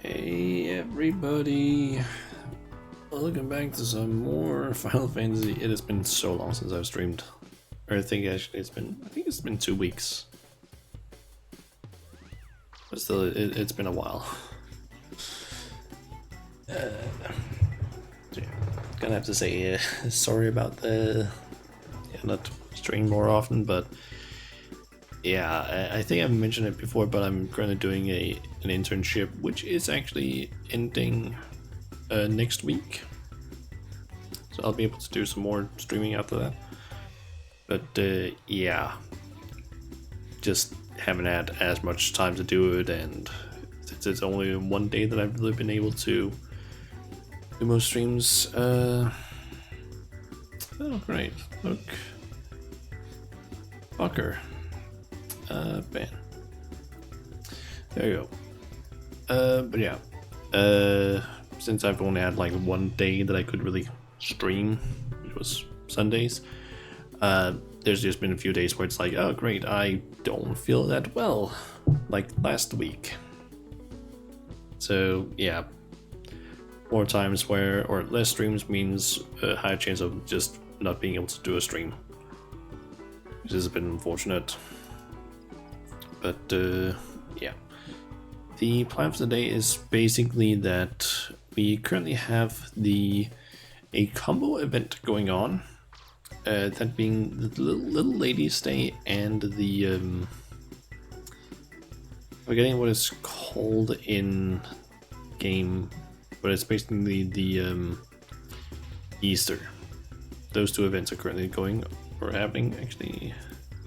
Hey everybody, looking back to some more Final Fantasy. It has been so long since I've streamed. Or I think actually I think it's been 2 weeks. But still, it's been a while. So yeah, gonna have to say sorry about the not streaming more often, but yeah, I think I've mentioned it before, but I'm currently doing an internship, which is actually ending next week. So I'll be able to do some more streaming after that. But yeah, just haven't had as much time to do it, and since it's only one day that I've really been able to do most streams. Oh great, look. Fucker. Ban. There you go. But yeah, since I've only had like one day that I could really stream, which was Sundays, there's just been a few days where it's like, oh great, I don't feel that well, like last week. So yeah, more times where, or less streams means a higher chance of just not being able to do a stream, which has been unfortunate. But yeah, the plan for today is basically that we currently have a combo event going on, that being the Little Ladies Day and the forgetting what it's called in game, but it's basically the Easter. Those two events are currently going or happening. Actually,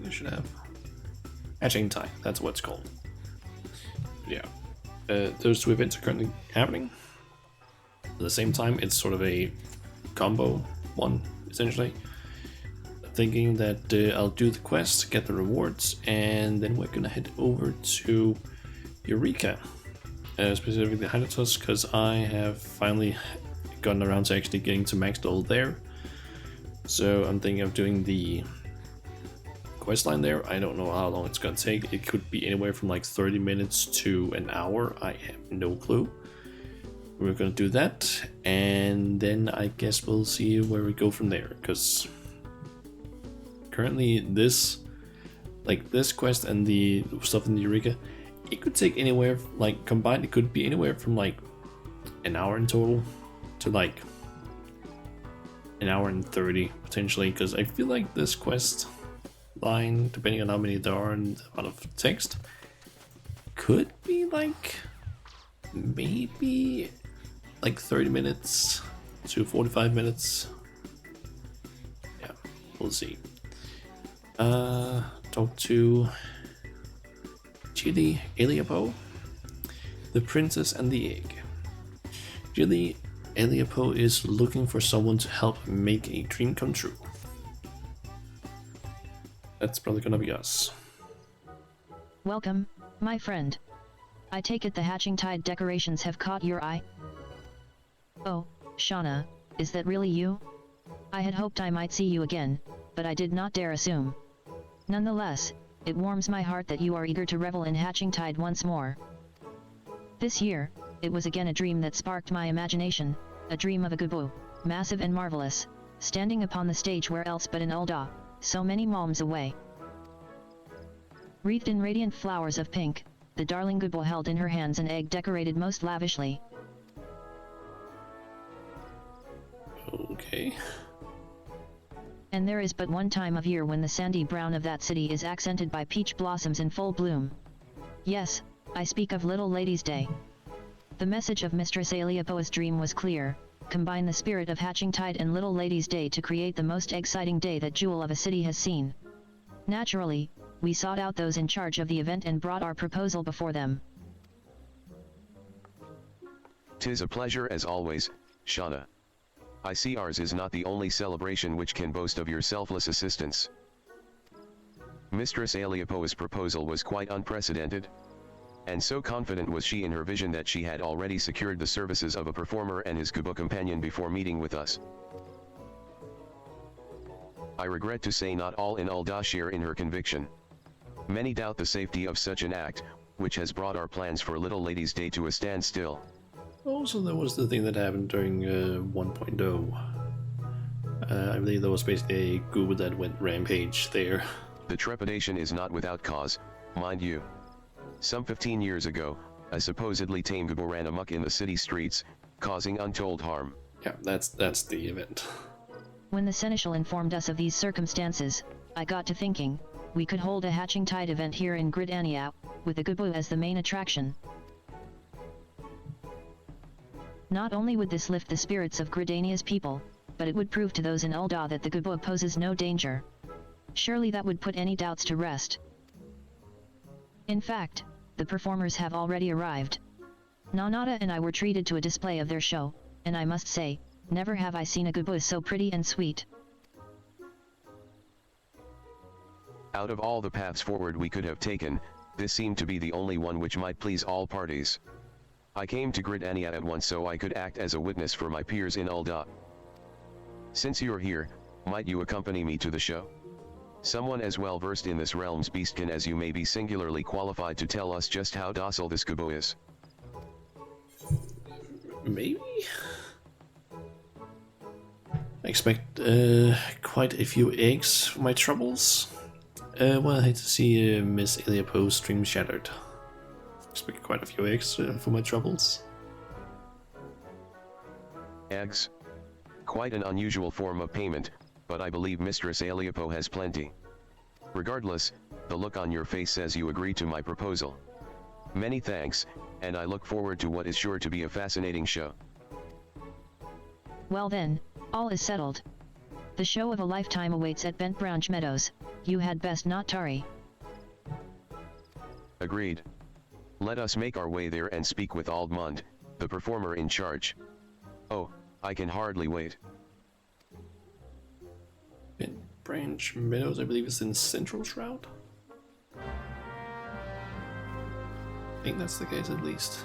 I should have. Hatching Tide, that's what it's called. Yeah, those two events are currently happening. At the same time, it's sort of a combo one, essentially. Thinking that I'll do the quest, get the rewards, and then we're gonna head over to Eureka, specifically Hydatos, because I have finally gotten around to actually getting to max level there. So I'm thinking of doing the questline there. I don't know how long it's gonna take. It could be anywhere from like 30 minutes to an hour. I have no clue. We're gonna do that, and then I guess we'll see where we go from there, because currently this quest and the stuff in the Eureka, it could take anywhere, like combined, it could be anywhere from like an hour in total to like an hour and 30 potentially, because I feel like this quest line, depending on how many there are and the amount of text, could be like maybe like 30 minutes to 45 minutes. Yeah, we'll see. Talk to Chili Eliapo, the princess and the egg. Chili Eliapo is looking for someone to help make a dream come true. That's probably gonna be us. Welcome, my friend. I take it the Hatching Tide decorations have caught your eye? Oh, Shauna, is that really you? I had hoped I might see you again, but I did not dare assume. Nonetheless, it warms my heart that you are eager to revel in Hatching Tide once more. This year, it was again a dream that sparked my imagination, a dream of a Gubu, massive and marvelous, standing upon the stage where else but in Ul'dah, so many malms away. Wreathed in radiant flowers of pink, the darling Gubu held in her hands an egg decorated most lavishly. Okay. And there is but one time of year when the sandy brown of that city is accented by peach blossoms in full bloom. Yes, I speak of Little Ladies' Day. The message of Mistress Eliapo's dream was clear: combine the spirit of Hatching Tide and Little Ladies' Day to create the most exciting day that Jewel of a city has seen. Naturally, we sought out those in charge of the event and brought our proposal before them. 'Tis a pleasure as always, Shauna. I see ours is not the only celebration which can boast of your selfless assistance. Mistress Eliapo's proposal was quite unprecedented, and so confident was she in her vision that she had already secured the services of a performer and his Gubu companion before meeting with us. I regret to say not all in Ul'dah share in her conviction. Many doubt the safety of such an act, which has brought our plans for Little Lady's Day to a standstill. Also, there was the thing that happened during 1.0. I believe there was basically a Google that went rampage there. The trepidation is not without cause, mind you. Some 15 years ago, a supposedly tame Google ran amok in the city streets, causing untold harm. Yeah, that's the event. When the Seneschal informed us of these circumstances, I got to thinking, we could hold a Hatching Tide event here in Gridania, with the Gubu as the main attraction. Not only would this lift the spirits of Gridania's people, but it would prove to those in Ul'dah that the Gubu poses no danger. Surely that would put any doubts to rest. In fact, the performers have already arrived. Nanada and I were treated to a display of their show, and I must say, never have I seen a Gubu so pretty and sweet. Out of all the paths forward we could have taken, this seemed to be the only one which might please all parties. I came to Gridania at once so I could act as a witness for my peers in Ul'dah. Since you're here, might you accompany me to the show? Someone as well versed in this realm's beastkin as you may be singularly qualified to tell us just how docile this Gubu is. Maybe? I expect quite a few eggs for my troubles. Well, I hate to see Miss Eliapo's stream shattered. Expect quite a few eggs for my troubles. Eggs? Quite an unusual form of payment, but I believe Mistress Eliapo has plenty. Regardless, the look on your face says you agree to my proposal. Many thanks, and I look forward to what is sure to be a fascinating show. Well then, all is settled. The show of a lifetime awaits at Bent Branch Meadows. You had best not tarry. Agreed. Let us make our way there and speak with Aldmund, the performer in charge. Oh, I can hardly wait. Bent Branch Meadows, I believe, is in Central Shroud. I think that's the case at least.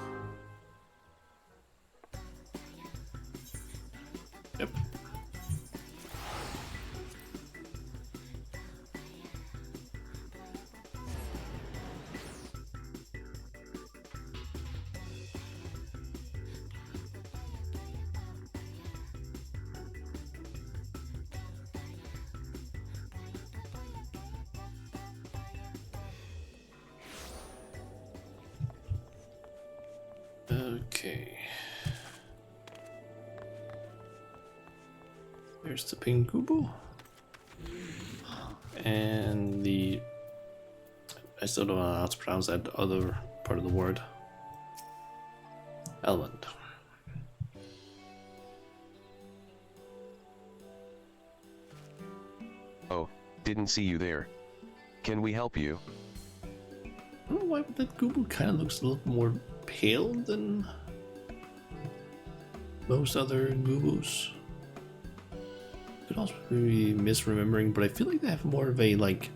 Yep. Okay. There's the pink Gubu. And the... I still don't know how to pronounce that other part of the word. Elmond. Oh, didn't see you there. Can we help you? I don't know why, but that Gubu kind of looks a little more pale than most other Gubus. Could also be misremembering, but I feel like they have more of a like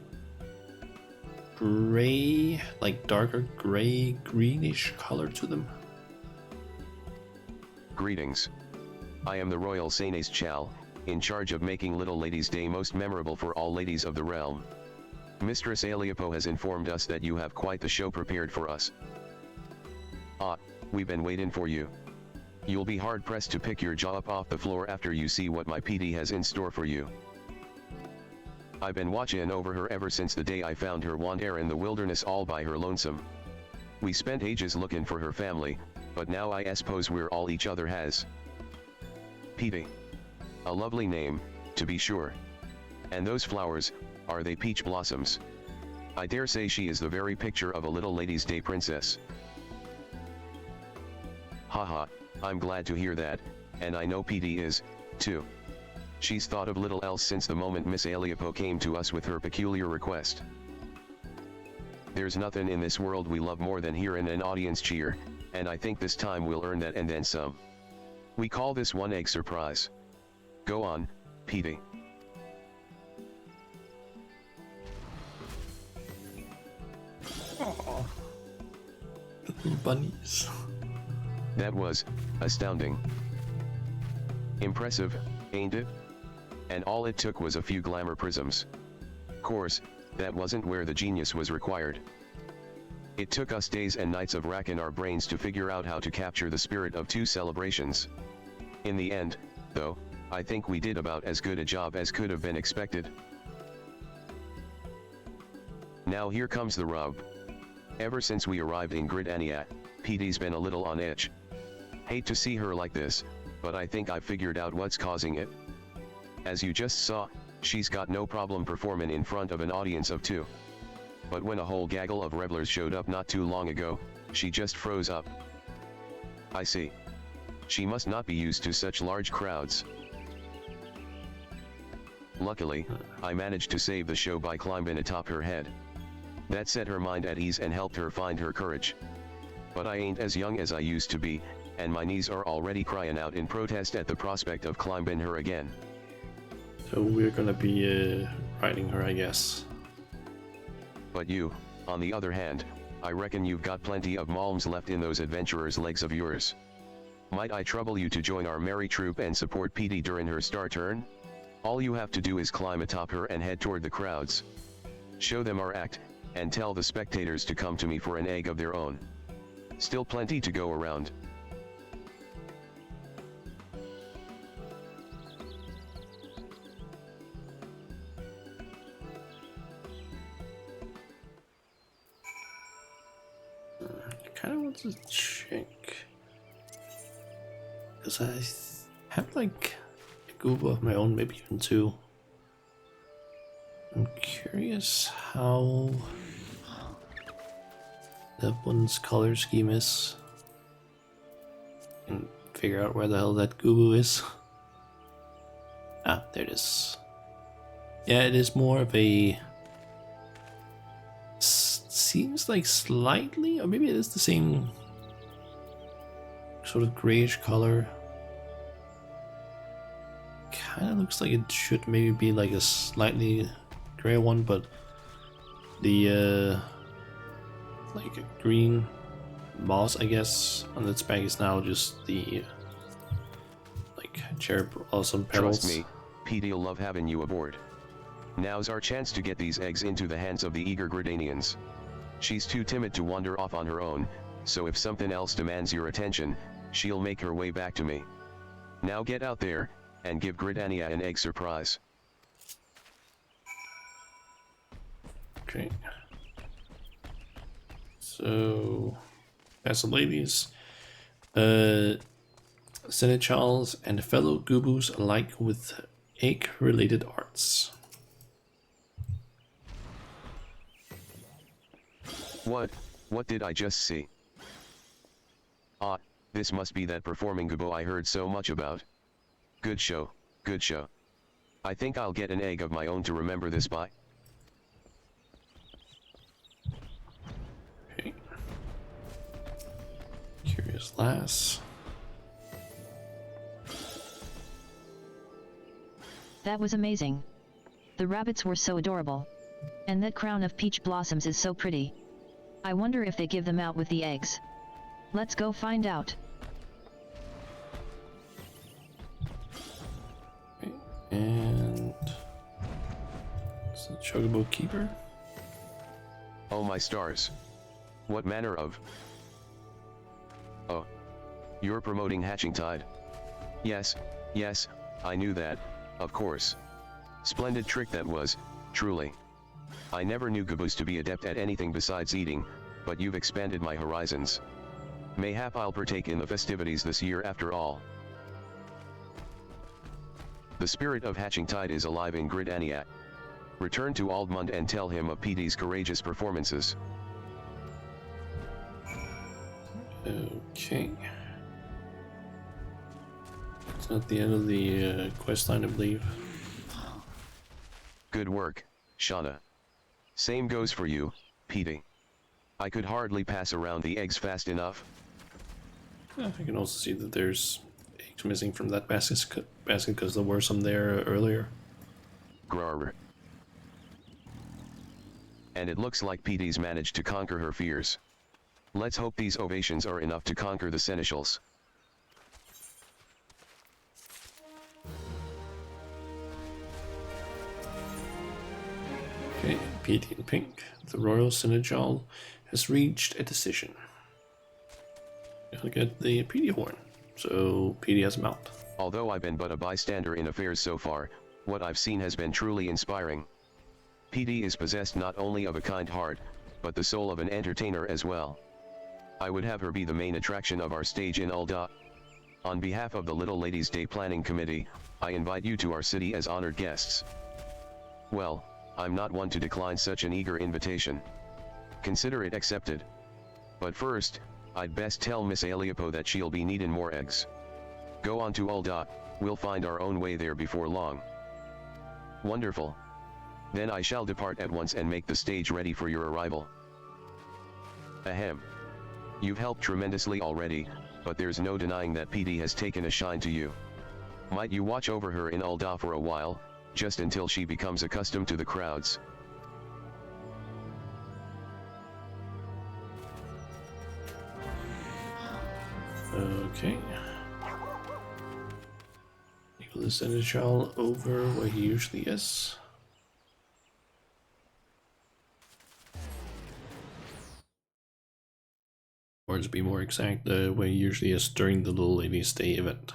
gray, like darker gray, greenish color to them. Greetings. I am the Royal Sanes Chal, in charge of making Little Lady's Day most memorable for all ladies of the realm. Mistress Eliapo has informed us that you have quite the show prepared for us. Ah, we've been waiting for you. You'll be hard-pressed to pick your jaw up off the floor after you see what my PD has in store for you. I've been watching over her ever since the day I found her wander in the wilderness all by her lonesome. We spent ages looking for her family, but now I suppose we're all each other has. PD. A lovely name, to be sure. And those flowers, are they peach blossoms? I dare say she is the very picture of a Little Lady's Day princess. Haha, I'm glad to hear that, and I know PD is, too. She's thought of little else since the moment Miss Eliapo came to us with her peculiar request. There's nothing in this world we love more than hearing an audience cheer, and I think this time we'll earn that and then some. We call this one egg surprise. Go on, PD. Aww. Little bunnies. That was astounding. Impressive, ain't it? And all it took was a few glamour prisms. Course, that wasn't where the genius was required. It took us days and nights of racking our brains to figure out how to capture the spirit of two celebrations. In the end, though, I think we did about as good a job as could have been expected. Now here comes the rub. Ever since we arrived in Gridania, PD's been a little on edge. Hate to see her like this, but I think I've figured out what's causing it. As you just saw, she's got no problem performing in front of an audience of two. But when a whole gaggle of revelers showed up not too long ago, she just froze up. I see. She must not be used to such large crowds. Luckily, I managed to save the show by climbing atop her head. That set her mind at ease and helped her find her courage. But I ain't as young as I used to be, and my knees are already crying out in protest at the prospect of climbing her again. So we're gonna be riding her, I guess. But you, on the other hand, I reckon you've got plenty of malms left in those adventurers' legs of yours. Might I trouble you to join our merry troop and support PD during her star turn? All you have to do is climb atop her and head toward the crowds. Show them our act, and tell the spectators to come to me for an egg of their own. Still plenty to go around. I kind of want to check, because I have like a Google of my own, maybe even two. I'm curious how that one's color scheme is, and figure out where the hell that Gubu is. Ah, there it is. Yeah, it is more of a, seems like slightly, or maybe it is the same sort of grayish color. Kind of looks like it should maybe be like a slightly gray one, but the like a green moss, I guess, on its back is now just the like cherry blossom petals. Trust me, PD'll love having you aboard. Now's our chance to get these eggs into the hands of the eager Gridanians. She's too timid to wander off on her own, so if something else demands your attention, she'll make her way back to me. Now get out there, and give Gridania an egg surprise. Okay. So, as the ladies, Senechals and fellow Gubus alike with egg-related arts. What did I just see? Ah, this must be that performing Gubo I heard so much about. Good show, good show. I think I'll get an egg of my own to remember this by. Okay. Curious Lass. That was amazing. The rabbits were so adorable. And that crown of peach blossoms is so pretty. I wonder if they give them out with the eggs. Let's go find out. Okay. And it's the Chocobo Keeper. Oh my stars. What manner of... Oh. You're promoting Hatching Tide. Yes, I knew that, of course. Splendid trick that was, truly. I never knew Gabus to be adept at anything besides eating, but you've expanded my horizons. Mayhap I'll partake in the festivities this year after all. The spirit of Hatching Tide is alive in Gridania. Return to Aldmund and tell him of PD's courageous performances. Okay. It's not the end of the questline, I believe. Good work, Shauna. Same goes for you, PD. I could hardly pass around the eggs fast enough. I can also see that there's eggs missing from that basket because there were some there earlier. Grrr. And it looks like PD's managed to conquer her fears. Let's hope these ovations are enough to conquer the seneschals. Okay, Petey in pink. The royal seneschal has reached a decision. Look at the PD horn. So PD has a mount. Although I've been but a bystander in affairs so far, what I've seen has been truly inspiring. PD is possessed not only of a kind heart, but the soul of an entertainer as well. I would have her be the main attraction of our stage in Ul'dah. On behalf of the Little Ladies Day Planning Committee, I invite you to our city as honored guests. Well, I'm not one to decline such an eager invitation. Consider it accepted. But first, I'd best tell Miss Aliopo that she'll be needin' more eggs. Go on to Ul'dah, we'll find our own way there before long. Wonderful. Then I shall depart at once and make the stage ready for your arrival. Ahem. You've helped tremendously already, but there's no denying that PD has taken a shine to you. Might you watch over her in Ul'dah for a while, just until she becomes accustomed to the crowds? Okay. Eagle is send a child over where he usually is. Or to be more exact, the way he usually is during the Little Ladies Day event.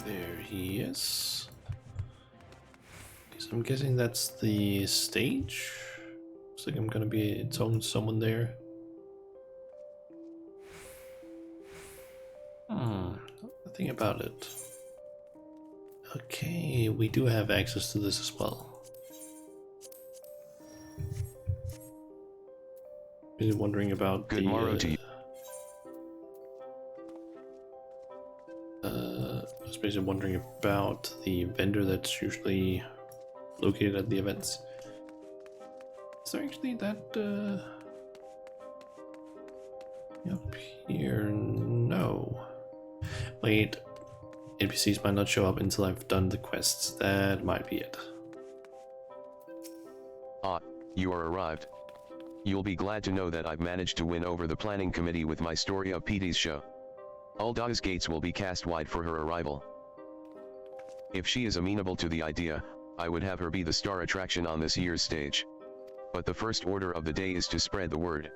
There he is. So I'm guessing that's the stage. Looks like I'm gonna be its own someone there. Nothing about it. Okay, we do have access to this as well. Been wondering about Good morrow to you. I was basically wondering about the vendor that's usually located at the events. Is there actually that up here? No. Wait, NPCs might not show up until I've done the quests. That might be it. Ah, you are arrived. You'll be glad to know that I've managed to win over the planning committee with my story of PD's show. Uldah's gates will be cast wide for her arrival. If she is amenable to the idea, I would have her be the star attraction on this year's stage. But the first order of the day is to spread the word.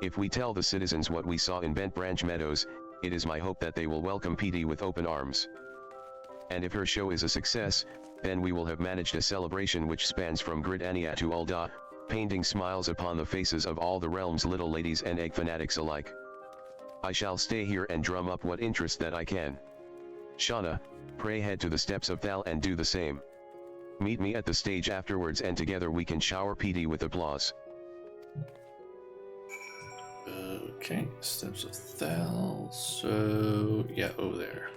If we tell the citizens what we saw in Bent Branch Meadows, it is my hope that they will welcome PD with open arms. And if her show is a success, then we will have managed a celebration which spans from Gridania to Ul'dah, painting smiles upon the faces of all the realm's little ladies and egg fanatics alike. I shall stay here and drum up what interest that I can. Shauna, pray head to the steps of Thal and do the same. Meet me at the stage afterwards and together we can shower PD with applause. Okay, steps of Thal. So, yeah, over there.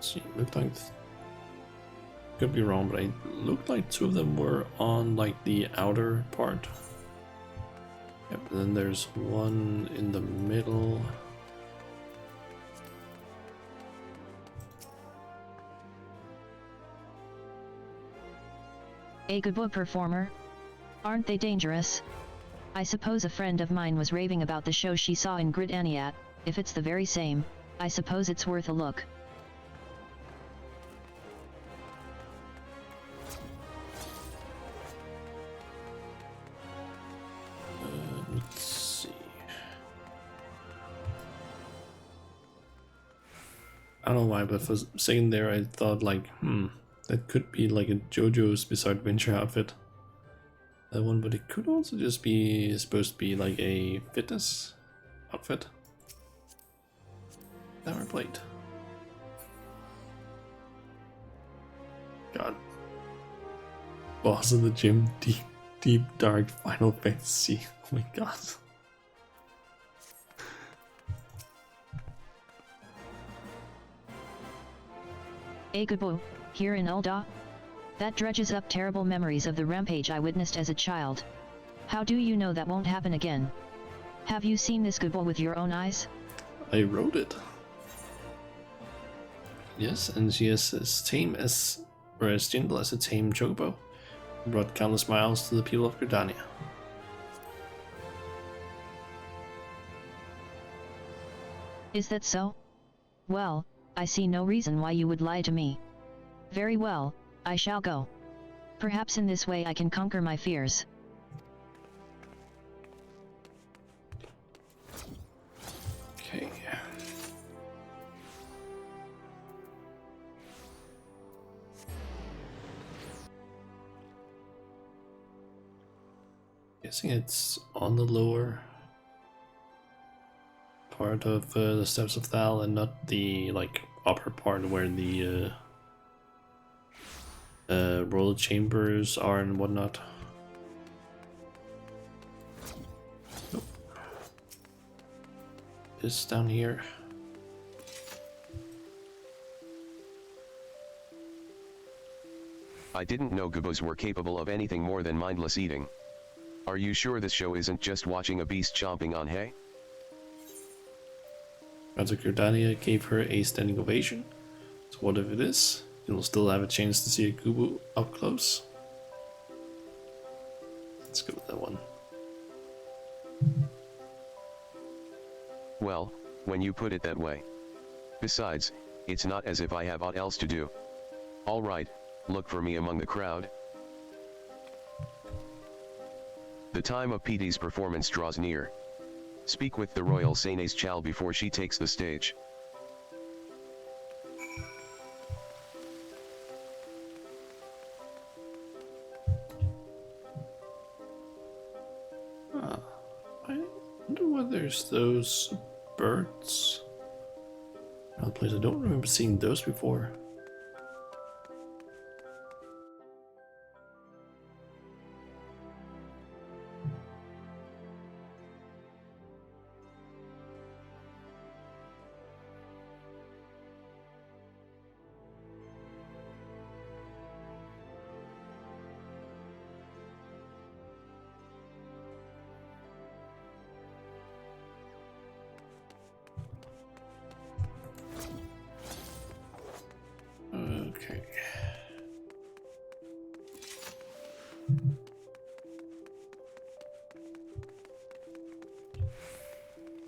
See, looked like, could be wrong, but I looked like two of them were on like the outer part. Yep, and then there's one in the middle. A good book performer? Aren't they dangerous? I suppose a friend of mine was raving about the show she saw in Gridaniat. If it's the very same, I suppose it's worth a look. Let's see. I don't know why, but for a second there I thought like, that could be like a JoJo's Bizarre Adventure outfit. That one, but it could also just be supposed to be like a fitness outfit. Never played. God. Boss of the gym, deep dark Final Fantasy. Oh my god. Akubo, here in Ulda? That dredges up terrible memories of the rampage I witnessed as a child. How do you know that won't happen again? Have you seen this Kubo with your own eyes? I wrote it. Yes, and she is as tame as, or as gentle as a tame chocobo. Brought countless smiles to the people of Gridania. Is that so? Well, I see no reason why you would lie to me. Very well, I shall go. Perhaps in this way I can conquer my fears. Okay. Guessing it's on the lower part of the Steps of Thal and not the like upper part where the royal chambers are and whatnot. Nope. It's down here. I didn't know gobos were capable of anything more than mindless eating. Are you sure this show isn't just watching a beast chomping on hay? Gods of Gridania gave her a standing ovation. So what if it is? You'll still have a chance to see a Kubu up close. Let's go with that one. Well, when you put it that way. Besides, it's not as if I have aught else to do. Alright, look for me among the crowd. The time of PD's performance draws near. Speak with the Royal Senes Chal before she takes the stage. I wonder why there's those birds. Another place I don't remember seeing those before. Okay.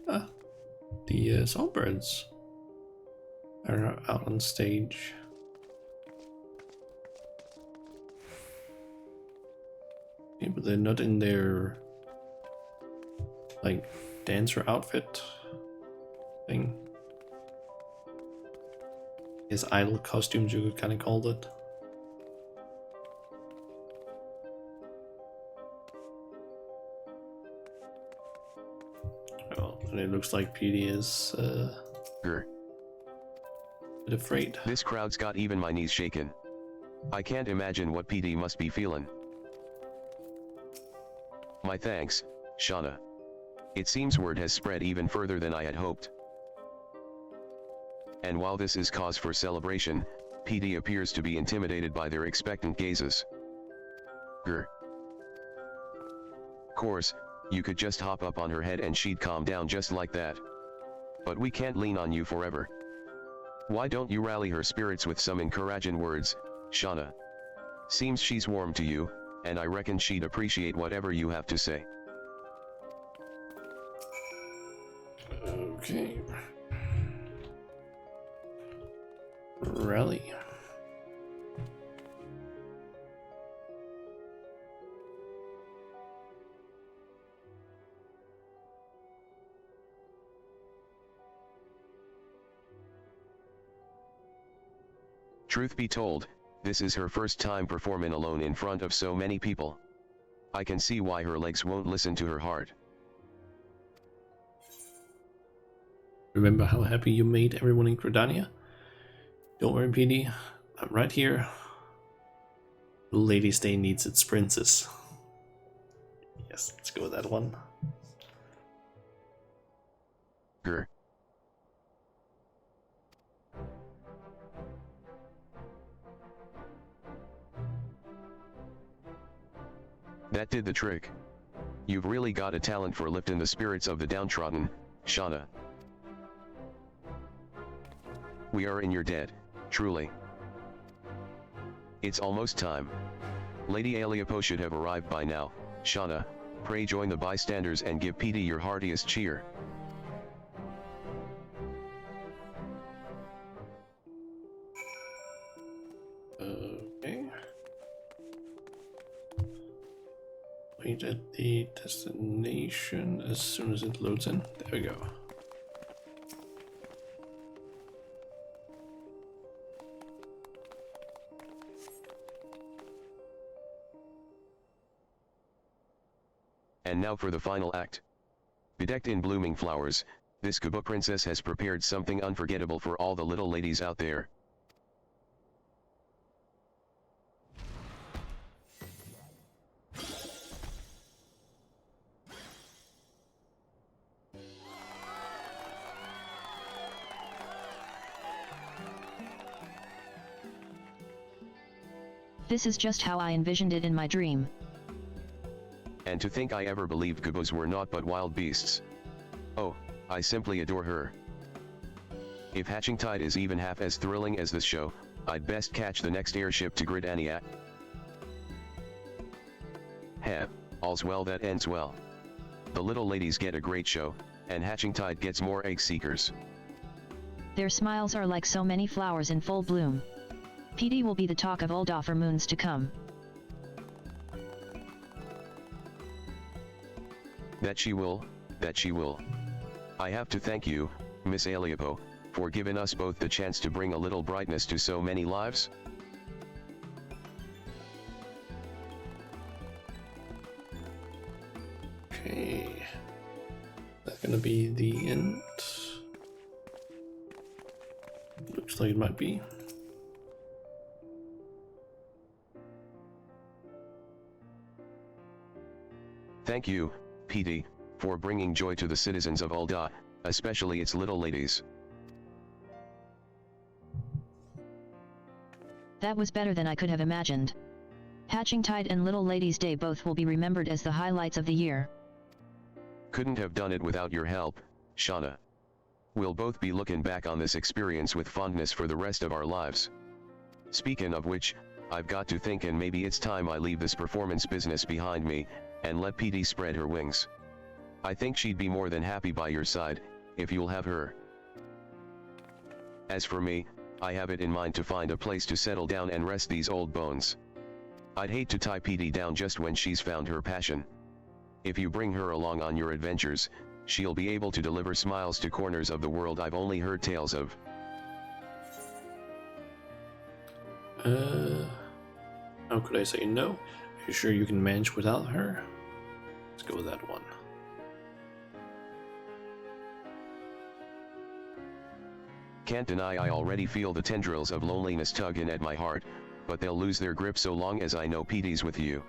Ah, the songbirds are out on stage. Yeah, but they're not in their like dancer outfit thing. His idol costumes, you could kind of call it. Well, and it looks like PD is a bit afraid. This crowd's got even my knees shaken. I can't imagine what PD must be feeling. My thanks, Shauna. It seems word has spread even further than I had hoped. And while this is cause for celebration, PD appears to be intimidated by their expectant gazes. Course, you could just hop up on her head and she'd calm down just like that. But we can't lean on you forever. Why don't you rally her spirits with some encouraging words, Shauna? Seems she's warm to you, and I reckon she'd appreciate whatever you have to say. Okay. Rally. Truth be told, this is her first time performing alone in front of so many people. I can see why her legs won't listen to her heart. Remember how happy you made everyone in Gridania? Don't worry, PD. I'm right here. Ladies' Day needs its princess. Yes, let's go with that one. Grr. That did the trick. You've really got a talent for lifting the spirits of the downtrodden, Shauna. We are in your debt, truly. It's almost time. Lady Aliapo should have arrived by now. Shauna, pray join the bystanders and give Petey your heartiest cheer. Okay. Wait at the destination as soon as it loads in. There we go. And now for the final act. Bedecked in blooming flowers, this Kubo princess has prepared something unforgettable for all the little ladies out there. This is just how I envisioned it in my dream. And to think I ever believed Kubos were naught but wild beasts. Oh, I simply adore her. If Hatching Tide is even half as thrilling as this show, I'd best catch the next airship to Gridania. Heh, all's well that ends well. The little ladies get a great show, and Hatching Tide gets more egg seekers. Their smiles are like so many flowers in full bloom. Petey will be the talk of Ulda for moons to come. That she will, that she will. I have to thank you, Miss Aliapo, for giving us both the chance to bring a little brightness to so many lives. Okay. That's gonna be the end. Looks like it might be. Thank you, Petey, for bringing joy to the citizens of Ulda, especially its little ladies. That was better than I could have imagined. Hatching Tide and Little Ladies' Day both will be remembered as the highlights of the year. Couldn't have done it without your help, Shauna. We'll both be looking back on this experience with fondness for the rest of our lives. Speaking of which, I've got to thinking maybe it's time I leave this performance business behind me, and let Petey spread her wings. I think she'd be more than happy by your side, if you'll have her. As for me, I have it in mind to find a place to settle down and rest these old bones. I'd hate to tie Petey down just when she's found her passion. If you bring her along on your adventures, she'll be able to deliver smiles to corners of the world I've only heard tales of. How could I say no? Are you sure you can manage without her? Let's go with that one. Can't deny I already feel the tendrils of loneliness tugging at my heart, but they'll lose their grip so long as I know Petey's with you.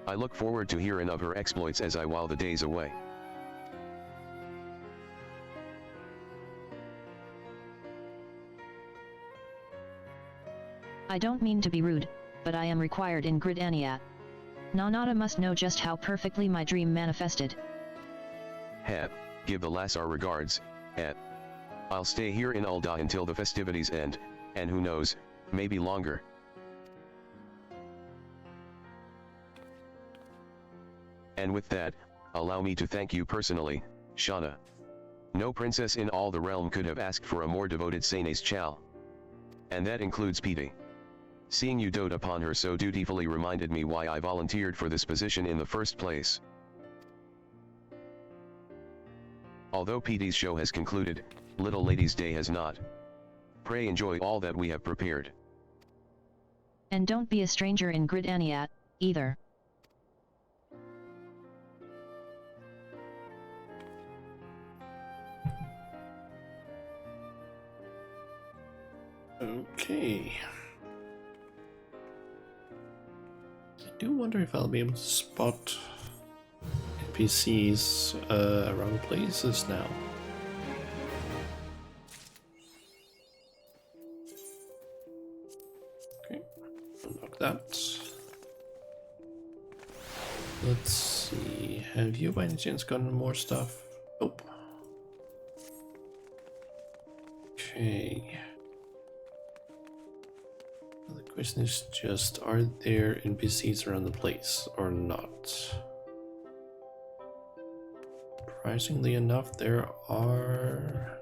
I look forward to hearing of her exploits as I while the days away. I don't mean to be rude, but I am required in Gridania. Nanada must know just how perfectly my dream manifested. Hep, give the lass our regards, I'll stay here in Ulda until the festivities end, and who knows, maybe longer. And with that, allow me to thank you personally, Shauna. No princess in all the realm could have asked for a more devoted Sanes Chal. And that includes Petey. Seeing you dote upon her so dutifully reminded me why I volunteered for this position in the first place. Although Petey's show has concluded, Little Ladies' Day has not. Pray enjoy all that we have prepared. And don't be a stranger in Gridania, either. Okay. do wonder if I'll be able to spot NPCs around places now. Okay, unlock that. Let's see, have you by any chance gotten more stuff? Nope. Okay. The question is just, are there NPCs around the place or not? Surprisingly enough, there are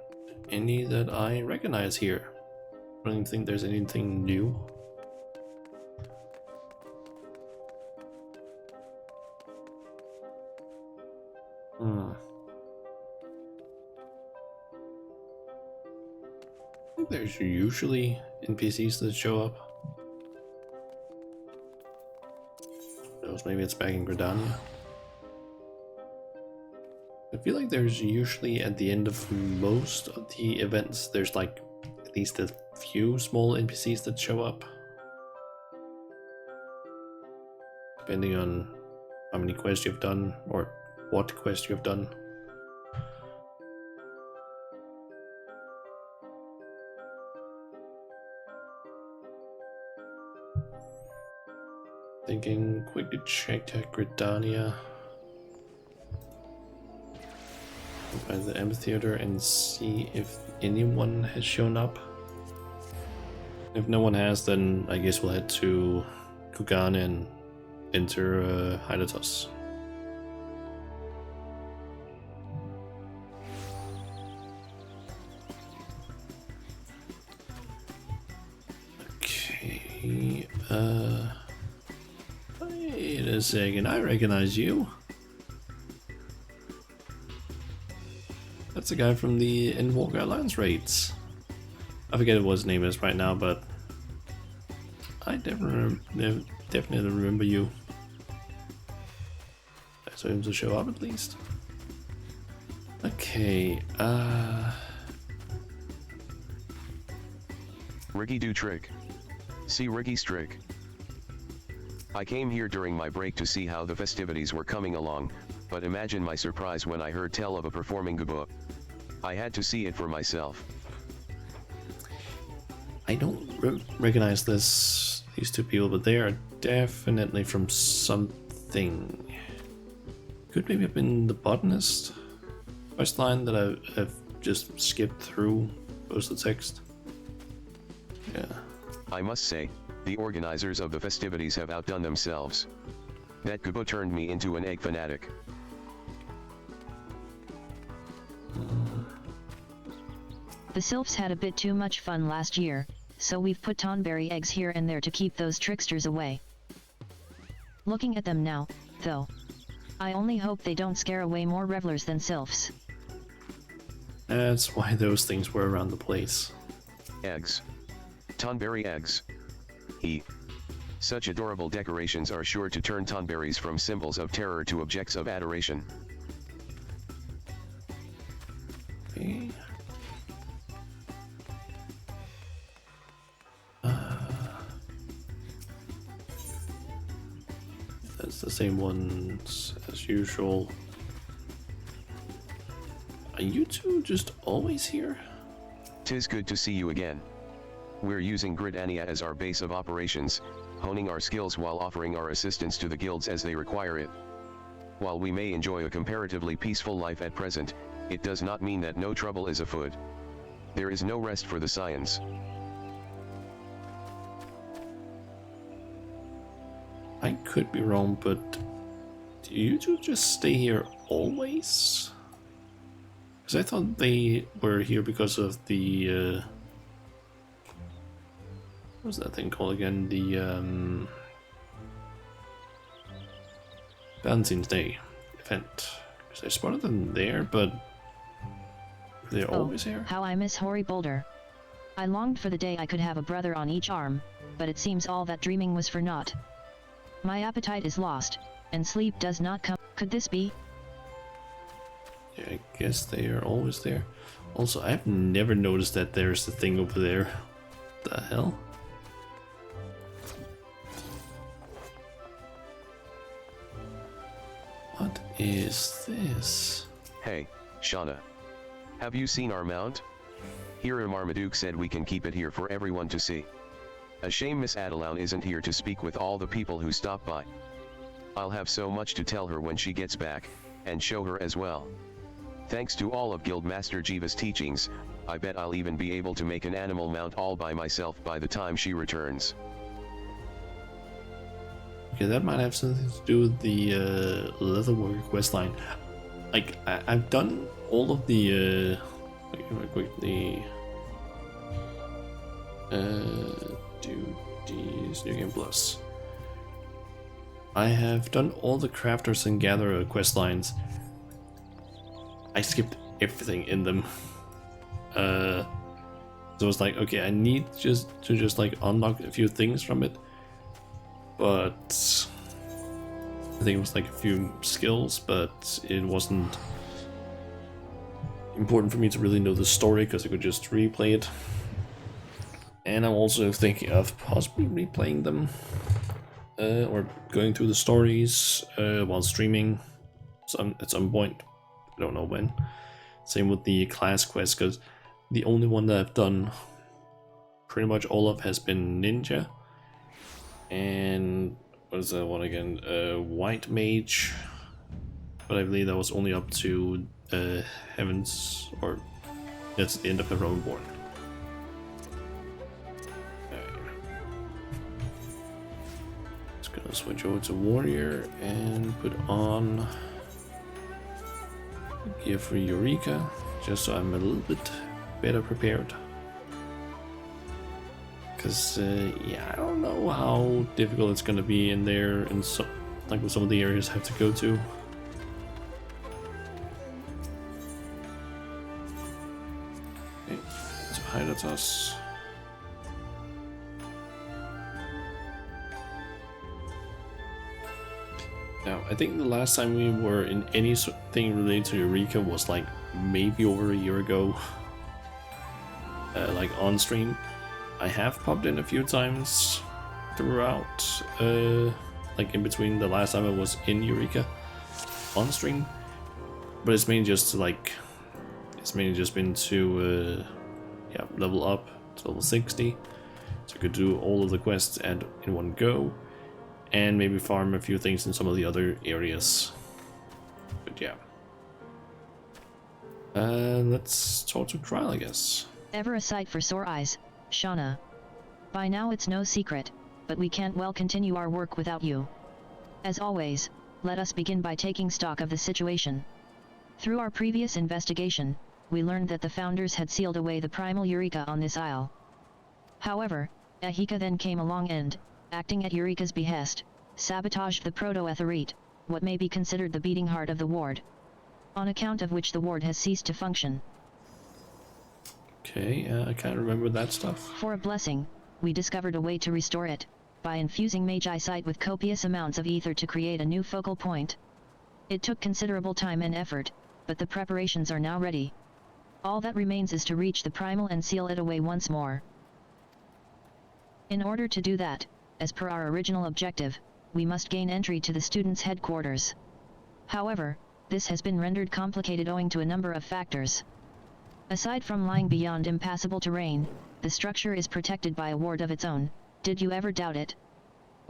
any that I recognize here. I don't think there's anything new. I think there's usually NPCs that show up. Who knows, maybe it's back in Gridania. I feel like there's usually at the end of most of the events, there's like at least a few small NPCs that show up. Depending on how many quests you've done or what quest you've done. Thinking quickly check that Gridania. By the amphitheater and see if anyone has shown up. If no one has, then I guess we'll head to Kugan and enter Hydatos. Okay, wait a second, I recognize you. That's the guy from the Endwalker Alliance raids. I forget what his name is right now, but I definitely remember you. I saw him to show up at least. Okay, Riggy do trick. See Riggy's trick. I came here during my break to see how the festivities were coming along, but imagine my surprise when I heard tell of a performing book. I had to see it for myself. I don't recognize these two people, but they are definitely from something. Could maybe have been the botanist questline that I've just skipped through most of the text. Yeah. I must say, the organizers of the festivities have outdone themselves. That Kubo turned me into an egg fanatic. The sylphs had a bit too much fun last year, so we've put tonberry eggs here and there to keep those tricksters away. Looking at them now, though, I only hope they don't scare away more revelers than sylphs. That's why those things were around the place. Eggs. Tonberry eggs. Such adorable decorations are sure to turn tonberries from symbols of terror to objects of adoration. Okay. That's the same ones as usual. Are you two just always here? 'Tis good to see you again. We're using Gridania as our base of operations, honing our skills while offering our assistance to the guilds as they require it. While we may enjoy a comparatively peaceful life at present, it does not mean that no trouble is afoot. There is no rest for the Scions. I could be wrong, but do you two just stay here always? Because I thought they were here because of the what's that thing called again? The Valentine's Day event. Because I spotted them there, but they're always here. How I miss Hoary Boulder. I longed for the day I could have a brother on each arm, but it seems all that dreaming was for naught. My appetite is lost, and sleep does not come. Could this be? Yeah, I guess they are always there. Also, I've never noticed that there's a thing over there. What the hell? is this? Hey, Shauna. Have you seen our mount? Here Marmaduke said we can keep it here for everyone to see. A shame Miss Adelaun isn't here to speak with all the people who stop by. I'll have so much to tell her when she gets back, and show her as well. Thanks to all of Guildmaster Jiva's teachings, I bet I'll even be able to make an animal mount all by myself by the time she returns. Okay, that might have something to do with the leatherwork questline. Like, I've done all of the quickly duties, New Game Plus. I have done all the crafters and gatherer questlines. I skipped everything in them. So it's like, okay, I need just like unlock a few things from it, but I think it was like a few skills, but it wasn't important for me to really know the story because I could just replay it. And I'm also thinking of possibly replaying them or going through the stories while streaming at some point. I don't know when. Same with the class quest, because the only one that I've done pretty much all of has been Ninja. And what is that one again? White Mage. But I believe that was only up to Heavens, or that's the end of the Roadborn. Just gonna switch over to Warrior and put on gear for Eureka, just so I'm a little bit better prepared. Because, yeah, I don't know how difficult it's gonna be in there, and so, like with some of the areas I have to go to. Okay, so Hydatos. Now, I think the last time we were in anything related to Eureka was like maybe over a year ago, like on stream. I have popped in a few times throughout, like in between the last time I was in Eureka on stream, but it's mainly just been to yeah, level up to level 60, so I could do all of the quests in one go, and maybe farm a few things in some of the other areas. But yeah, let's talk to Trial, I guess. Ever a sight for sore eyes, Shauna. By now it's no secret, but we can't well continue our work without you. As always, let us begin by taking stock of the situation. Through our previous investigation, we learned that the founders had sealed away the primal Eureka on this isle. However, Ahika then came along and, acting at Eureka's behest, sabotaged the proto-etherite, what may be considered the beating heart of the ward. On account of which the ward has ceased to function. Okay, I can't remember that stuff. For a blessing, we discovered a way to restore it, by infusing Magi Sight with copious amounts of ether to create a new focal point. It took considerable time and effort, but the preparations are now ready. All that remains is to reach the primal and seal it away once more. In order to do that, as per our original objective, we must gain entry to the students' headquarters. However, this has been rendered complicated owing to a number of factors. Aside from lying beyond impassable terrain, the structure is protected by a ward of its own. Did you ever doubt it?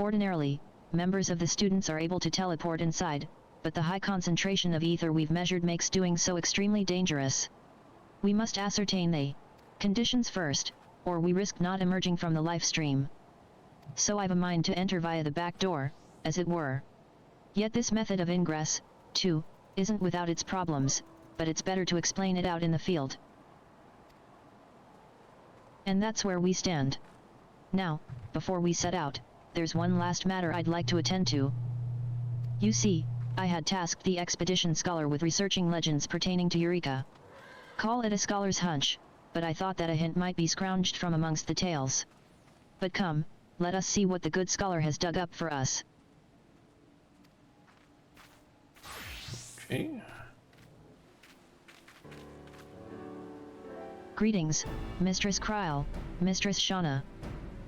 Ordinarily, members of the students are able to teleport inside, but the high concentration of ether we've measured makes doing so extremely dangerous. We must ascertain the conditions first, or we risk not emerging from the life stream. So I've a mind to enter via the back door, as it were. Yet this method of ingress, too, isn't without its problems, but it's better to explain it out in the field. And that's where we stand. Now, before we set out, there's one last matter I'd like to attend to. You see, I had tasked the expedition scholar with researching legends pertaining to Eureka. Call it a scholar's hunch, but I thought that a hint might be scrounged from amongst the tales. But come, let us see what the good scholar has dug up for us. Okay. Greetings, Mistress Kryl, Mistress Shauna.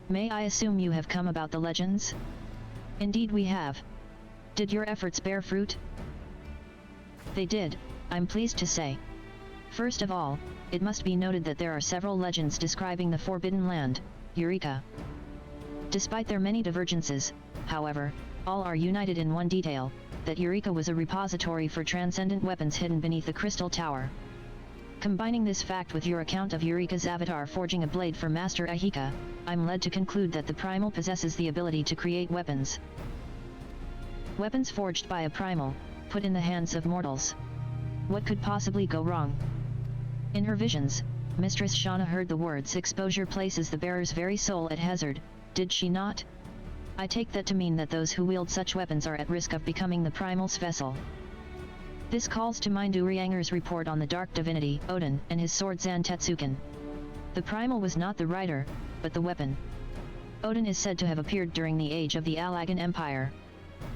May I assume you have come about the legends? Indeed we have. Did your efforts bear fruit? They did, I'm pleased to say. First of all, it must be noted that there are several legends describing the Forbidden Land, Eureka. Despite their many divergences, however, all are united in one detail, that Eureka was a repository for transcendent weapons hidden beneath the Crystal Tower. Combining this fact with your account of Eureka's avatar forging a blade for Master Ahika, I'm led to conclude that the Primal possesses the ability to create weapons. Weapons forged by a Primal, put in the hands of mortals. What could possibly go wrong? In her visions, Mistress Shauna heard the words exposure places the bearer's very soul at hazard, did she not? I take that to mean that those who wield such weapons are at risk of becoming the Primal's vessel. This calls to mind Urianger's report on the dark divinity, Odin, and his sword Zantetsuken. The Primal was not the rider, but the weapon. Odin is said to have appeared during the age of the Alagan Empire.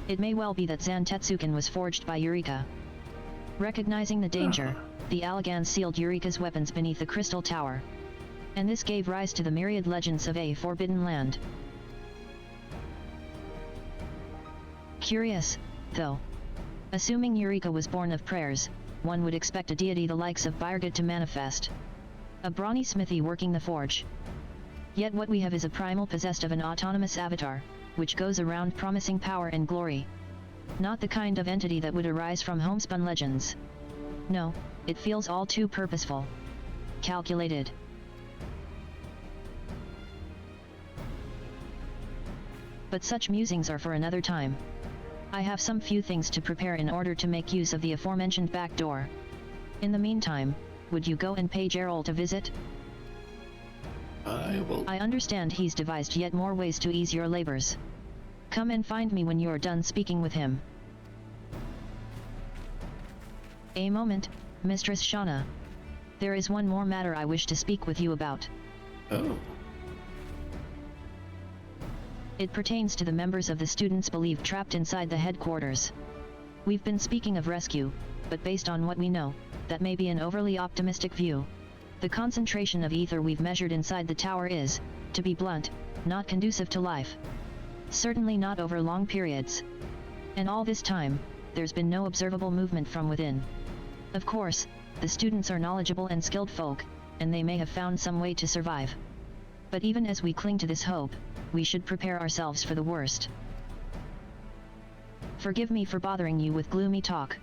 It may well be that Zantetsuken was forged by Eureka. Recognizing the danger, the Alagans sealed Eureka's weapons beneath the Crystal Tower. And this gave rise to the myriad legends of a Forbidden Land. Curious, though. Assuming Eureka was born of prayers, one would expect a deity the likes of Birgit to manifest. A brawny smithy working the forge. Yet what we have is a Primal possessed of an autonomous avatar, which goes around promising power and glory. Not the kind of entity that would arise from homespun legends. No, it feels all too purposeful. Calculated. But such musings are for another time. I have some few things to prepare in order to make use of the aforementioned back door. In the meantime, would you go and pay Gerald a visit? I will. I understand he's devised yet more ways to ease your labors. Come and find me when you're done speaking with him. A moment, Mistress Shauna. There is one more matter I wish to speak with you about. Oh. It pertains to the members of the students believed trapped inside the headquarters. We've been speaking of rescue, but based on what we know, that may be an overly optimistic view. The concentration of ether we've measured inside the tower is, to be blunt, not conducive to life. Certainly not over long periods. And all this time, there's been no observable movement from within. Of course, the students are knowledgeable and skilled folk, and they may have found some way to survive. But even as we cling to this hope, we should prepare ourselves for the worst. Forgive me for bothering you with gloomy talk.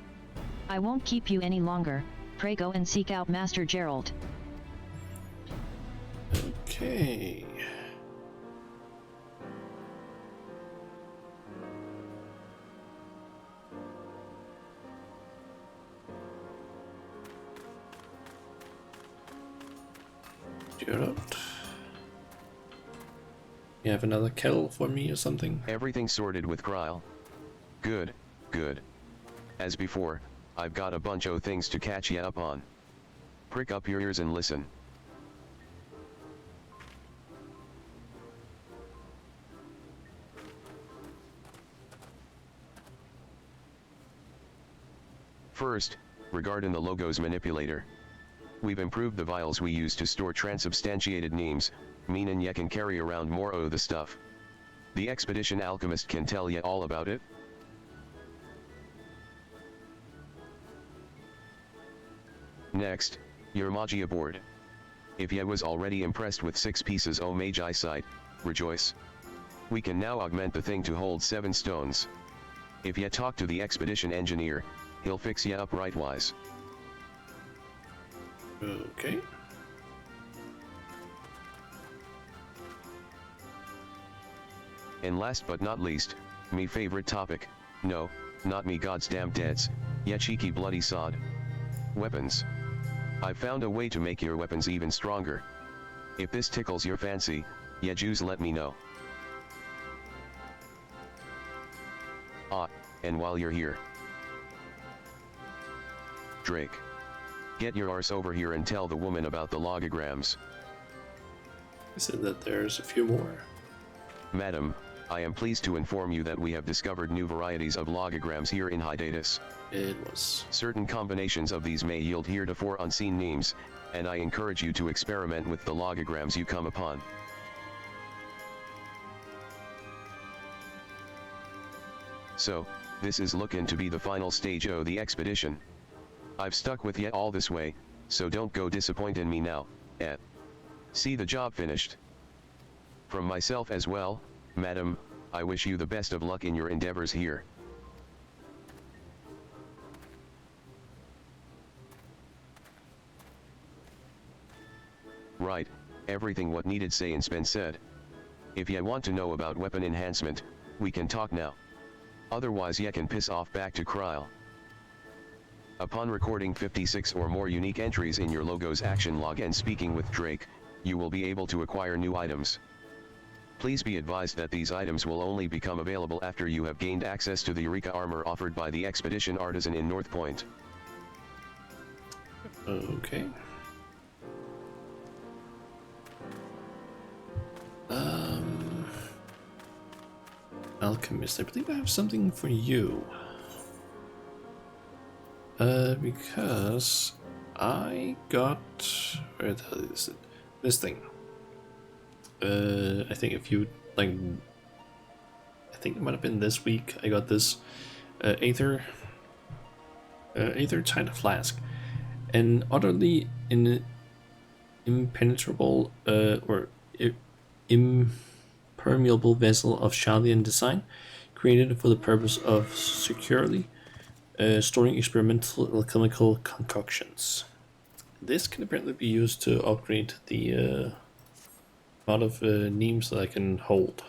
I won't keep you any longer, pray go and seek out Master Gerald. Okay. Gerald. You have another kettle for me or something? Everything sorted with Kryle. Good, good. As before, I've got a bunch o' things to catch ya up on. Prick up your ears and listen. First, regarding the logo's manipulator. We've improved the vials we use to store transubstantiated names, meanin' ya can carry around more o' the stuff. The expedition alchemist can tell ya all about it. Next, your Magia board. If ya was already impressed with 6 pieces o' magi sight, rejoice. We can now augment the thing to hold 7 stones. If ya talk to the expedition engineer, he'll fix ya up rightwise. Okay. And last but not least, me favorite topic, no, not me goddamn deads, ya cheeky bloody sod. Weapons. I've found a way to make your weapons even stronger. If this tickles your fancy, ya Jews let me know. Ah, and while you're here, Drake, get your arse over here and tell the woman about the logograms. He said that there's a few more. Madam, I am pleased to inform you that we have discovered new varieties of logograms here in Hydatos. It was. Certain combinations of these may yield heretofore unseen names, and I encourage you to experiment with the logograms you come upon. So, this is looking to be the final stage o' the expedition. I've stuck with ye all this way, so don't go disappoint in me now, eh? See the job finished. From myself as well, madam, I wish you the best of luck in your endeavors here. Right, everything what needed sayin's been said. If ye want to know about weapon enhancement, we can talk now. Otherwise ye can piss off back to Kryl. Upon recording 56 or more unique entries in your logo's action log and speaking with Drake, you will be able to acquire new items. Please be advised that these items will only become available after you have gained access to the Eureka armor offered by the Expedition Artisan in North Point. Okay. Alchemist, I believe I have something for you. Because I got... where the hell is it? This thing. I think if you, like... I think it might have been this week I got this Aether Tide Flask. An utterly impenetrable or impermeable vessel of Shalian design, created for the purpose of securely storing experimental alchemical concoctions. This can apparently be used to upgrade the amount of neems that I can hold.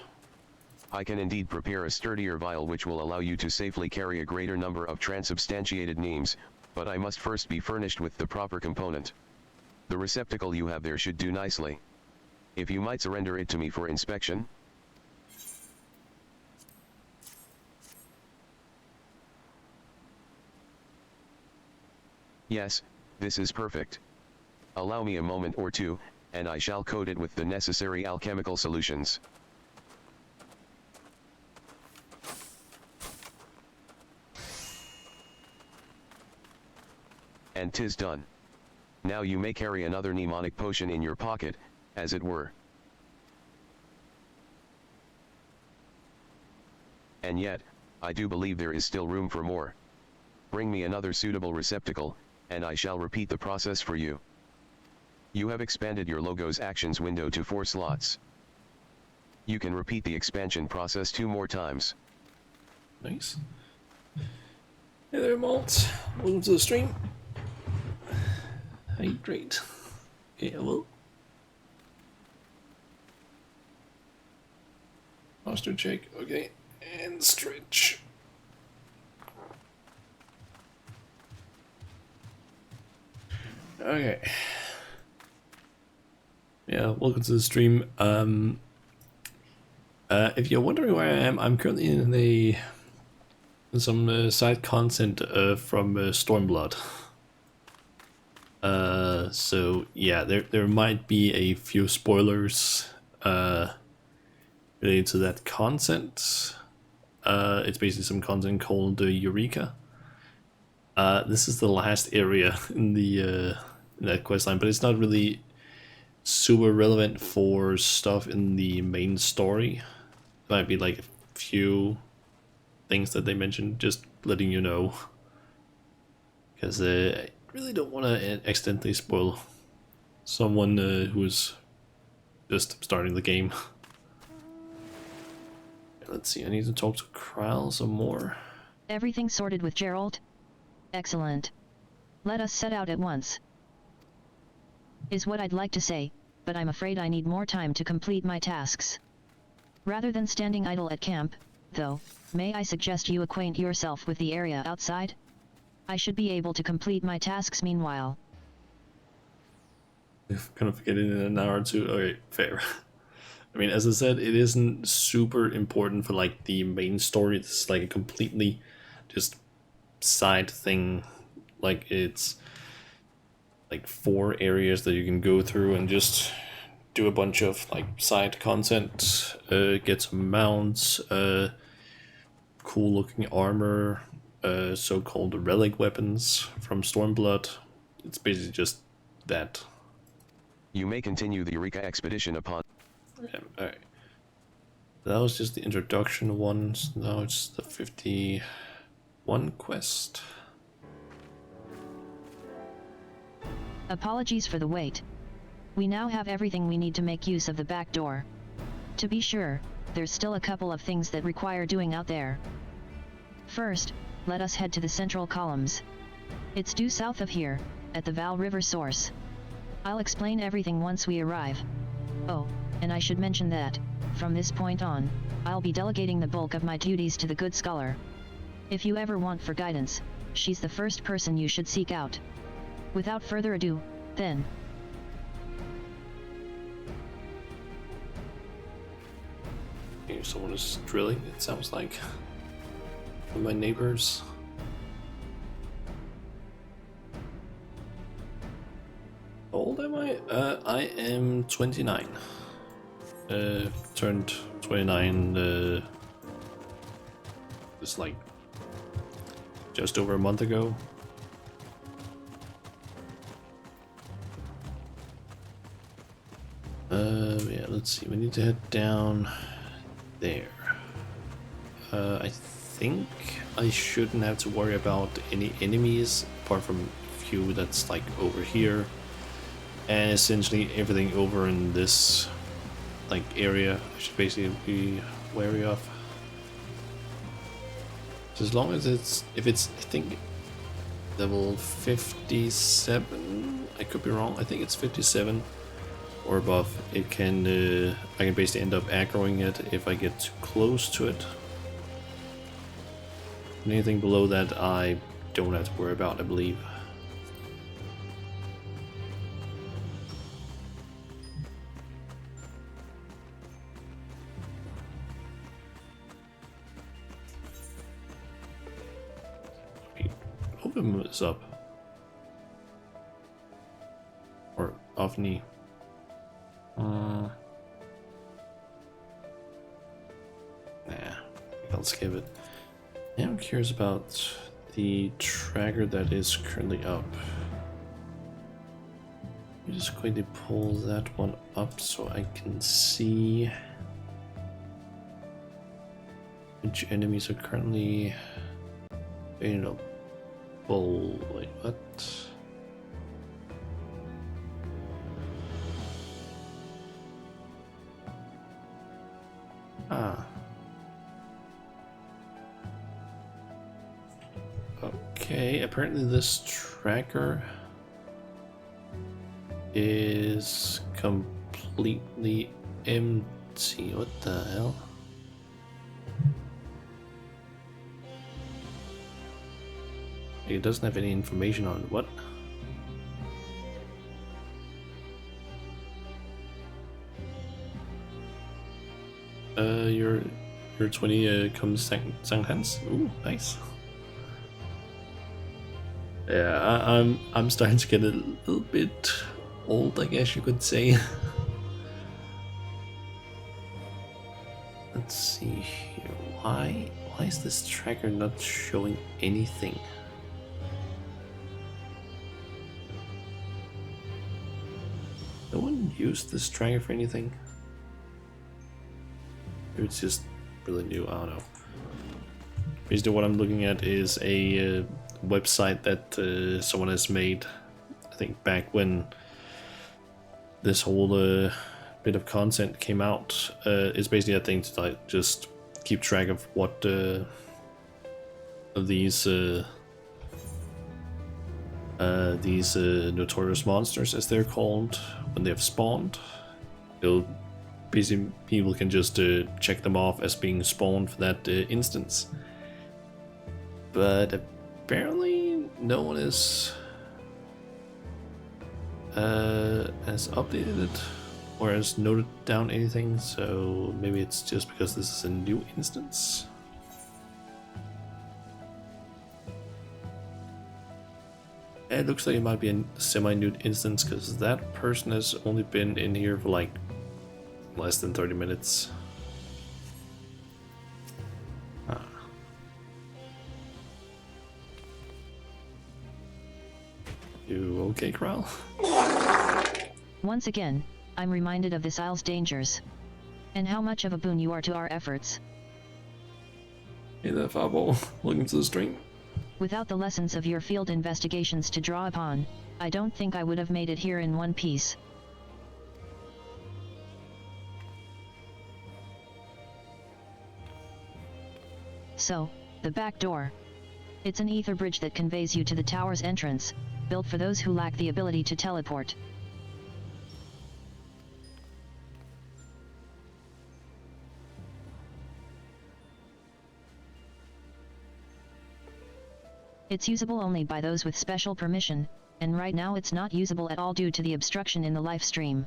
I can indeed prepare a sturdier vial which will allow you to safely carry a greater number of transubstantiated neems, but I must first be furnished with the proper component. The receptacle you have there should do nicely. If you might surrender it to me for inspection. Yes, this is perfect. Allow me a moment or two, and I shall coat it with the necessary alchemical solutions. And 'tis done. Now you may carry another mnemonic potion in your pocket, as it were. And yet, I do believe there is still room for more. Bring me another suitable receptacle, and I shall repeat the process for you. You have expanded your logo's actions window to 4 slots. You can repeat the expansion process 2 more times. Nice. Hey there, Malt. Welcome to the stream. Hydrate. Okay, I will. Posture check. Okay, and stretch. Okay. Yeah, welcome to the stream. If you're wondering where I am, I'm currently in some side content from Stormblood. So yeah, there might be a few spoilers related to that content. It's basically some content called Eureka. This is the last area in the in that questline, but it's not really super relevant for stuff in the main story. It might be like a few things that they mentioned, just letting you know, because I really don't want to accidentally spoil someone who's just starting the game. Let's see, I need to talk to Kryl some more. Everything sorted with Gerald? Excellent. Let us set out at once. Is what I'd like to say, but I'm afraid I need more time to complete my tasks. Rather than standing idle at camp, though, may I suggest you acquaint yourself with the area outside? I should be able to complete my tasks meanwhile. If kind of get it in an hour or two. Okay, fair. I mean, as I said, it isn't super important for like the main story. It's like a completely just side thing. Like it's like 4 areas that you can go through and just do a bunch of like side content, get some mounts, cool looking armor, so-called relic weapons from Stormblood. It's basically just that. You may continue the Eureka expedition upon... Alright. That was just the introduction ones. Now it's the 51 quest. Apologies for the wait. We now have everything we need to make use of the back door. To be sure, there's still a couple of things that require doing out there. First, let us head to the central columns. It's due south of here, at the Val River source. I'll explain everything once we arrive. Oh, and I should mention that, from this point on, I'll be delegating the bulk of my duties to the good scholar. If you ever want for guidance, she's the first person you should seek out. Without further ado, then. Okay, someone is drilling, it sounds like. One of my neighbors. How old am I? I am 29. Turned 29 just like just over a month ago. Yeah, let's see. We need to head down there. I think I shouldn't have to worry about any enemies apart from a few that's like over here. And essentially everything over in this like area I should basically be wary of. So as long as if it's I think level 57, I could be wrong, I think it's 57 or above, it can I can basically end up aggroing it if I get too close to it. Anything below that I don't have to worry about, I believe. Open this up. Or off knee. Nah, I'll skip it. Now I'm curious about the tracker that is currently up. I'm just going to pull that one up so I can see which enemies are currently, you know, wait, what? Ah. Okay, apparently this tracker is completely empty. What the hell? It doesn't have any information on what? Your 20 comes Sanctans. Ooh, nice. Yeah, I'm starting to get a little bit old, I guess you could say. Let's see here. Why is this tracker not showing anything? No one used this tracker for anything. Maybe it's just really new, I don't know. Basically what I'm looking at is a website that someone has made, I think back when this whole bit of content came out. It's basically a thing to like just keep track of what of these notorious monsters, as they're called, when they have spawned. Basically people can just check them off as being spawned for that instance. But apparently no one has updated it or has noted down anything, so maybe it's just because this is a new instance. It looks like it might be a semi-new instance because that person has only been in here for like less than 30 minutes. You okay, Kral? Once again, I'm reminded of this isle's dangers. And how much of a boon you are to our efforts. Hey there, Fabo. Welcome to the stream. Without the lessons of your field investigations to draw upon, I don't think I would have made it here in one piece. So, the back door. It's an ether bridge that conveys you to the tower's entrance, built for those who lack the ability to teleport. It's usable only by those with special permission, and right now it's not usable at all due to the obstruction in the live stream.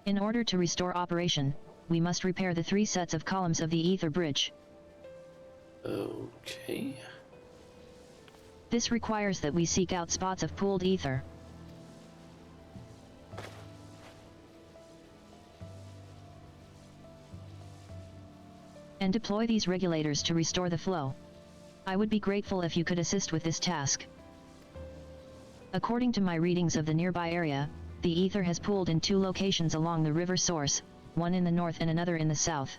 In order to restore operation, we must repair the 3 sets of columns of the ether bridge. Okay. This requires that we seek out spots of pooled ether. And deploy these regulators to restore the flow. I would be grateful if you could assist with this task. According to my readings of the nearby area, the ether has pooled in 2 locations along the river source, one in the north and another in the south.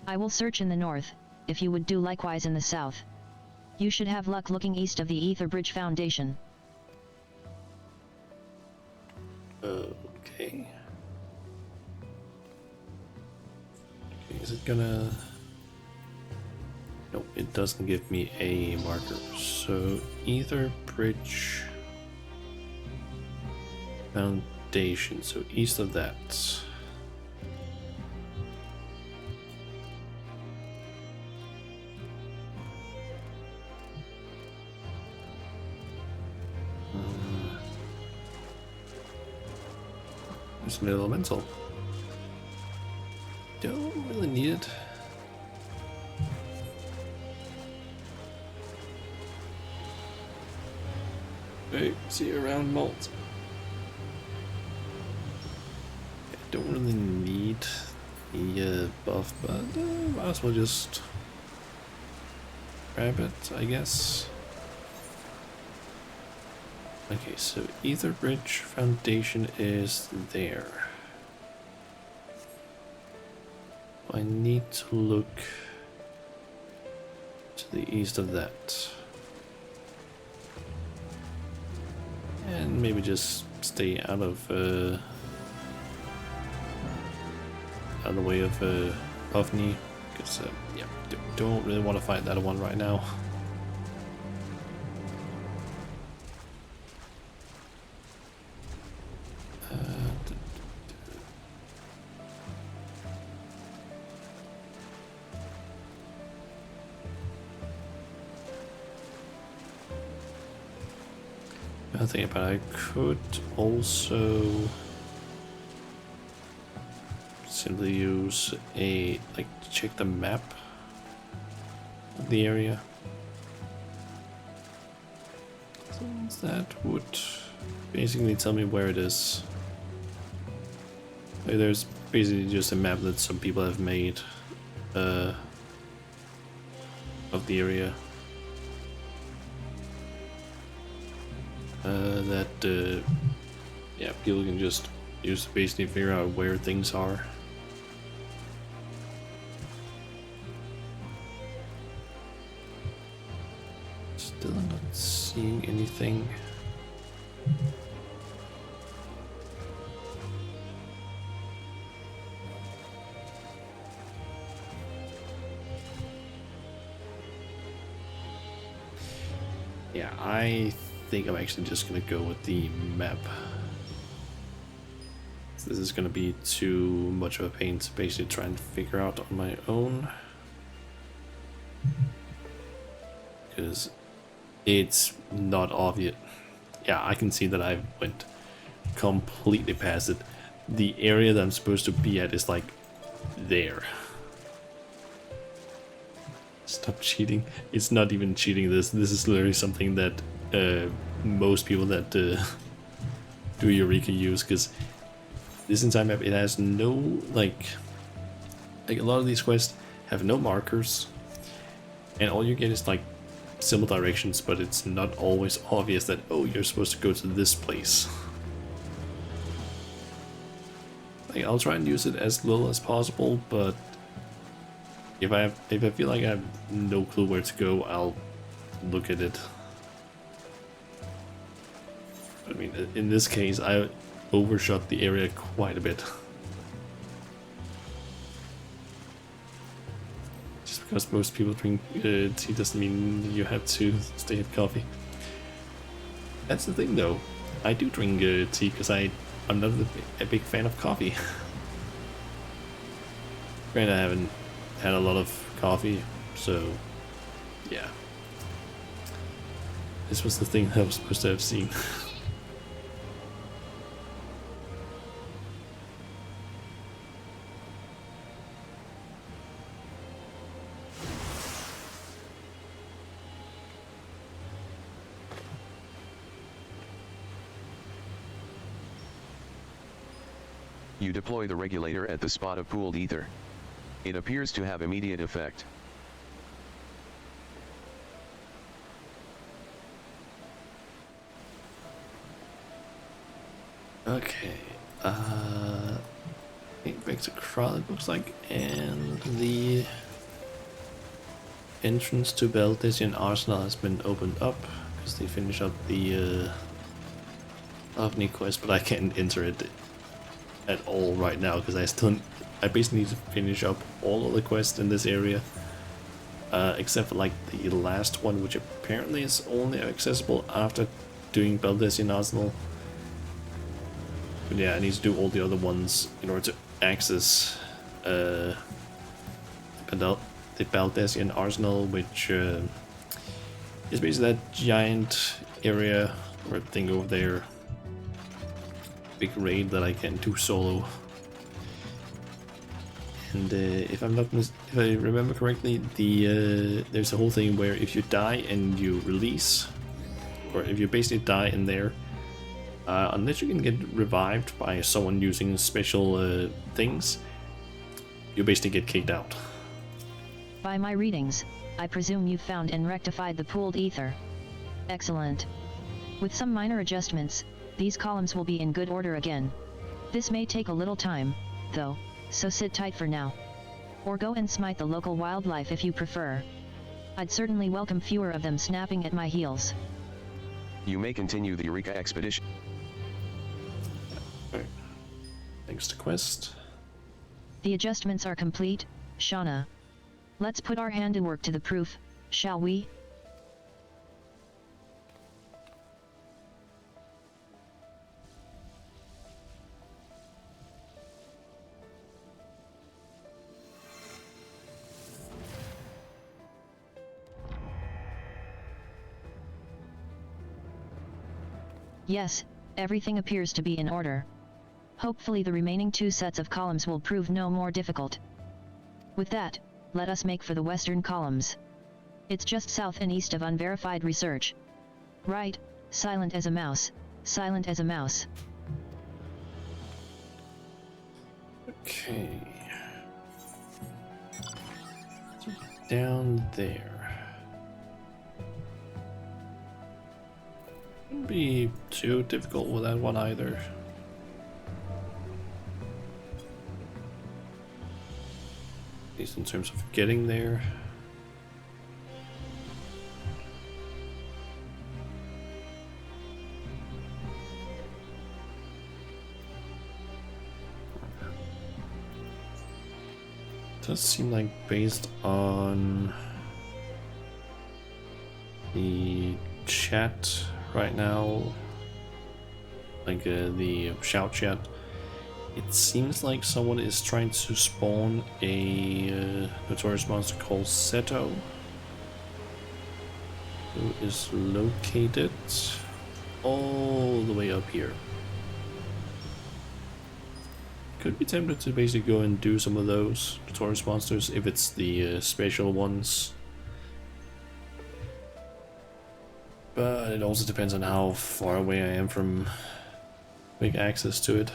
I will search in the north, if you would do likewise in the south. You should have luck looking east of the ether bridge foundation. Okay. Is it gonna... No, it doesn't give me a marker. So, ether bridge foundation. So, east of that. There's an elemental. Don't really need it. Hey, see you around, Malt. I don't really need the buff, but might as well just grab it, I guess. Okay, so Ether Bridge Foundation is there. I need to look to the east of that. And maybe just stay out of the way of Puffney, because yeah, don't really want to fight that one right now. I think about it, I could also simply use check the map of the area. So that would basically tell me where it is. There's basically just a map that some people have made of the area. Yeah, people can just use to basically figure out where things are. Still not seeing anything. Yeah, I think I'm actually just gonna go with the map. This is gonna be too much of a pain to basically try and figure out on my own, because it's not obvious. Yeah, I can see that I went completely past it. The area that I'm supposed to be at is like there. Stop cheating. It's not even cheating. This is literally something that most people that do Eureka use, because this entire map, it has no like a lot of these quests have no markers, and all you get is like similar directions, but it's not always obvious that, oh, you're supposed to go to this place. Like, I'll try and use it as little as possible, but if I feel like I have no clue where to go, I'll look at it. I mean, in this case, I overshot the area quite a bit. Just because most people drink tea doesn't mean you have to stay at coffee. That's the thing, though. I do drink tea because I'm not a big fan of coffee. Granted, I haven't had a lot of coffee, so yeah. This was the thing that I was supposed to have seen. You deploy the regulator at the spot of pooled ether. It appears to have immediate effect. Okay, back to Kral it looks like, and the entrance to Baldesian Arsenal has been opened up because they finish up the OVNI quest, but I can't enter it at all right now because I basically need to finish up all of the quests in this area, except for like the last one, which apparently is only accessible after doing Baldesian Arsenal. But yeah, I need to do all the other ones in order to access the Baldesian Arsenal, which is basically that giant area or thing over there. Big raid that I can do solo. And if I remember correctly, there's a whole thing where if you die and you release, or if you basically die in there, unless you can get revived by someone using special things, you basically get kicked out. By my readings, I presume you've found and rectified the pooled ether. Excellent. With some minor adjustments, these columns will be in good order again. This may take a little time, though, so sit tight for now. Or go and smite the local wildlife if you prefer. I'd certainly welcome fewer of them snapping at my heels. You may continue the Eureka expedition. Right. Thanks to quest. The adjustments are complete, Shauna. Let's put our handiwork to the proof, shall we? Yes, everything appears to be in order. Hopefully the remaining 2 sets of columns will prove no more difficult. With that, let us make for the western columns. It's just south and east of unverified research. Right, silent as a mouse, silent as a mouse. Okay. Down there. Wouldn't be too difficult with that one either. At least in terms of getting there. Does seem like based on the chat right now, like the shout chat, it seems like someone is trying to spawn a notorious monster called Seto, who is located all the way up here. Could be tempted to basically go and do some of those notorious monsters if it's the special ones. But it also depends on how far away I am from quick access to it.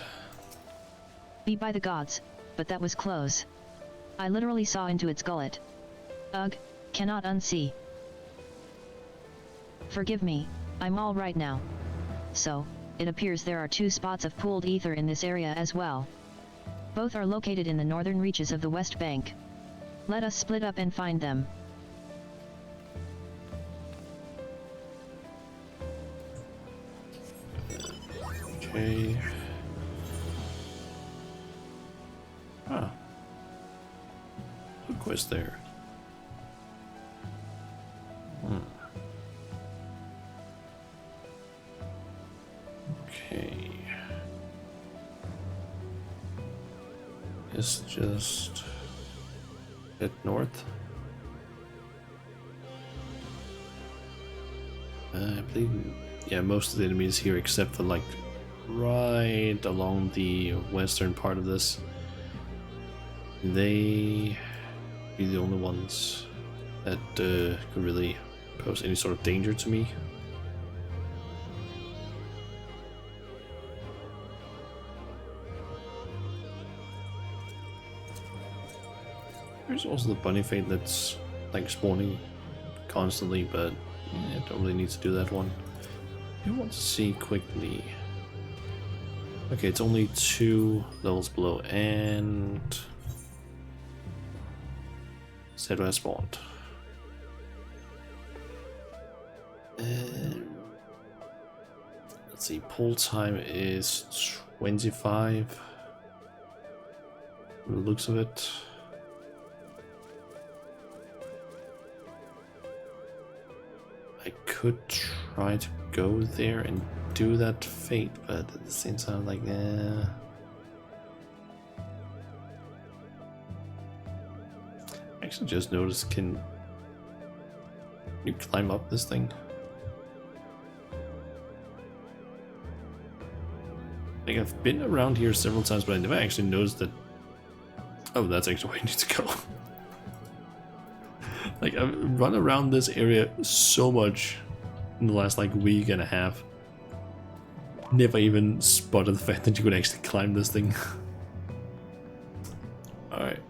Be by the gods, but that was close. I literally saw into its gullet. Ugh, cannot unsee. Forgive me, I'm all right now. So, it appears there are 2 spots of pooled ether in this area as well. Both are located in the northern reaches of the West Bank. Let us split up and find them. Okay. Ah. Good quest there. Okay. It's just head north. I believe, yeah, most of the enemies here, except for like right along the western part of this, they be the only ones that could really pose any sort of danger to me. There's also the bunny fate that's like spawning constantly, but yeah, don't really need to do that one. I want to see quickly. Okay, it's only 2 levels below, and Zero has spawned. Let's see, pull time is 25. From the looks of it. I could try to go there and do that fate, but at the same time, like, I actually just noticed, can you climb up this thing? Like, I've been around here several times, but I never actually noticed that. Oh, that's actually where I need to go. Like, I've run around this area so much in the last like week and a half. Never even spotted the fact that you could actually climb this thing. Alright.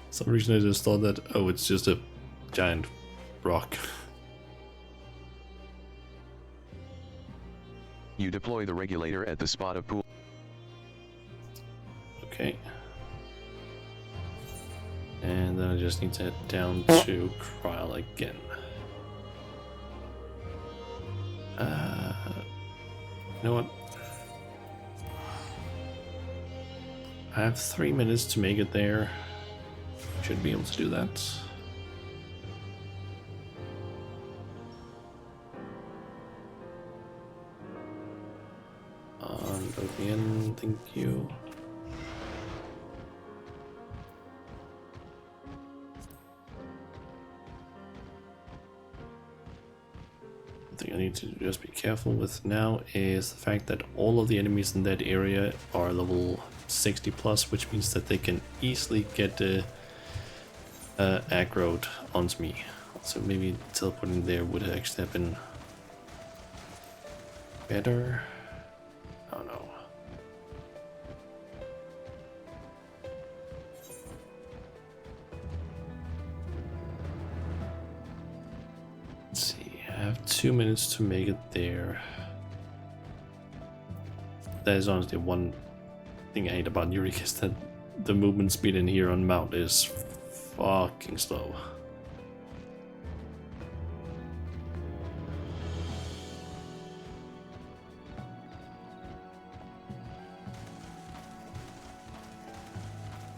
For some reason I just thought that, oh, it's just a giant rock. You deploy the regulator at the spot of pool. Okay. And then I just need to head down to Kryl again. You know what? I have 3 minutes to make it there. Should be able to do that. Load me in, thank you. I need to just be careful with now is the fact that all of the enemies in that area are level 60 plus, which means that they can easily get aggroed onto me. So maybe teleporting there would actually have been better. I don't know. Let's see. I have 2 minutes to make it there. That is honestly one thing I hate about Eureka, is that the movement speed in here on Mount is fucking slow.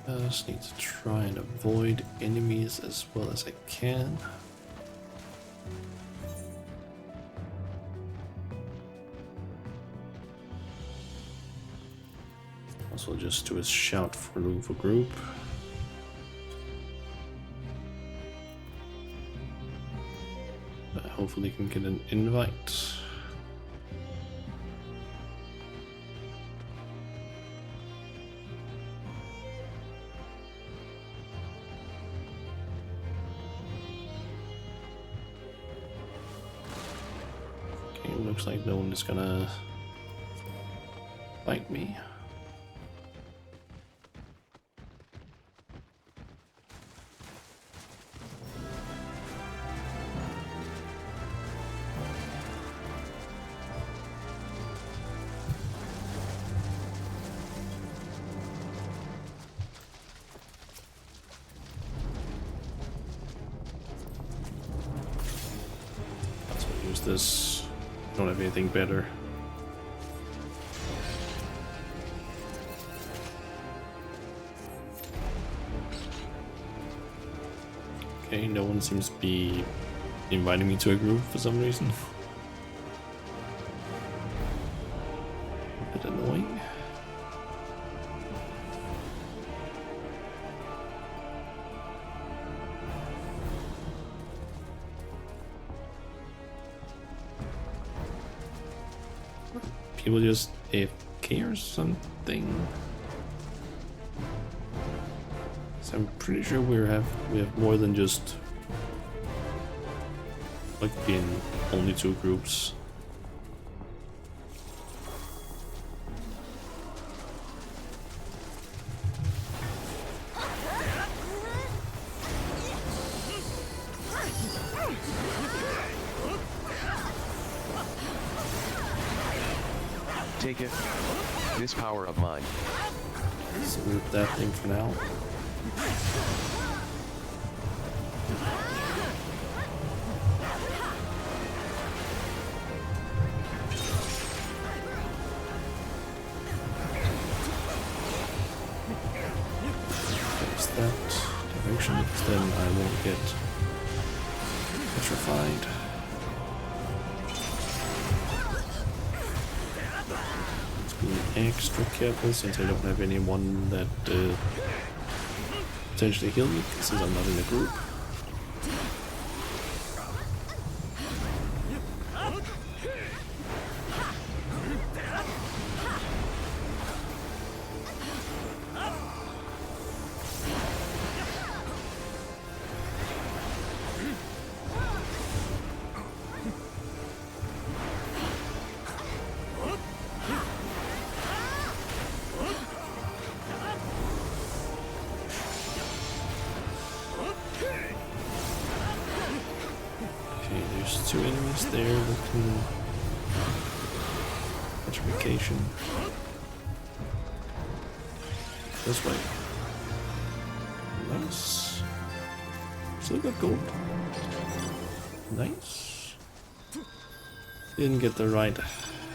I just need to try and avoid enemies as well as I can. Also just do a shout for looking for group. Hopefully can get an invite. Okay, looks like no one is gonna fight me. this. I don't have anything better. Okay, no one seems to be inviting me to a group for some reason. A bit annoying. People just AFK or something. So I'm pretty sure we have more than just like in only 2 groups. Take it. This power of mine. So move that thing for now. Face that direction, because then I won't get petrified. Extra careful since I don't have anyone that potentially heal me since I'm not in a group. There's 2 enemies there looking petrification. This way. Nice. Still got gold. Nice. Didn't get the right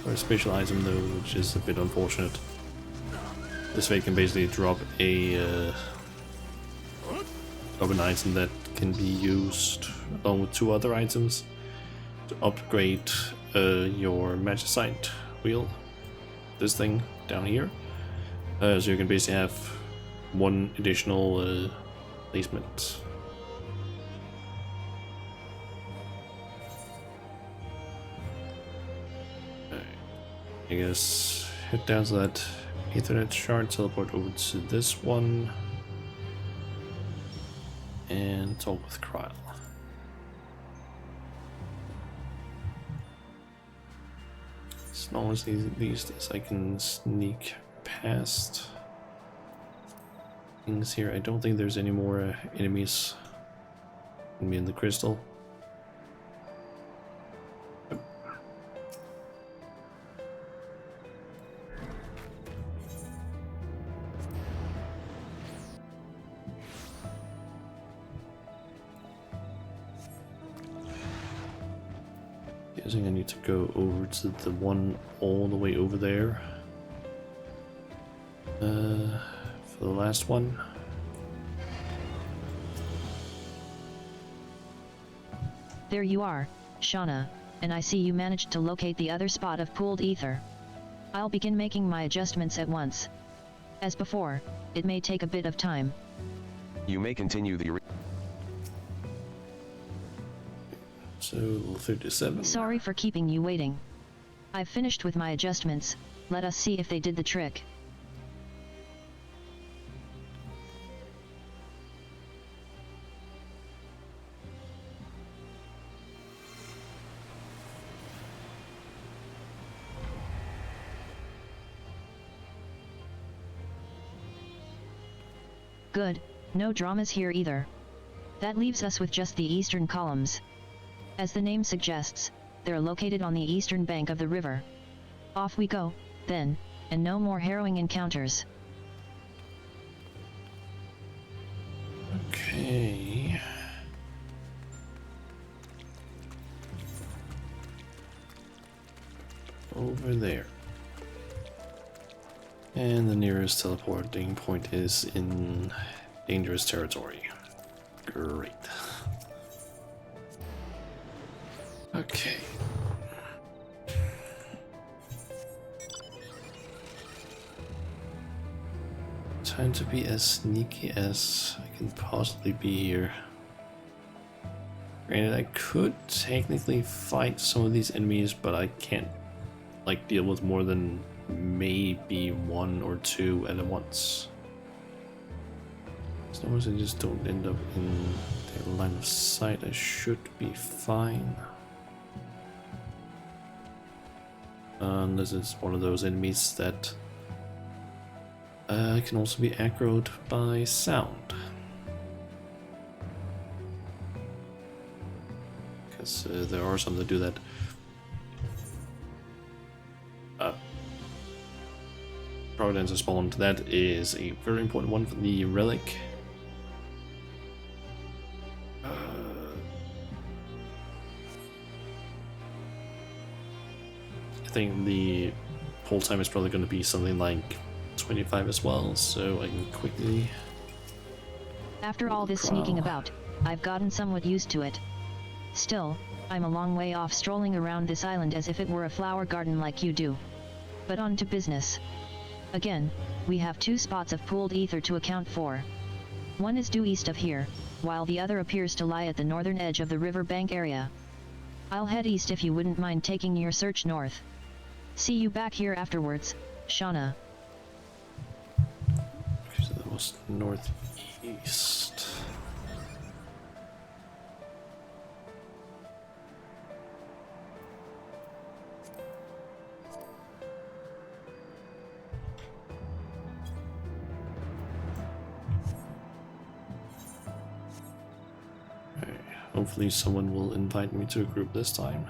or special item though, which is a bit unfortunate. This way can basically drop an item that can be used along with 2 other items to upgrade your magicite wheel. This thing down here. So you can basically have 1 additional placement. I guess head down to that Ethernet shard, teleport over to this one, and talk with Kryle. As long as these I can sneak past things here. I don't think there's any more enemies in the crystal. Guessing I need to go over to the one all the way over there. For the last one. There you are, Shauna, and I see you managed to locate the other spot of pooled ether. I'll begin making my adjustments at once. As before, it may take a bit of time. You may continue the So 37. Sorry for keeping you waiting. I've finished with my adjustments. Let us see if they did the trick. Good, no dramas here either. That leaves us with just the eastern columns. As the name suggests, they're located on the eastern bank of the river. Off we go, then, and no more harrowing encounters. Okay. over there. And the nearest teleporting point is in dangerous territory. Great. Okay. Time to be as sneaky as I can possibly be here. Granted, I could technically fight some of these enemies, but I can't like deal with more than maybe one or two at once. As long as I just don't end up in their line of sight, I should be fine. Unless it's one of those enemies that can also be aggroed by sound. Because there are some that do that. Providence has spawned. That is a very important one for the relic. I think the whole time is probably going to be something like 25 as well, so I can quickly... After all this sneaking about, I've gotten somewhat used to it. Still, I'm a long way off strolling around this island as if it were a flower garden like you do. But on to business. Again, we have two spots of pooled ether to account for. One is due east of here, while the other appears to lie at the northern edge of the river bank area. I'll head east if you wouldn't mind taking your search north. See you back here afterwards, Shauna. Okay, so that was northeast. Hopefully someone will invite me to a group this time.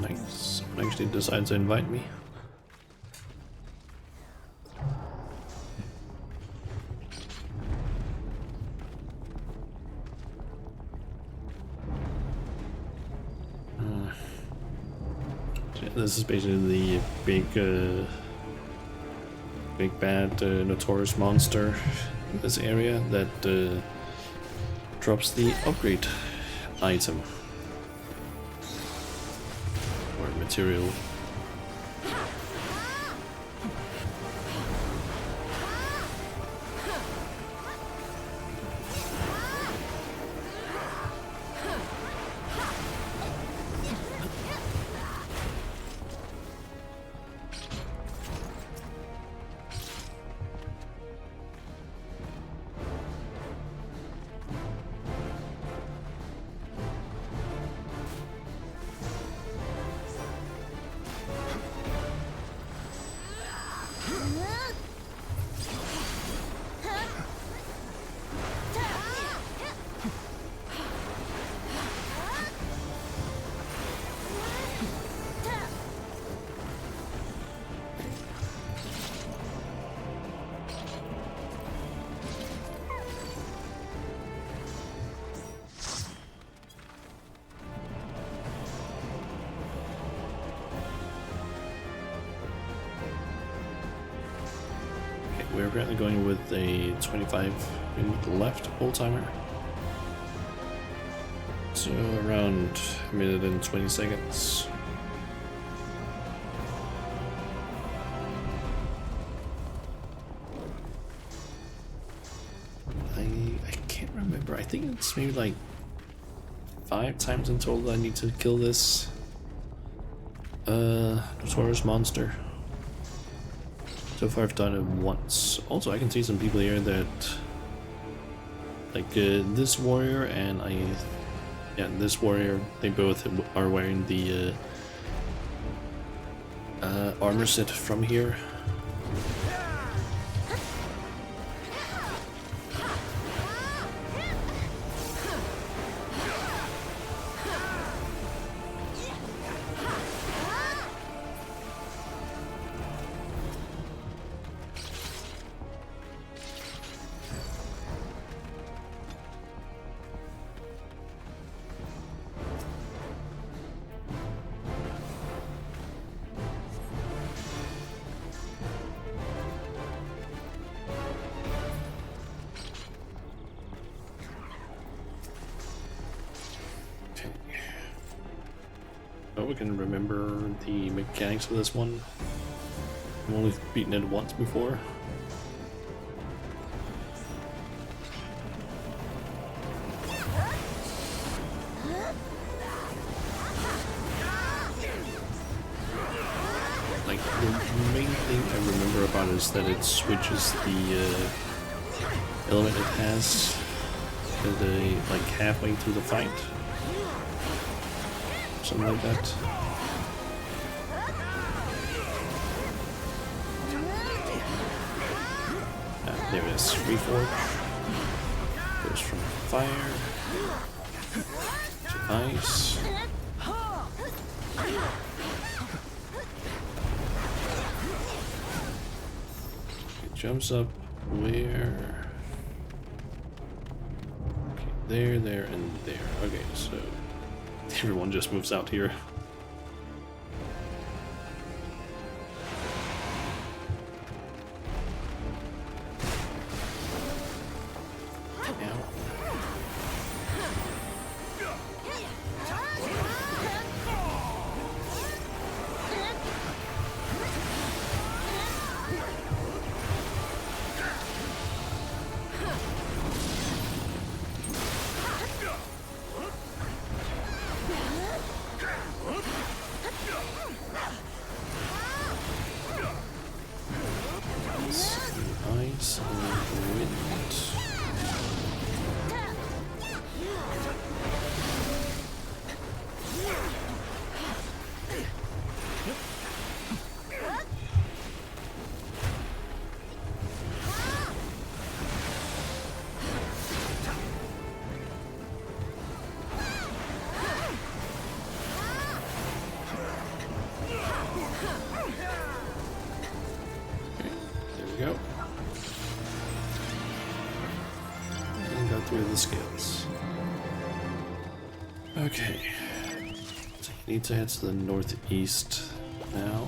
Nice. Someone actually decides to invite me. Yeah, this is basically the big bad notorious monster in this area that drops the upgrade item. Material. We're apparently going with a 25 minute left old timer. So around a minute and 20 seconds. I can't remember. I think it's maybe like 5 times in total I need to kill this notorious monster. So far I've done it once. Also I can see some people here that like this warrior, and I Yeah, this warrior, they both are wearing the armor set from here. Oh, we can remember the mechanics of this one. I've only beaten it once before. Like, the main thing I remember about it is that it switches the element it has like halfway through the fight. Something like that. There it is. Reforge. Goes from fire to ice. It jumps up where? Okay, there, and there. Okay, so everyone just moves out here. Ice and wind. Go. And got 3 of the scales. Okay. So you need to head to the northeast now.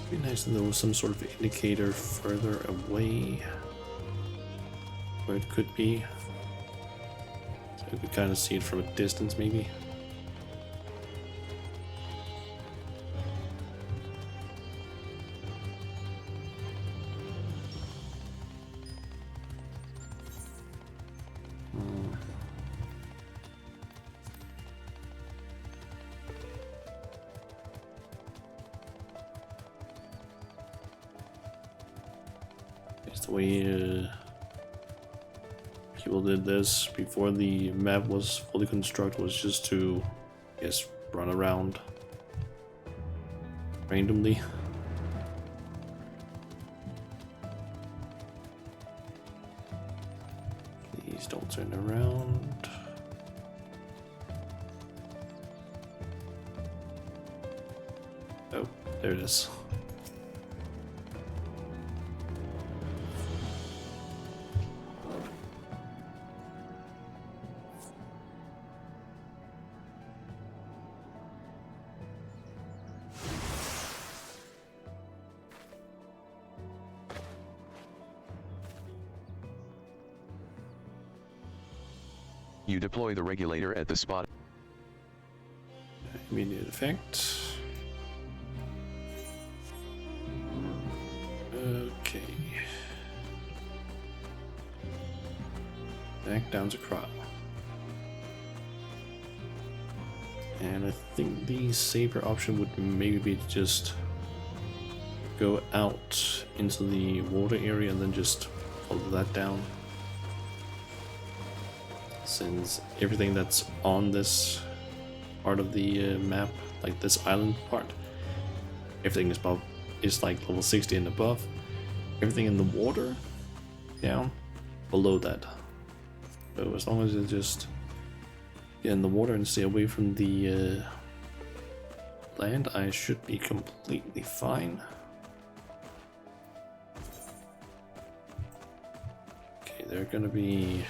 Be nice if there was some sort of indicator further away where it could be. So you could kind of see it from a distance, maybe. The way people did this before the map was fully constructed was just to, I guess, run around randomly. Please don't turn around. Oh, there it is. You deploy the regulator at the spot. Immediate effect. Okay. Back down to Kral. And I think the safer option would maybe be to just go out into the water area and then just follow that down. Since everything that's on this part of the map, like this island part, everything is like level 60 and above. Everything in the water, down below that. So as long as you just get in the water and stay away from the land, I should be completely fine. Okay, they're gonna be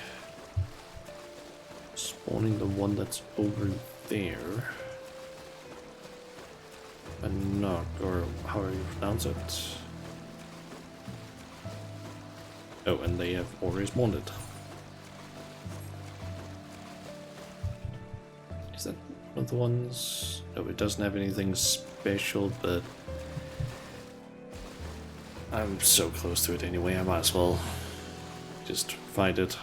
spawning the one that's over there. But not, or however you pronounce it. Oh, and they have already spawned it. Is that one of the ones? No, it doesn't have anything special, but I'm so close to it anyway, I might as well just find it.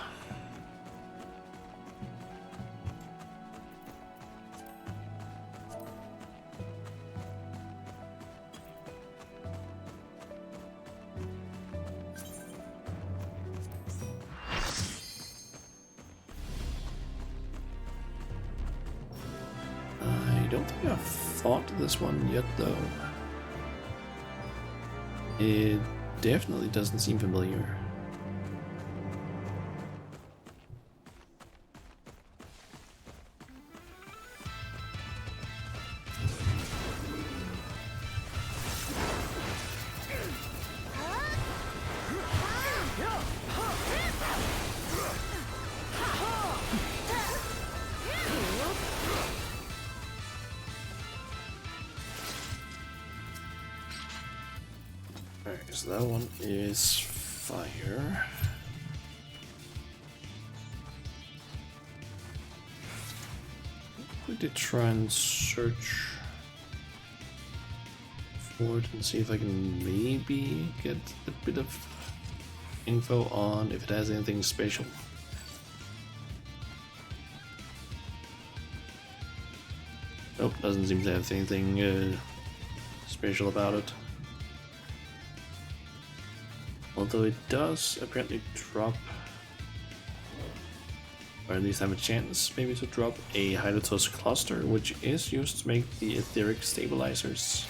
I don't think I've fought this one yet, though. It definitely doesn't seem familiar. Alright, so that one is fire. We did try and search for it and see if I can maybe get a bit of info on if it has anything special. Nope, doesn't seem to have anything special about it. Although it does apparently drop, or at least have a chance maybe to drop a Hydatos cluster, which is used to make the etheric stabilizers.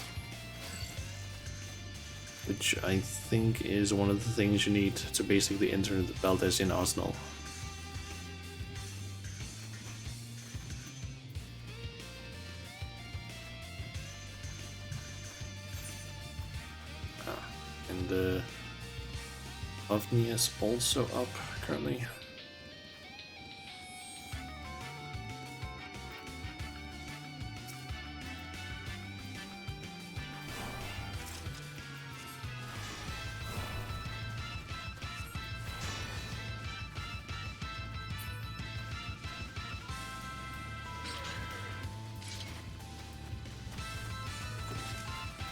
Which I think is one of the things you need to basically enter the Baldesion arsenal. And Ovni is also up currently.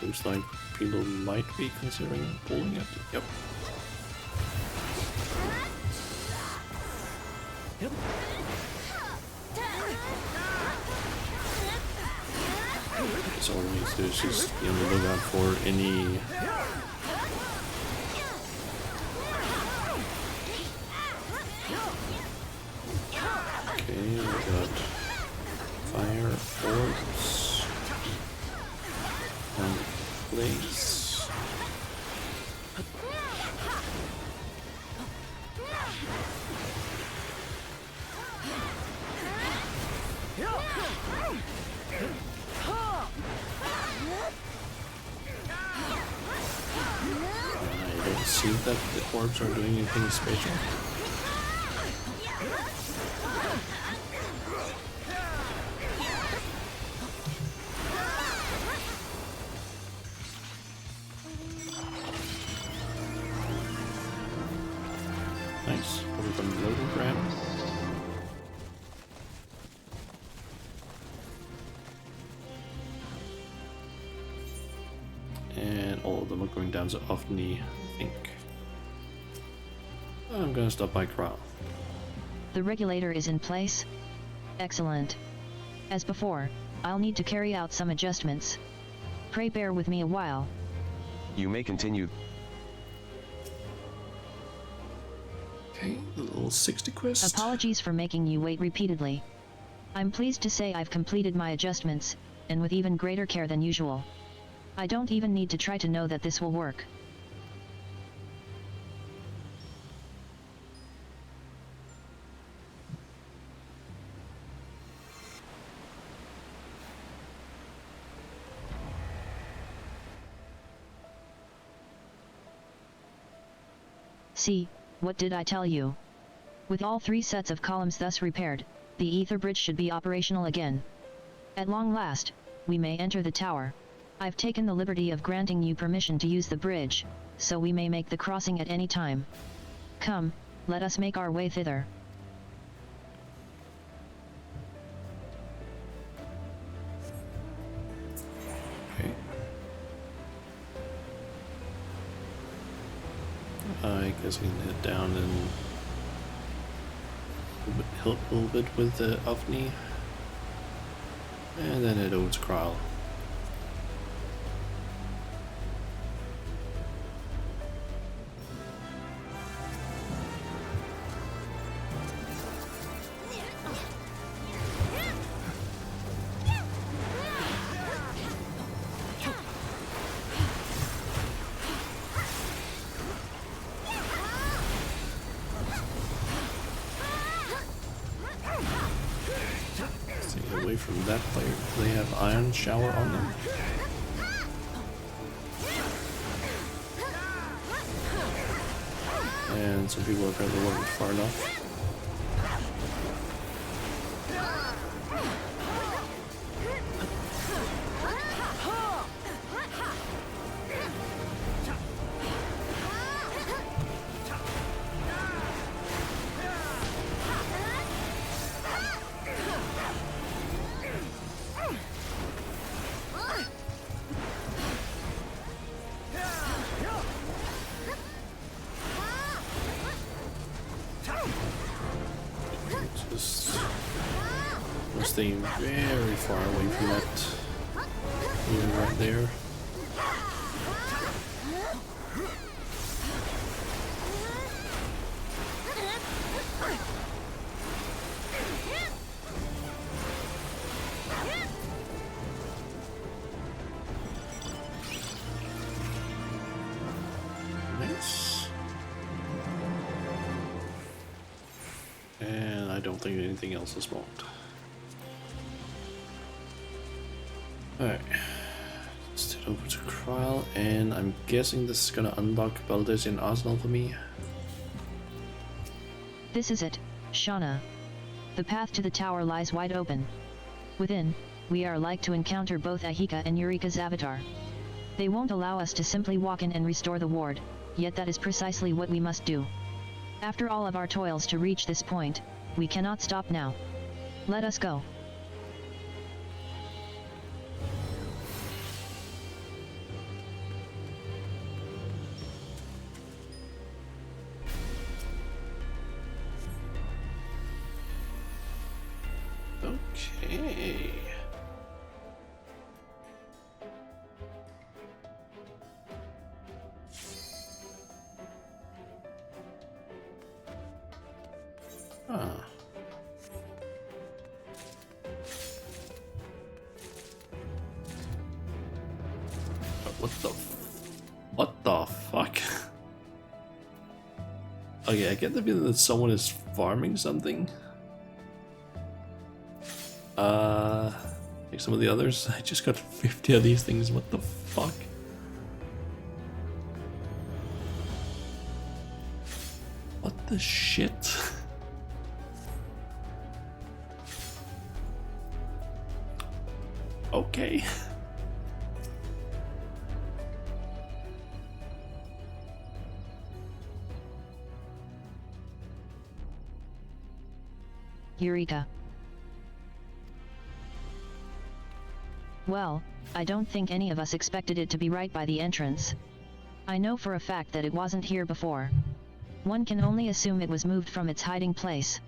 Looks like people might be considering pulling it. Yep. So all we need to do is just be on the lookout for any okay, we got fire orbs and blaze. I don't see that the orbs are doing anything special. Nice. What is the loading grab? And all of them are going down to Ofni, I think. I'm gonna stop by Kral. The regulator is in place? Excellent. As before, I'll need to carry out some adjustments. Pray bear with me a while. You may continue. Okay, the little 60 quest. Apologies for making you wait repeatedly. I'm pleased to say I've completed my adjustments, and with even greater care than usual. I don't even need to try to know that this will work. See, what did I tell you? With all 3 sets of columns thus repaired, the ether bridge should be operational again. At long last, we may enter the tower. I've taken the liberty of granting you permission to use the bridge, so we may make the crossing at any time. Come, let us make our way thither. Okay. I guess we can head down and help a little bit with the Avni, and then head over to Kral. Away from that player, they have iron shower on them. And some people apparently weren't far enough. We're staying very far away from that unit right there. Nice. And I don't think anything else is marked. Alright, let's head over to Kral, and I'm guessing this is gonna unlock Baldesian Arsenal for me. This is it, Shauna. The path to the tower lies wide open. Within, we are like to encounter both Ahika and Eureka's avatar. They won't allow us to simply walk in and restore the ward, yet that is precisely what we must do. After all of our toils to reach this point, we cannot stop now. Let us go. Okay. Ah. What the fuck? Okay, I get the feeling that someone is farming something. Like some of the others. I just got 50 of these things, what the fuck? What the shit? Okay. Eureka. Well, I don't think any of us expected it to be right by the entrance. I know for a fact that it wasn't here before. One can only assume it was moved from its hiding place.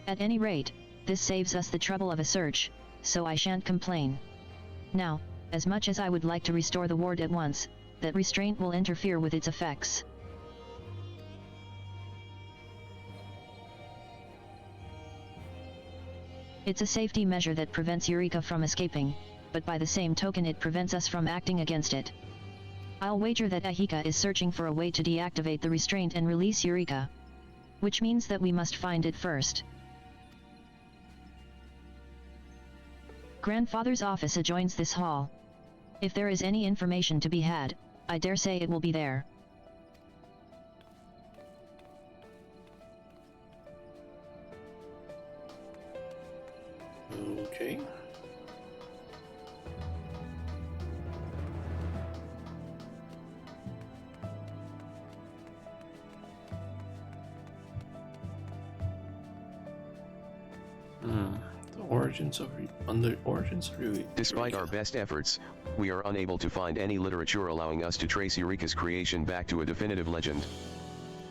At any rate, this saves us the trouble of a search, so I shan't complain. Now, as much as I would like to restore the ward at once, that restraint will interfere with its effects. It's a safety measure that prevents Eureka from escaping, but by the same token it prevents us from acting against it. I'll wager that Ahika is searching for a way to deactivate the restraint and release Eureka. Which means that we must find it first. Grandfather's office adjoins this hall. If there is any information to be had, I dare say it will be there. Okay. The origins of Eureka. Despite our best efforts, we are unable to find any literature allowing us to trace Eureka's creation back to a definitive legend.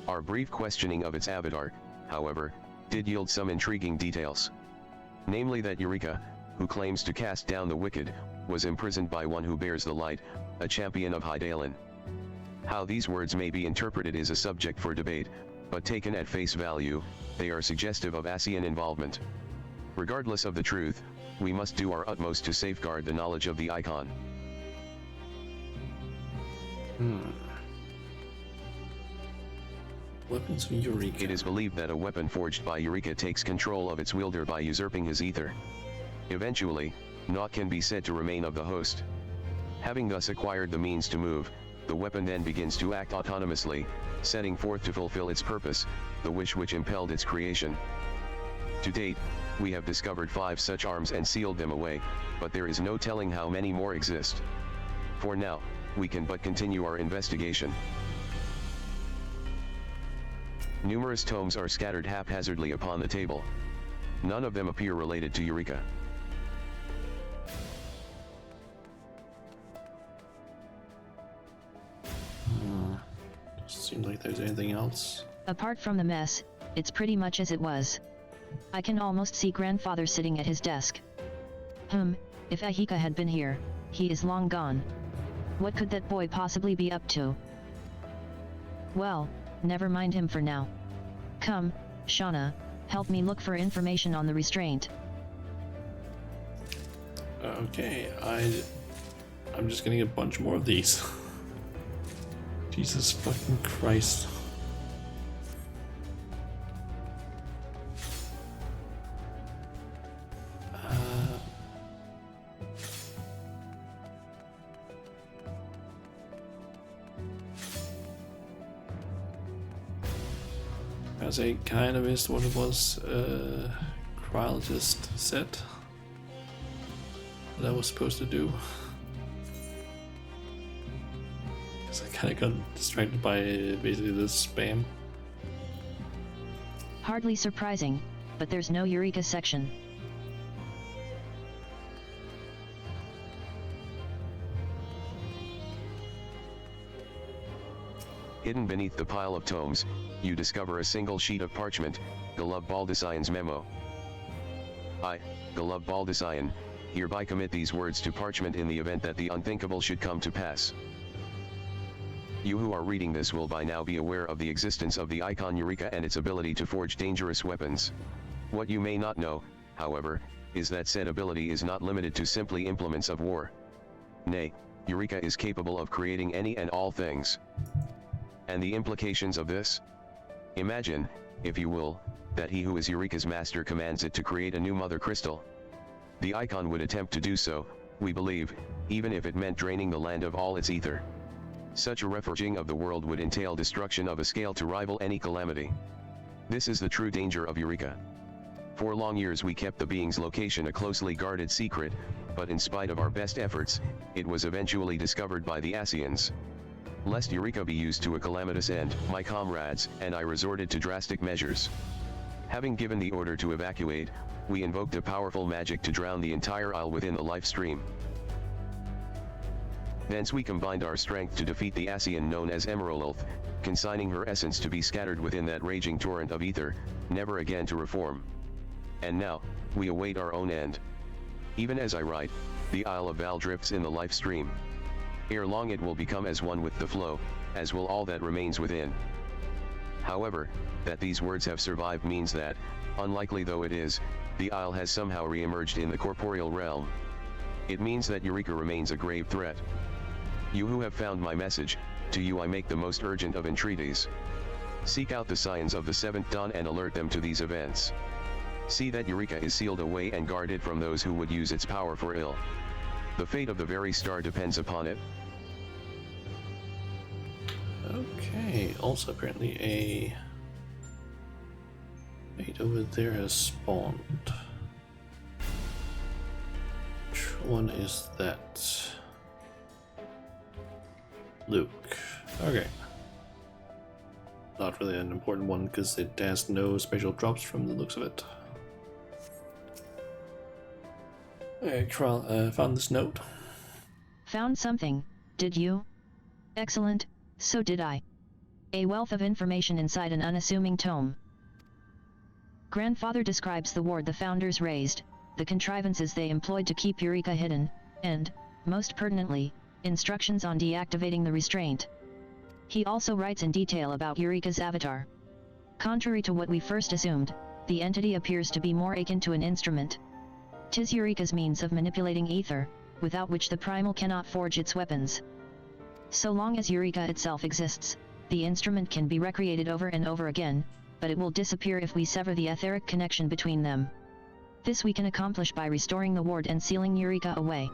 Our brief questioning of its avatar, however, did yield some intriguing details. Namely that Eureka, who claims to cast down the wicked, was imprisoned by one who bears the light, a champion of Hydatos. How these words may be interpreted is a subject for debate, but taken at face value, they are suggestive of ASEAN involvement. Regardless of the truth, we must do our utmost to safeguard the knowledge of the icon. Weapons of Eureka. It is believed that a weapon forged by Eureka takes control of its wielder by usurping his ether. Eventually, naught can be said to remain of the host. Having thus acquired the means to move, the weapon then begins to act autonomously, setting forth to fulfill its purpose, the wish which impelled its creation. To date, we have discovered 5 such arms and sealed them away, but there is no telling how many more exist. For now, we can but continue our investigation. Numerous tomes are scattered haphazardly upon the table. None of them appear related to Eureka. Doesn't seem like there's anything else. Apart from the mess, it's pretty much as it was. I can almost see Grandfather sitting at his desk. If Ahika had been here, he is long gone. What could that boy possibly be up to? Well, never mind him for now. Come, Shauna, help me look for information on the restraint. Okay, I'm just getting a bunch more of these. Jesus fucking Christ. As I kind of missed what it was, Cryologist said that I was supposed to do. Because I kind of got distracted by basically this spam. Hardly surprising, but there's no Eureka section. Hidden beneath the pile of tomes, you discover a single sheet of parchment, Golub Baldasayan's memo. I, Golub Baldasayan, hereby commit these words to parchment in the event that the unthinkable should come to pass. You who are reading this will by now be aware of the existence of the icon Eureka and its ability to forge dangerous weapons. What you may not know, however, is that said ability is not limited to simply implements of war. Nay, Eureka is capable of creating any and all things. And the implications of this? Imagine, if you will, that he who is Eureka's master commands it to create a new mother crystal. The icon would attempt to do so, we believe, even if it meant draining the land of all its ether. Such a reforging of the world would entail destruction of a scale to rival any calamity. This is the true danger of Eureka. For long years we kept the being's location a closely guarded secret, but in spite of our best efforts, it was eventually discovered by the ASEANs. Lest Eureka be used to a calamitous end, my comrades and I resorted to drastic measures. Having given the order to evacuate, we invoked a powerful magic to drown the entire isle within the life stream. Thence we combined our strength to defeat the ASEAN known as Emerald, consigning her essence to be scattered within that raging torrent of ether, never again to reform. And now, we await our own end. Even as I write, the Isle of Val drifts in the life stream. Ere long it will become as one with the flow, as will all that remains within. However, that these words have survived means that, unlikely though it is, the Isle has somehow re-emerged in the corporeal realm. It means that Eureka remains a grave threat. You who have found my message, to you I make the most urgent of entreaties. Seek out the signs of the seventh dawn and alert them to these events. See that Eureka is sealed away and guarded from those who would use its power for ill. The fate of the very star depends upon it. Okay, also apparently a mate over there has spawned. Which one is that? Luke. Okay. Not really an important one because it has no special drops from the looks of it. Hey, Kral, found this note. Found something, did you? Excellent, so did I. A wealth of information inside an unassuming tome. Grandfather describes the ward the founders raised, the contrivances they employed to keep Eureka hidden, and, most pertinently, instructions on deactivating the restraint. He also writes in detail about Eureka's avatar. Contrary to what we first assumed, the entity appears to be more akin to an instrument. 'Tis Eureka's means of manipulating ether, without which the primal cannot forge its weapons. So long as Eureka itself exists, the instrument can be recreated over and over again, but it will disappear if we sever the etheric connection between them. This we can accomplish by restoring the ward and sealing Eureka away.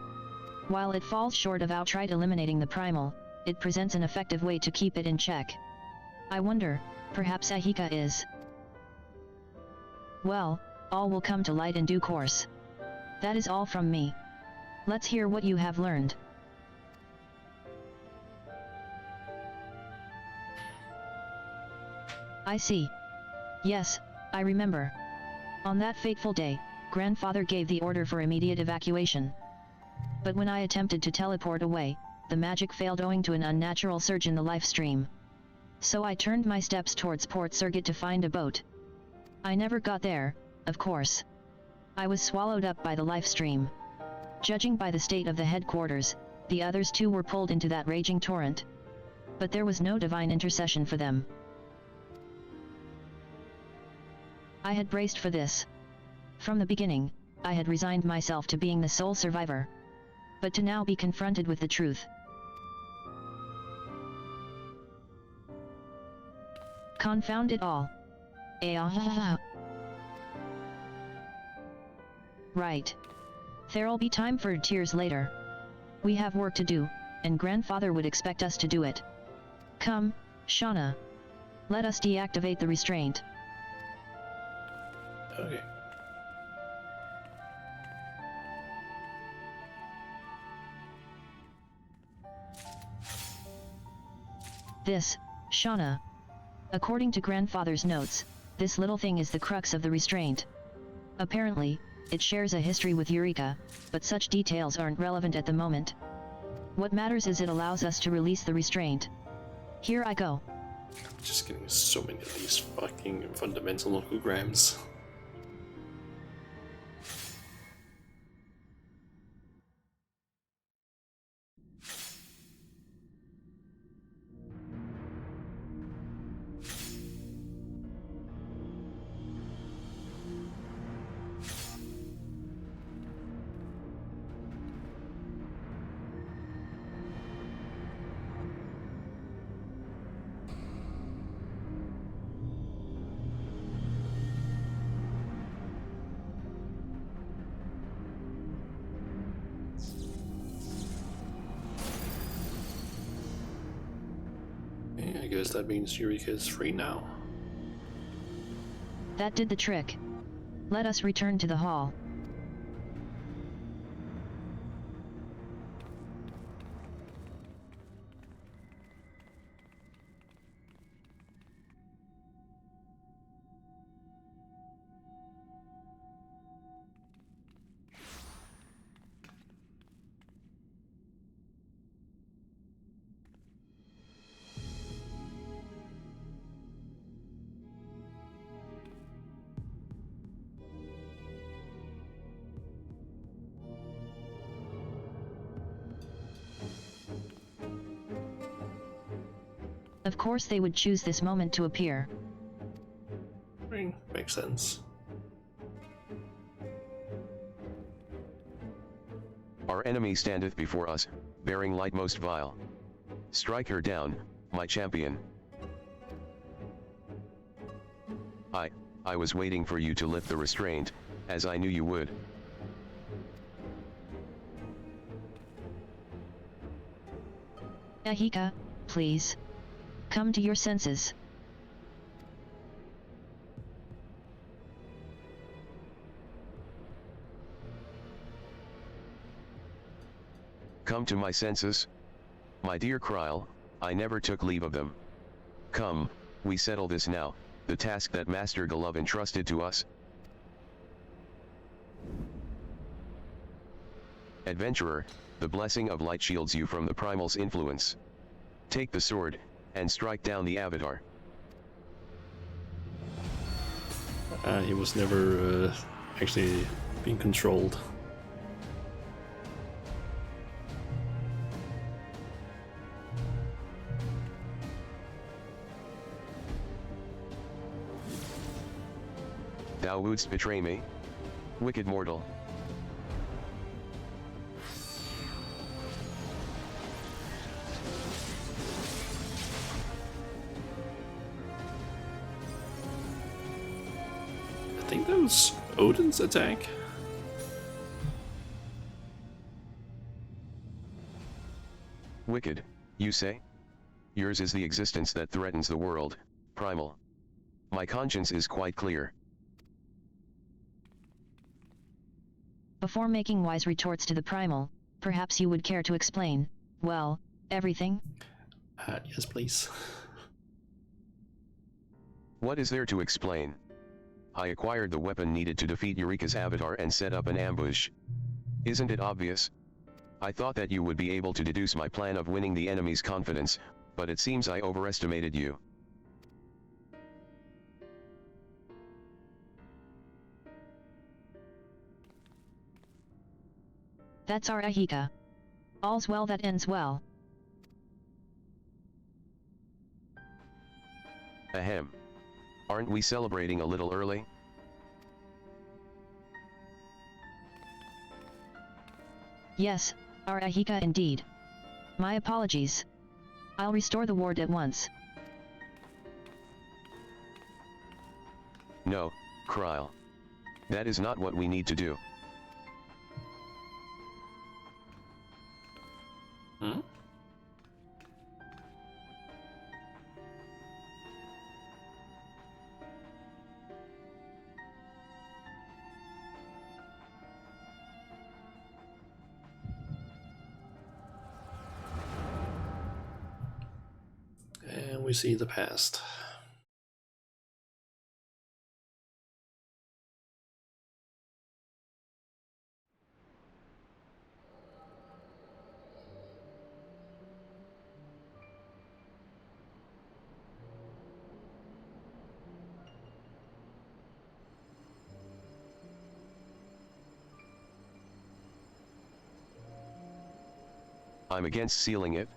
While it falls short of outright eliminating the primal, it presents an effective way to keep it in check. I wonder, perhaps Ahika is... Well, all will come to light in due course. That is all from me. Let's hear what you have learned. I see. Yes, I remember. On that fateful day, Grandfather gave the order for immediate evacuation. But when I attempted to teleport away, the magic failed owing to an unnatural surge in the life stream. So I turned my steps towards Port Surgit to find a boat. I never got there, of course. I was swallowed up by the life stream. Judging by the state of the headquarters, the others too were pulled into that raging torrent. But there was no divine intercession for them. I had braced for this. From the beginning, I had resigned myself to being the sole survivor. But to now be confronted with the truth. Confound it all. Right. There'll be time for tears later. We have work to do, and Grandfather would expect us to do it. Come, Shauna. Let us deactivate the restraint. Okay. This, Shauna. According to Grandfather's notes, this little thing is the crux of the restraint. Apparently, it shares a history with Eureka, but such details aren't relevant at the moment. What matters is it allows us to release the restraint. Here I go. I'm just getting so many of these fucking fundamental holograms. I guess that means Eureka is free now. That did the trick. Let us return to the hall. Of course they would choose this moment to appear. Makes sense. Our enemy standeth before us, bearing light most vile. Strike her down, my champion. I was waiting for you to lift the restraint, as I knew you would. Eureka, please. Come to your senses. Come to my senses? My dear Kryl, I never took leave of them. Come, we settle this now, the task that Master Golov entrusted to us. Adventurer, the blessing of light shields you from the primal's influence. Take the sword, and strike down the avatar. He was never actually being controlled. Thou wouldst betray me? Wicked mortal. I think that was Odin's attack. Wicked, you say? Yours is the existence that threatens the world, primal. My conscience is quite clear. Before making wise retorts to the primal, perhaps you would care to explain, well, everything? Yes, please. What is there to explain? I acquired the weapon needed to defeat Eureka's avatar and set up an ambush. Isn't it obvious? I thought that you would be able to deduce my plan of winning the enemy's confidence, but it seems I overestimated you. That's our Eureka. All's well that ends well. Ahem. Aren't we celebrating a little early? Yes, our Eureka indeed. My apologies. I'll restore the ward at once. No, Kryl. That is not what we need to do. Hmm? And we see the past. I'm against sealing it.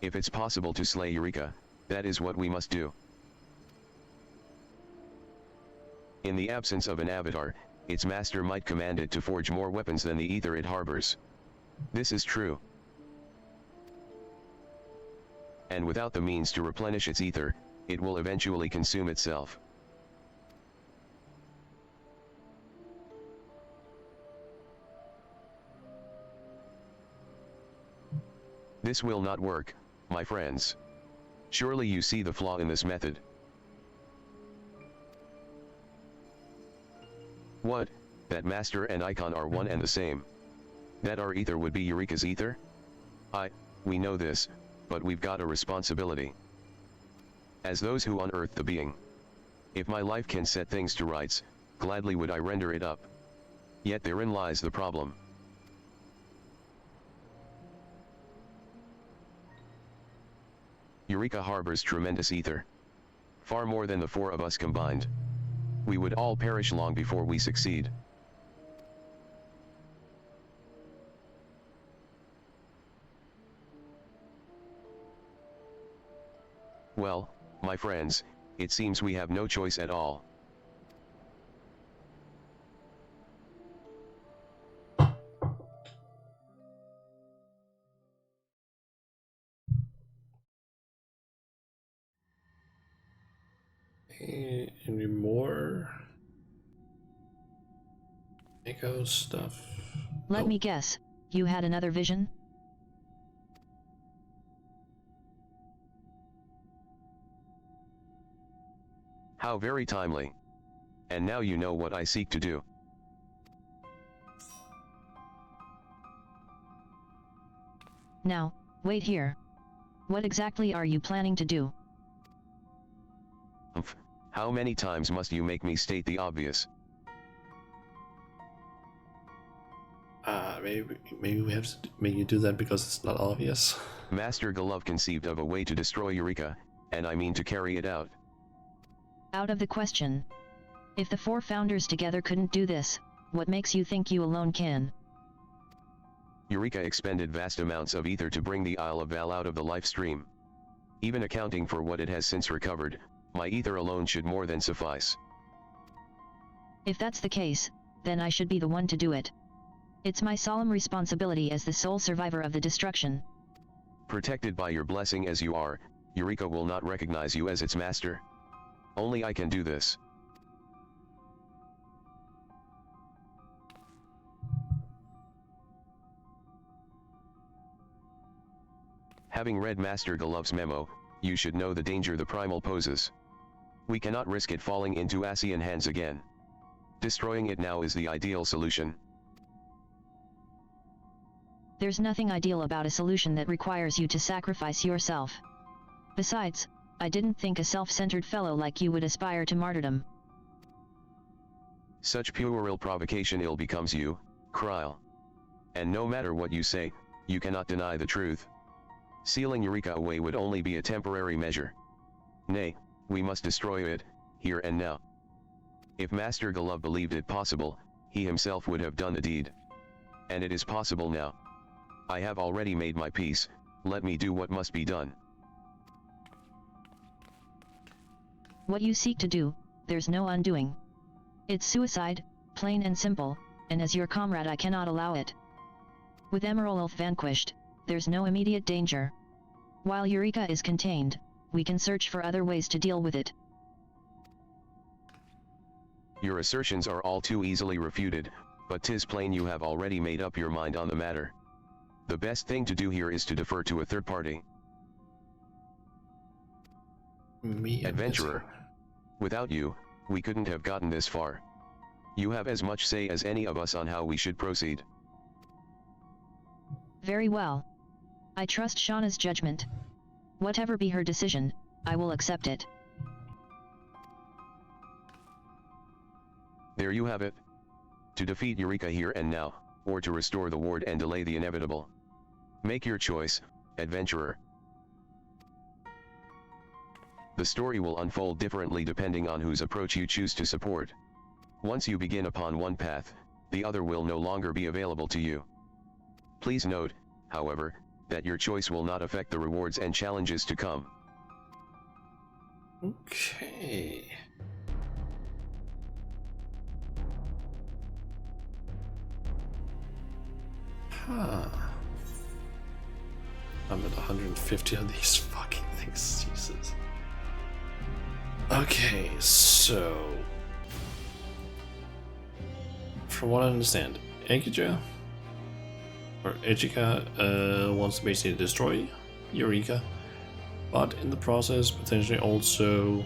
If it's possible to slay Eureka, that is what we must do. In the absence of an avatar, its master might command it to forge more weapons than the ether it harbors. This is true. And without the means to replenish its ether, it will eventually consume itself. This will not work, my friends. Surely you see the flaw in this method. What? That master and icon are one and the same. That our ether would be Eureka's ether? We know this, but we've got a responsibility. As those who unearthed the being. If my life can set things to rights, gladly would I render it up. Yet therein lies the problem. Eureka harbors tremendous ether. Far more than the four of us combined. We would all perish long before we succeed. Well, my friends, it seems we have no choice at all. Any more echo stuff? Let Nope. me guess, you had another vision? How very timely. And now you know what I seek to do. Now, wait here. What exactly are you planning to do? Humph. How many times must you make me state the obvious? Maybe we have to make you do that because it's not obvious. Master Golov conceived of a way to destroy Eureka, and I mean to carry it out. Out of the question. If the 4 founders together couldn't do this, what makes you think you alone can? Eureka expended vast amounts of ether to bring the Isle of Val out of the life stream. Even accounting for what it has since recovered, my ether alone should more than suffice. If that's the case, then I should be the one to do it. It's my solemn responsibility as the sole survivor of the destruction. Protected by your blessing as you are, Eureka will not recognize you as its master. Only I can do this. Having read Master Golov's memo, you should know the danger the primal poses. We cannot risk it falling into Asian hands again. Destroying it now is the ideal solution. There's nothing ideal about a solution that requires you to sacrifice yourself. Besides, I didn't think a self-centered fellow like you would aspire to martyrdom. Such puerile provocation ill becomes you, Kryl. And no matter what you say, you cannot deny the truth. Sealing Eureka away would only be a temporary measure. Nay, we must destroy it, here and now. If Master Golov believed it possible, he himself would have done the deed. And it is possible now. I have already made my peace, let me do what must be done. What you seek to do, there's no undoing. It's suicide, plain and simple, and as your comrade I cannot allow it. With Emerald vanquished, there's no immediate danger. While Eureka is contained, we can search for other ways to deal with it. Your assertions are all too easily refuted, but 'tis plain you have already made up your mind on the matter. The best thing to do here is to defer to a third party. Me, Adventurer. Without you, we couldn't have gotten this far. You have as much say as any of us on how we should proceed. Very well. I trust Shauna's judgment. Whatever be her decision, I will accept it. There you have it. To defeat Eureka here and now, or to restore the ward and delay the inevitable. Make your choice, adventurer. The story will unfold differently depending on whose approach you choose to support. Once you begin upon one path, the other will no longer be available to you. Please note, however, that your choice will not affect the rewards and challenges to come. Okay. Huh. I'm at 150 of these fucking things, Jesus. Okay, so from what I understand, Ekija wants to basically destroy Eureka, but in the process potentially also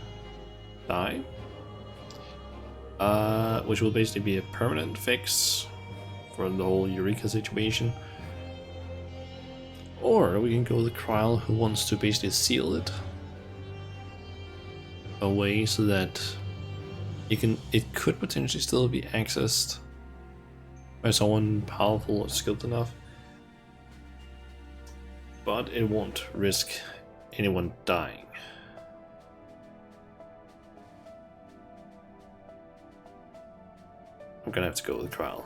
die, which will basically be a permanent fix for the whole Eureka situation. Or we can go with Kryl, who wants to basically seal it away so that it could potentially still be accessed by someone powerful or skilled enough, but it won't risk anyone dying. I'm gonna have to go with Kryl.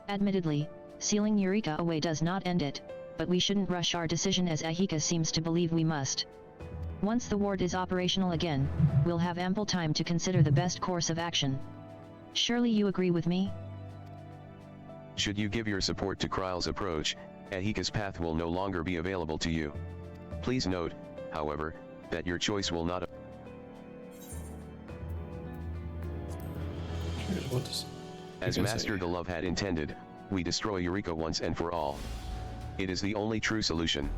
Admittedly, sealing Eureka away does not end it, but we shouldn't rush our decision as Ahika seems to believe we must. Once the ward is operational again, we'll have ample time to consider the best course of action. Surely you agree with me? Should you give your support to Kryle's approach, Eureka's path will no longer be available to you. Please note, however, that your choice will not. As Master Golov had intended, we destroy Eureka once and for all. It is the only true solution.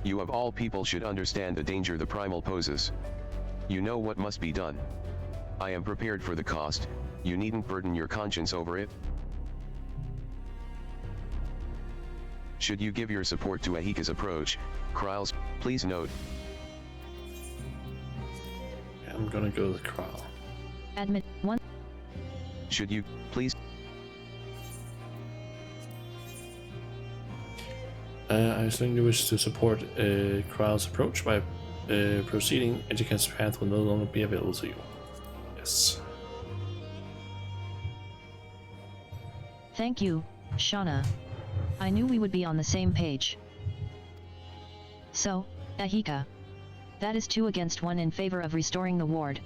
You of all people should understand the danger the Primal poses. You know what must be done. I am prepared for the cost, you needn't burden your conscience over it. Should you give your support to Eureka's approach, Kryle's, please note. I'm gonna go with Kryle. Admit, one. Should you, please? I certainly wish to support Kryle's approach by proceeding. Eureka's path will no longer be available to you. Yes. Thank you, Shauna. I knew we would be on the same page. So, Eureka. That is 2 against 1 in favor of restoring the ward.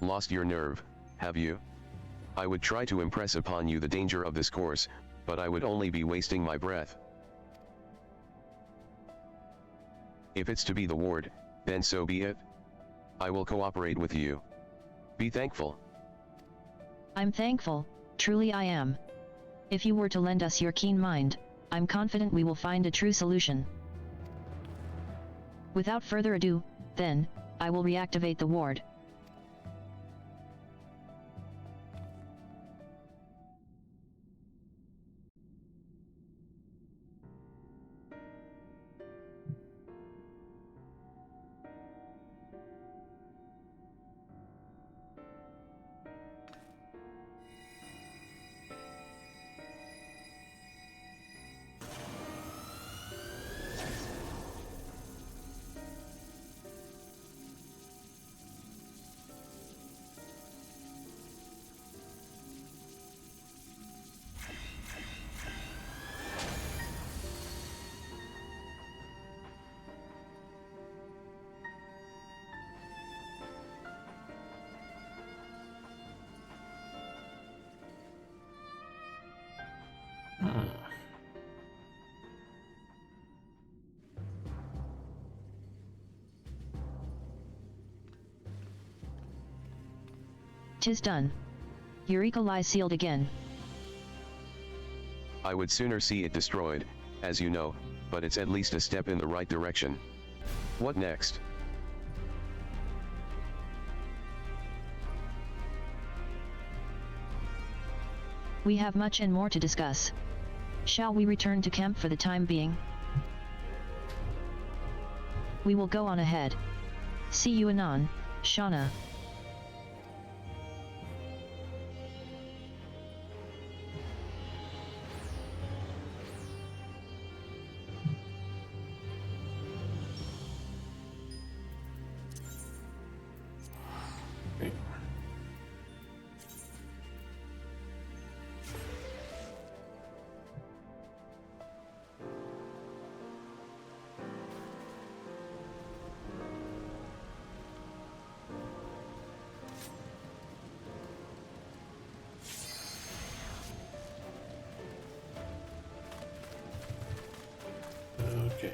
Lost your nerve, have you? I would try to impress upon you the danger of this course, but I would only be wasting my breath. If it's to be the ward, then so be it. I will cooperate with you. Be thankful. I'm thankful, truly I am. If you were to lend us your keen mind, I'm confident we will find a true solution. Without further ado, then, I will reactivate the ward. Tis done. Eureka lies sealed again. I would sooner see it destroyed, as you know, but it's at least a step in the right direction. What next? We have much and more to discuss. Shall we return to camp for the time being? We will go on ahead. See you anon, Shauna. Okay.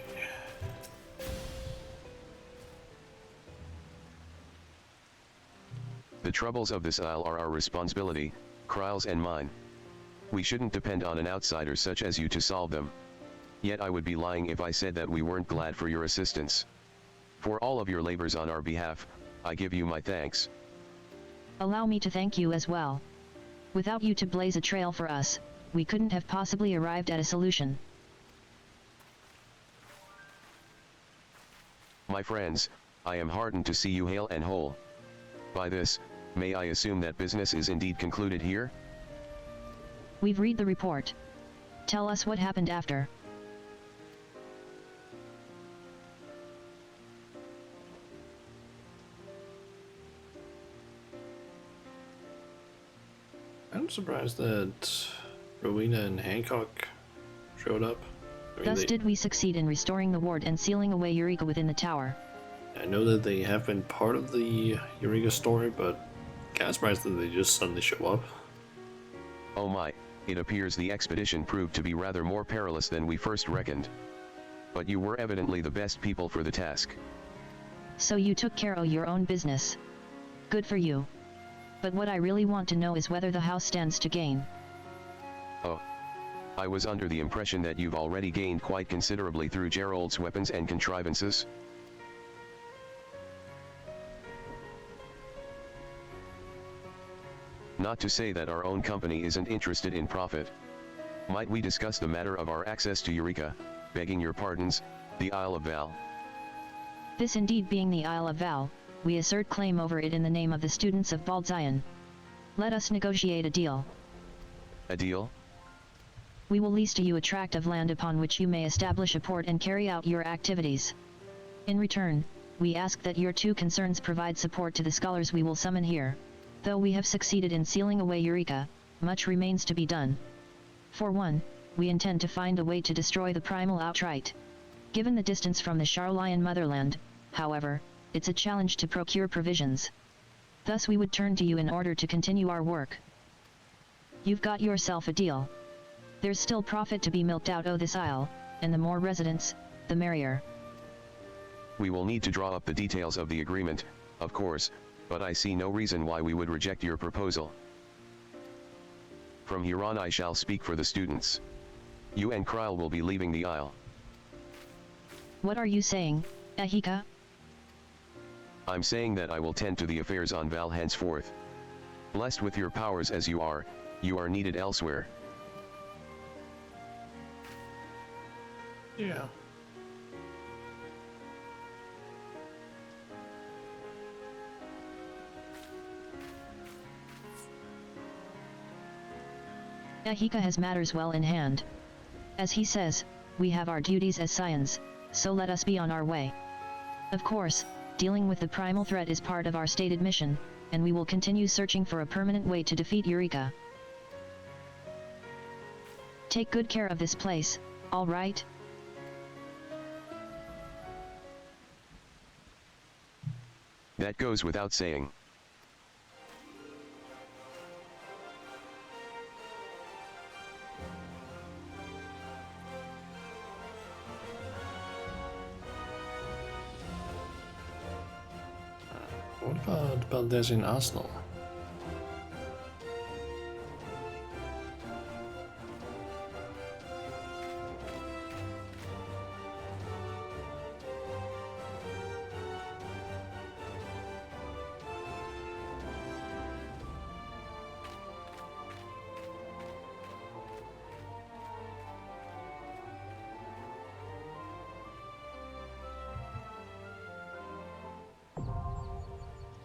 The troubles of this isle are our responsibility, Kryle's and mine. We shouldn't depend on an outsider such as you to solve them. Yet I would be lying if I said that we weren't glad for your assistance. For all of your labors on our behalf, I give you my thanks. Allow me to thank you as well. Without you to blaze a trail for us, we couldn't have possibly arrived at a solution. My friends, I am heartened to see you hale and whole. By this, may I assume that business is indeed concluded here? We've read the report. Tell us what happened after. I'm surprised that Rowena and Hancock showed up. Thus did we succeed in restoring the ward and sealing away Eureka within the tower. I know that they have been part of the Eureka story, but kind of surprised that they just suddenly show up. Oh my, it appears the expedition proved to be rather more perilous than we first reckoned. But you were evidently the best people for the task. So you took care of your own business. Good for you. But what I really want to know is whether the house stands to gain. Oh. I was under the impression that you've already gained quite considerably through Gerald's weapons and contrivances. Not to say that our own company isn't interested in profit. Might we discuss the matter of our access to Eureka, begging your pardons, the Isle of Val? This indeed being the Isle of Val, we assert claim over it in the name of the students of Baldzion. Let us negotiate a deal. A deal? We will lease to you a tract of land upon which you may establish a port and carry out your activities. In return, we ask that your two concerns provide support to the scholars we will summon here. Though we have succeeded in sealing away Eureka, much remains to be done. For one, we intend to find a way to destroy the primal outright. Given the distance from the Charlian motherland, however, it's a challenge to procure provisions. Thus we would turn to you in order to continue our work. You've got yourself a deal. There's still profit to be milked out of this isle, and the more residents, the merrier. We will need to draw up the details of the agreement, of course, but I see no reason why we would reject your proposal. From here on I shall speak for the students. You and Kryle will be leaving the isle. What are you saying, Ahika? I'm saying that I will tend to the affairs on Val henceforth. Blessed with your powers as you are needed elsewhere. Yeah. Ahika has matters well in hand. As he says, we have our duties as scions, so let us be on our way. Of course, dealing with the primal threat is part of our stated mission, and we will continue searching for a permanent way to defeat Eureka. Take good care of this place, all right? That goes without saying. What about Baldzion Arsenal?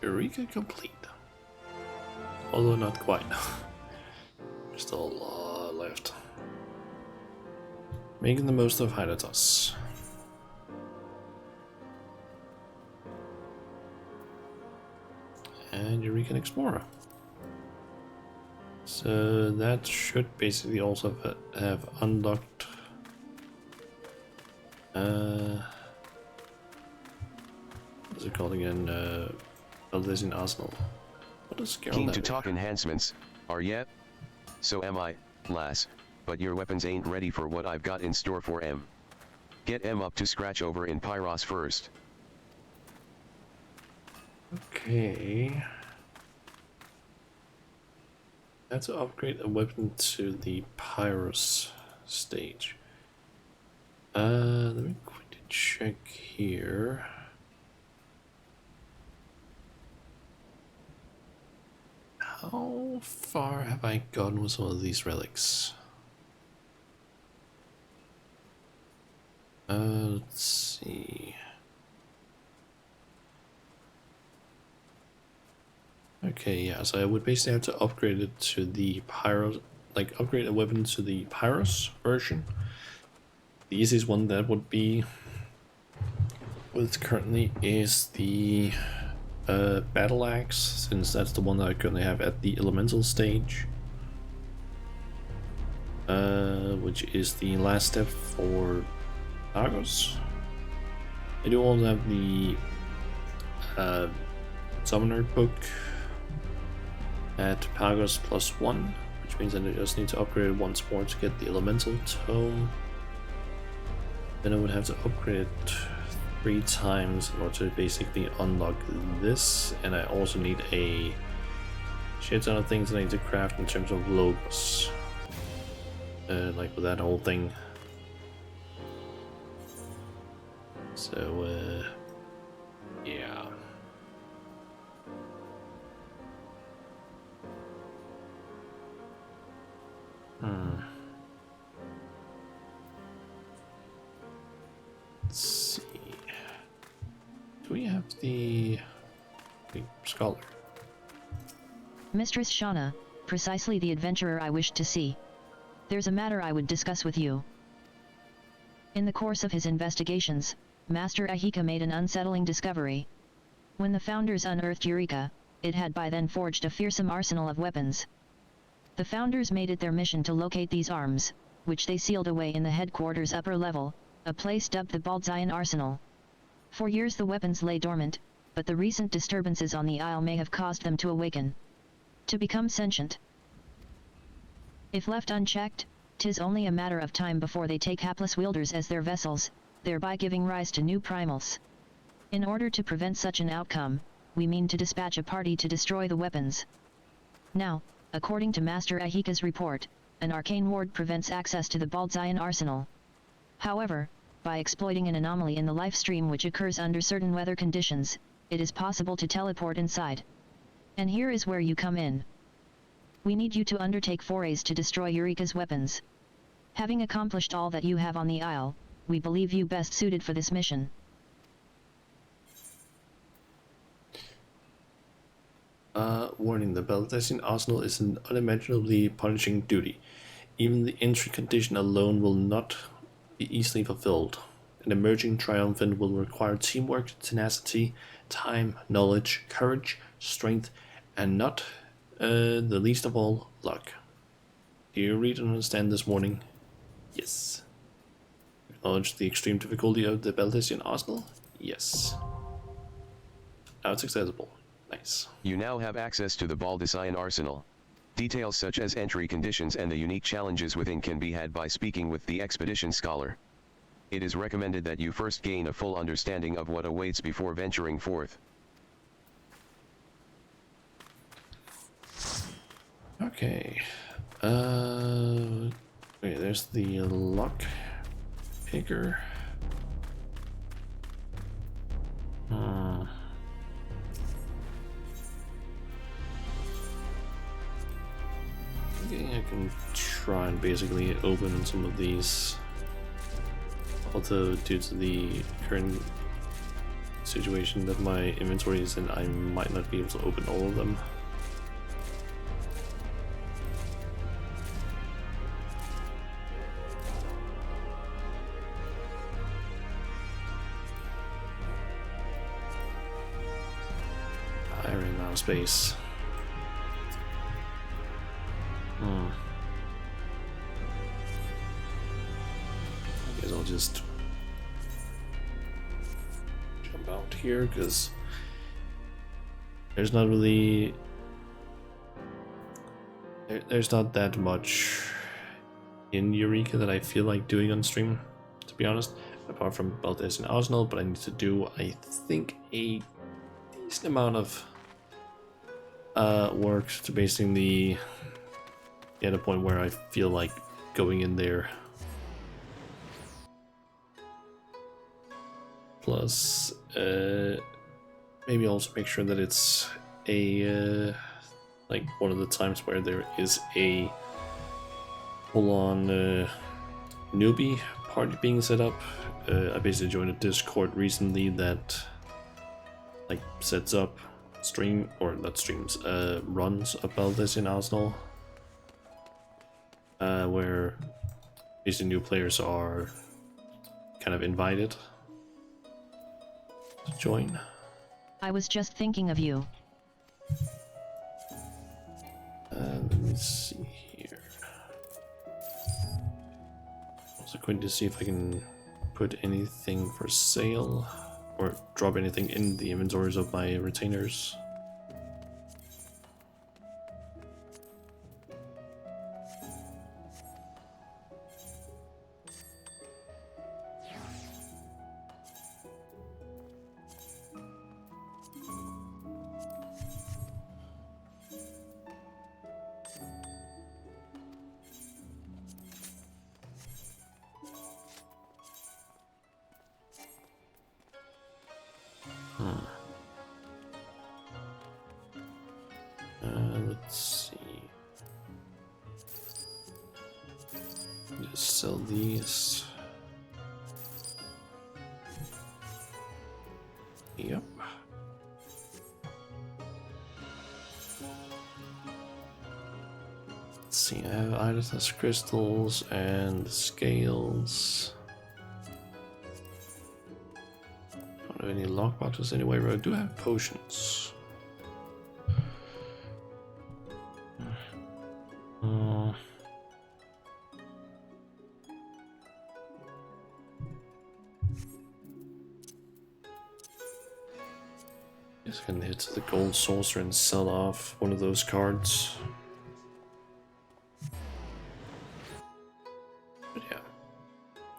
Eureka complete. Although not quite. There's still a lot left. Making the most of Hydatos. And Eureka Explorer. So that should basically also have unlocked what's it called again? Baldzion Arsenal. What is Keen to talk enhancements, are ya? So am I, lass, but your weapons ain't ready for what I've got in store for em. Get em up to scratch over in Pyros first. Okay. That's to upgrade a weapon to the Pyros stage. Let me quickly check here. How far have I gotten with some of these relics? Let's see. Okay, yeah, so I would basically have to upgrade it to the Pyros, like upgrade a weapon to the Pyros version. The easiest one that would be with currently is the battle axe, since that's the one that I currently have at the elemental stage. which is the last step for Argos. I do also have the Summoner book at Pagos +1, which means that I just need to upgrade it once more to get the Elemental Tome. Then I would have to upgrade it 3 times in order to basically unlock this, and I also need a shit ton of things that I need to craft in terms of logos. Like with that whole thing. So, yeah. Let's see. Do we have the scholar? Mistress Shauna, precisely the adventurer I wished to see. There's a matter I would discuss with you. In the course of his investigations, Master Ahika made an unsettling discovery. When the founders unearthed Eureka, it had by then forged a fearsome arsenal of weapons. The founders made it their mission to locate these arms, which they sealed away in the headquarters upper level, a place dubbed the Baldzian Arsenal. For years the weapons lay dormant, but the recent disturbances on the Isle may have caused them to awaken. To become sentient. If left unchecked, 'tis only a matter of time before they take hapless wielders as their vessels, thereby giving rise to new primals. In order to prevent such an outcome, we mean to dispatch a party to destroy the weapons. Now, according to Master Ahika's report, an arcane ward prevents access to the Baldzian Arsenal. However, by exploiting an anomaly in the life stream which occurs under certain weather conditions, it is possible to teleport inside. And here is where you come in. We need you to undertake forays to destroy Eureka's weapons. Having accomplished all that you have on the Isle, we believe you best suited for this mission. Warning, the Baldzian Arsenal is an unimaginably punishing duty. Even the entry condition alone will not be easily fulfilled. An emerging triumphant will require teamwork, tenacity, time, knowledge, courage, strength, and not the least of all, luck. Do you read and understand this warning? Yes. Acknowledge the extreme difficulty of the Baldzian Arsenal? Yes. Now it's accessible. Nice. You now have access to the Baldzian Arsenal. Details such as entry conditions and the unique challenges within can be had by speaking with the Expedition Scholar. It is recommended that you first gain a full understanding of what awaits before venturing forth. Okay. Okay, there's the lock picker. I can try and basically open some of these, although due to the current situation that my inventory is in, I might not be able to open all of them. I ran out of space. I guess I'll just jump out here because there's not really there's not that much in Eureka that I feel like doing on stream, to be honest, apart from Baldzian Arsenal. But I need to do, I think, a decent amount of work to basically get a point where I feel like going in there. Plus, maybe also make sure that it's a like one of the times where there is a full-on newbie party being set up. I basically joined a Discord recently that like sets up stream, or not streams, runs about this in Arsenal, where basically new players are kind of invited to join. I was just thinking of you. Let me see here. going to see if I can put anything for sale or drop anything in the inventories of my retainers. Let's see. Just sell these. Yep. Let's see, I have Hydatos crystals and scales. Don't have any lockboxes anyway, but I do have potions. Just gonna hit the gold saucer and sell off one of those cards. But yeah,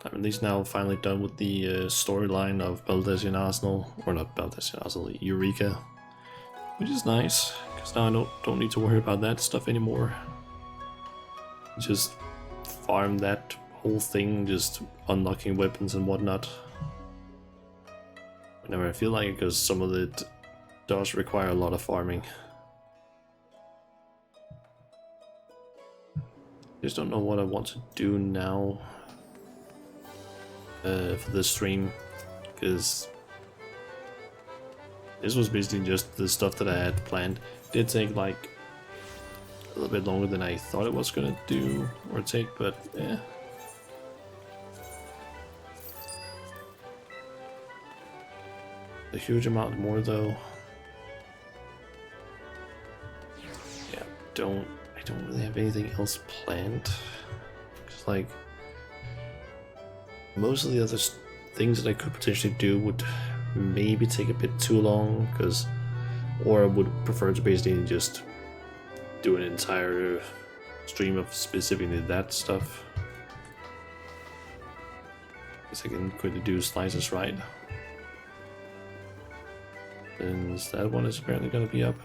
I'm at least now finally done with the storyline of Baldesion Arsenal, or not Baldesion Arsenal, Eureka, which is nice because now I don't need to worry about that stuff anymore. Just farm that whole thing, just unlocking weapons and whatnot whenever I feel like it, because some of it does require a lot of farming. Just don't know what I want to do now for this stream, because this was basically just the stuff that I had planned. It did take like a little bit longer than I thought it was gonna do or take, but yeah. A huge amount more though. Yeah, I don't really have anything else planned. Just like most of the other things that I could potentially do would maybe take a bit too long, or I would prefer to basically just do an entire stream of specifically that stuff. Because I can quickly do slices right. And that one is apparently going to be up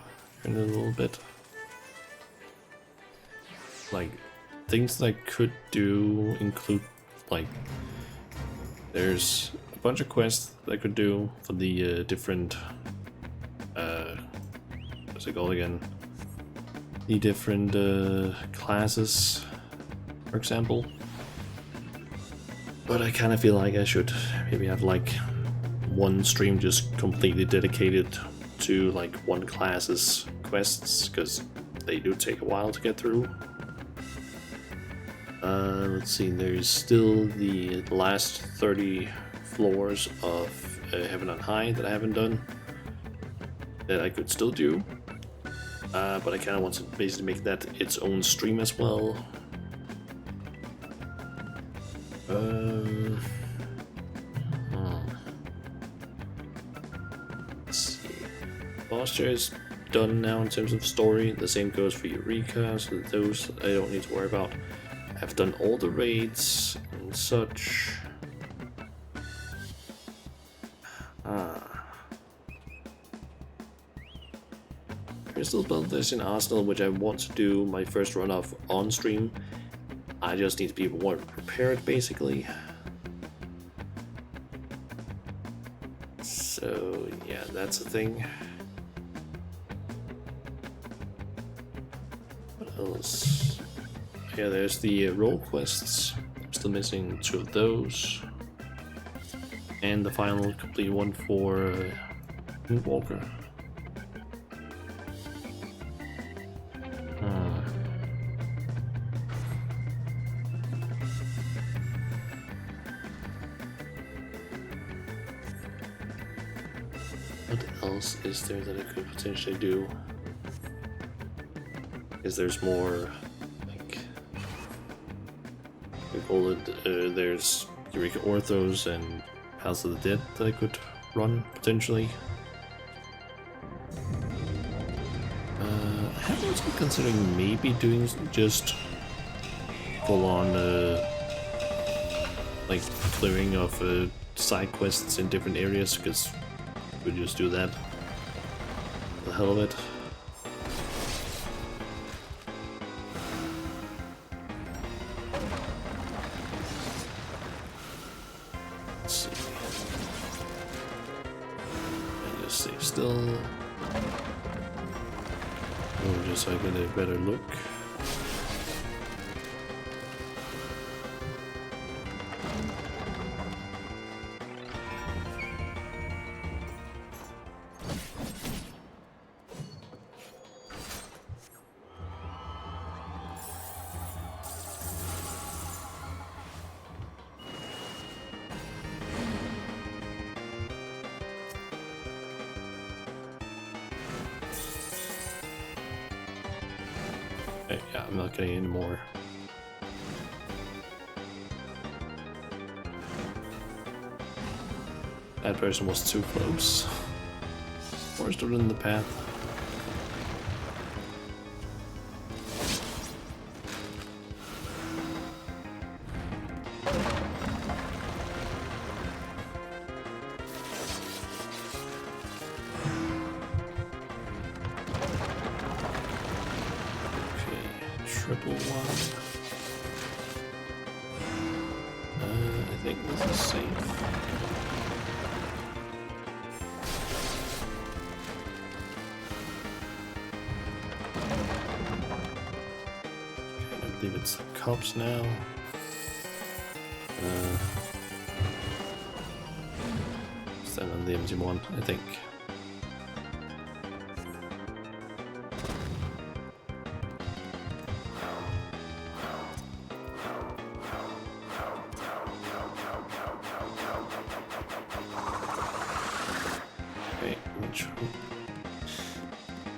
in a little bit. Like, things that I could do include, like, there's a bunch of quests that I could do for the different, what's it called again? The different classes, for example. But I kind of feel like I should maybe have like one stream just completely dedicated to like one class's quests, because they do take a while to get through. Let's see, there's still the last 30 floors of Heaven on High that I haven't done, that I could still do. But I kind of want to basically make that its own stream as well. Let's see. Posture is done now in terms of story. The same goes for Eureka, so those I don't need to worry about. I've done all the raids and such. There's still Baldesion Arsenal, which I want to do my first run of on stream. I just need to be more prepared, basically. So yeah, that's the thing. What else? Yeah, there's the role quests. I'm still missing 2 of those. And the final complete one for Walker. What else is there that I could potentially do? Is there's more like we call it. There's Eureka Orthos and House of the Dead that I could run potentially. I have also been considering maybe doing just full on like clearing of side quests in different areas, because we just do that for the hell of it. Let's see. And just stay still. Oh, just so I get a better look. Yeah, I'm not getting any more. That person was too close. Or stood in the path. Triple one. I think this is safe. Okay, I believe it's the cops now. Stand on the MG1, I think.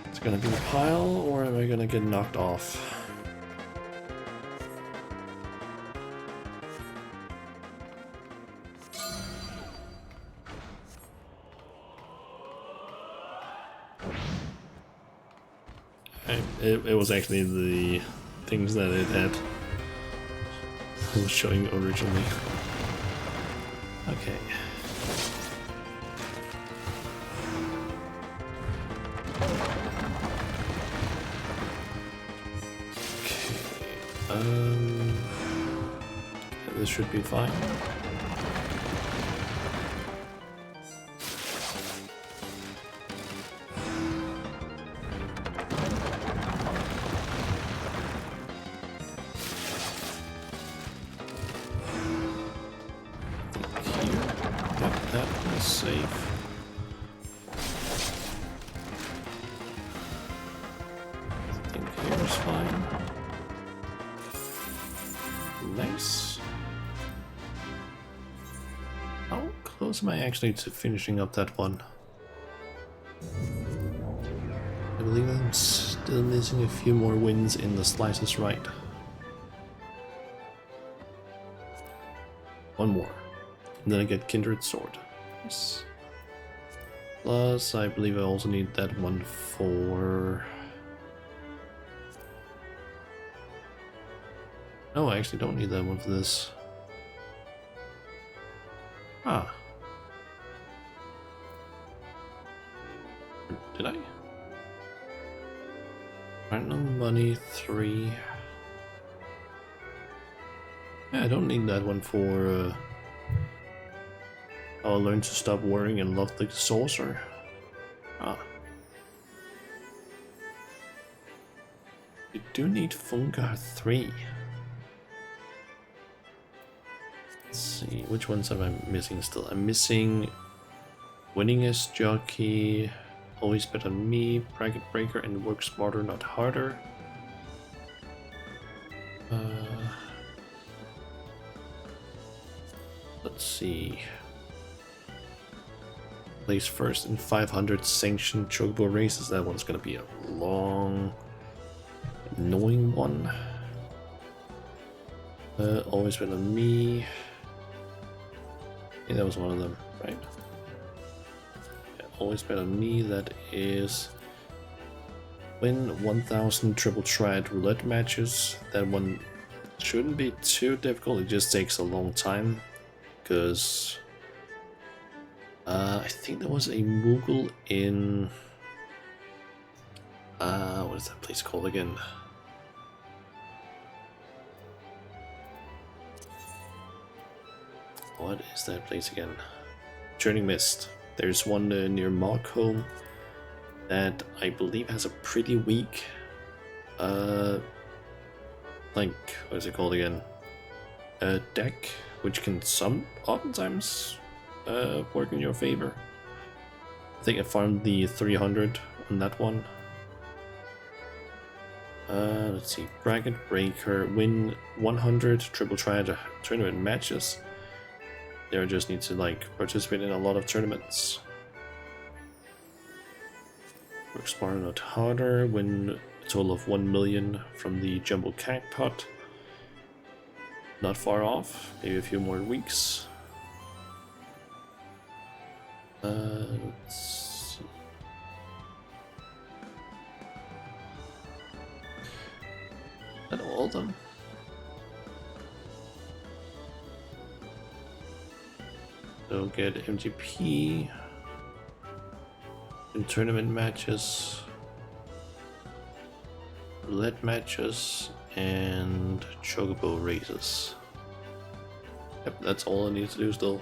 It's gonna be a pile, or am I gonna get knocked off? It was actually the things that it had was showing originally. Okay. This should be fine. Here, yep, that was safe. I think here's fine. Nice. How close am I actually to finishing up that one? I believe I'm still missing a few more wins in the slices right. One more. And then I get Kindred Sword. Nice. Plus, I believe I also need that one for... No, I actually don't need that one for this. Ah. Did I? Random money 3. Yeah, I don't need that one for I'll learn to stop worrying and love the saucer. Ah. You do need Fungar 3. Let's see, which ones am I missing still? I'm missing Winningest Jockey, Always Bet on Me, Bracket Breaker, and Work Smarter Not Harder. Let's see. Place first in 500 sanctioned chocobo races. That one's gonna be a long, annoying one. Always bet on me. I think that was one of them, right? Yeah, always bet on me. That is win 1000 triple triad roulette matches. That one shouldn't be too difficult. It just takes a long time because I think there was a Moogle in what is that place called again? What is that place again? Churning Mist. There's one near Markholm that I believe has a pretty weak, like, what is it called again? A deck, which can oftentimes work in your favor. I think I farmed the 300 on that one. Let's see, Bracket Breaker, win 100 triple triad tournament matches. There, just need to like participate in a lot of tournaments. Work smarter, not harder. Win a total of 1 million from the Jumbo Cagpot. Not far off. Maybe a few more weeks. Let's see. Is that all of them? So get MGP in tournament matches, roulette matches, and chocobo races. Yep, that's all I need to do still.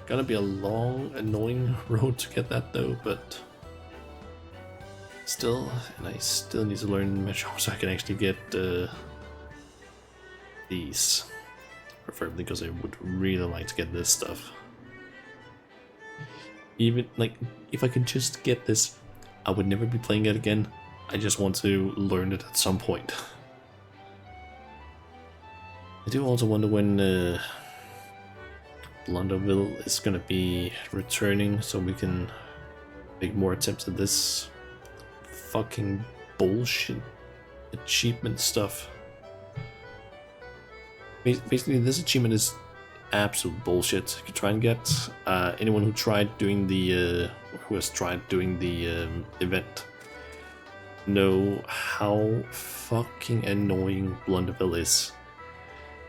Gonna be a long, annoying road to get that though, but still, and I still need to learn Metro so I can actually get these. Preferably because I would really like to get this stuff. Even, like, if I could just get this, I would never be playing it again. I just want to learn it at some point. I do also wonder when Blunderville is gonna be returning, so we can make more attempts at this fucking bullshit achievement stuff. Basically, this achievement is absolute bullshit. You can try and get anyone who tried doing the event know how fucking annoying Blunderville is,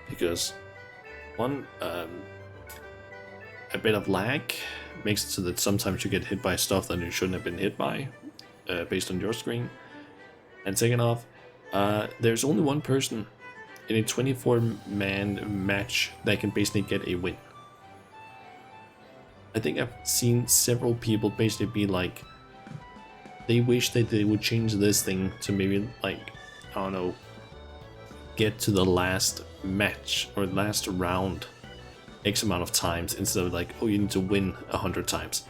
because one, a bit of lag makes it so that sometimes you get hit by stuff that you shouldn't have been hit by, based on your screen, and second off, there's only one person in a 24-man match that can basically get a win. I think I've seen several people basically be like, they wish that they would change this thing to maybe, like, I don't know, get to the last match or last round X amount of times instead of like, oh, you need to win 100 times.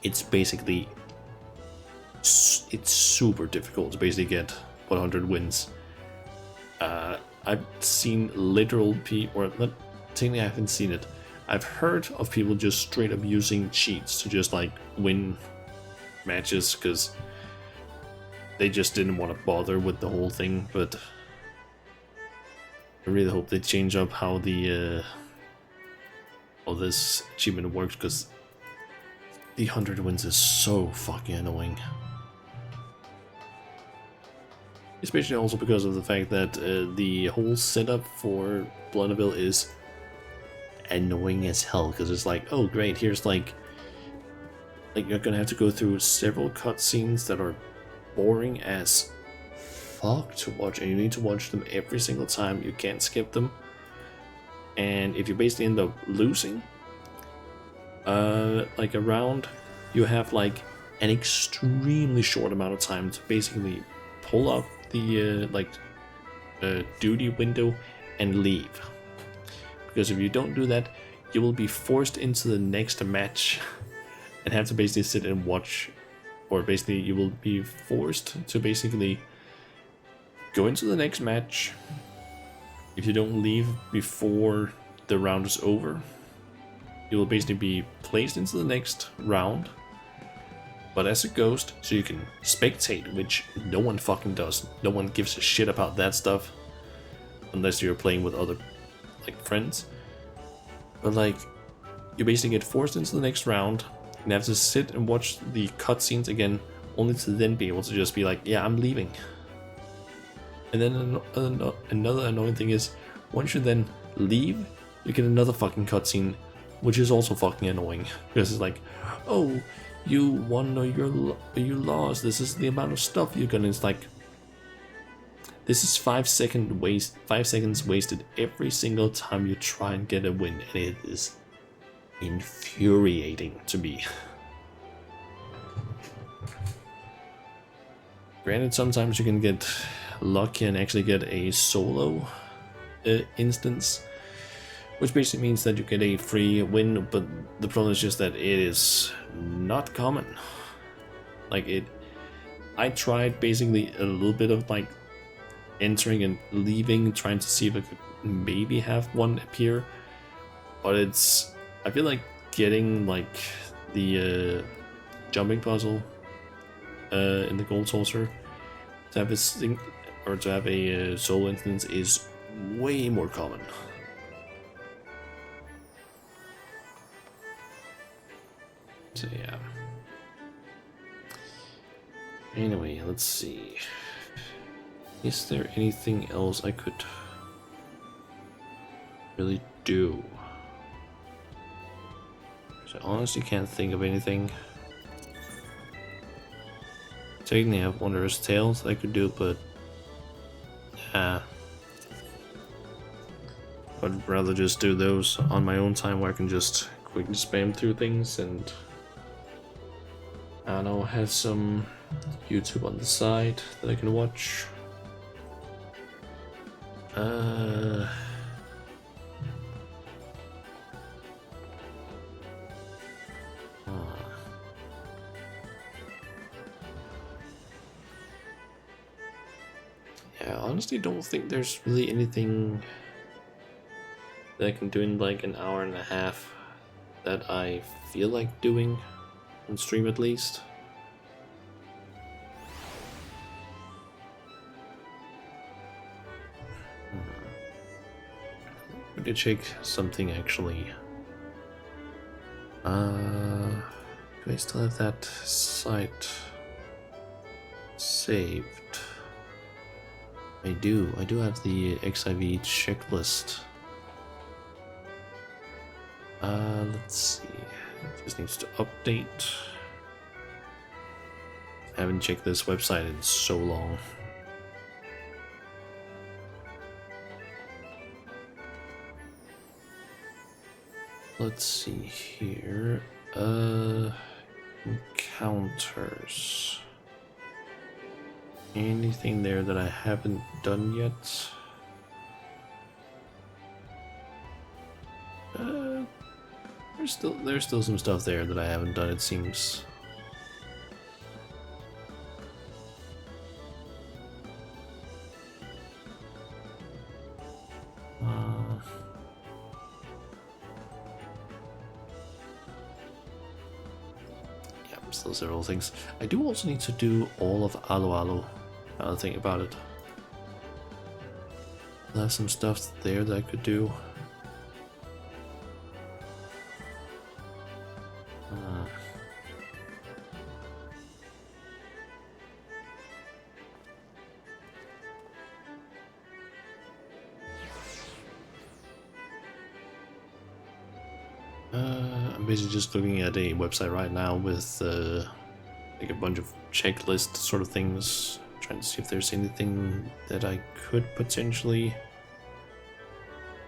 It's basically, it's super difficult to basically get 100 wins. I've seen literal people, or technically I haven't seen it. I've heard of people just straight up using cheats to just like win matches because they just didn't want to bother with the whole thing. But I really hope they change up how the how this achievement works, because the 100 wins is so fucking annoying. Especially also because of the fact that the whole setup for Blunderville is annoying as hell, because it's like, oh great, here's like you're gonna have to go through several cutscenes that are boring as fuck to watch, and you need to watch them every single time. You can't skip them, and if you basically end up losing like a round, you have like an extremely short amount of time to basically pull up the duty window and leave, because if you don't do that, you will be forced into the next match and have to basically sit and watch, or basically you will be forced to basically go into the next match. If you don't leave before the round is over, you will basically be placed into the next round, but as a ghost, so you can spectate, which no one fucking does. No one gives a shit about that stuff. unless you're playing with other like friends. But like, you basically get forced into the next round and have to sit and watch the cutscenes again, only to then be able to just be like, yeah, I'm leaving. And then another annoying thing is, once you then leave, you get another fucking cutscene, which is also fucking annoying, because it's like, oh, you won or you lost. This is the amount of stuff you're gonna. It's like, this is 5 seconds wasted every single time you try and get a win, and it is infuriating to me. Granted, sometimes you can get lucky and actually get a solo instance, which basically means that you get a free win, but the problem is just that it is not common. Like I tried basically a little bit of like entering and leaving, trying to see if I could maybe have one appear, but I feel like getting like the jumping puzzle in the gold saucer to have this thing, or to have a solo instance, is way more common. So yeah. Anyway, let's see. Is there anything else I could really do? I honestly can't think of anything. Technically, I have Wondrous Tales I could do, but I'd rather just do those on my own time, where I can just quickly spam through things and, I don't know, have some YouTube on the side that I can watch. Yeah, I honestly don't think there's really anything that I can do in like an hour and a half that I feel like doing on stream, at least. We could check something actually. Do I still have that site saved? I do have the XIV checklist. Let's see. It just needs to update. I haven't checked this website in so long. Let's see here. Encounters. Anything there that I haven't done yet? There's still some stuff there that I haven't done, it seems. Still several things. I do also need to do all of Alo Alo. Now that I think about it. There's some stuff there that I could do. I'm basically just looking at a website right now with like a bunch of checklist sort of things, trying to see if there's anything that I could potentially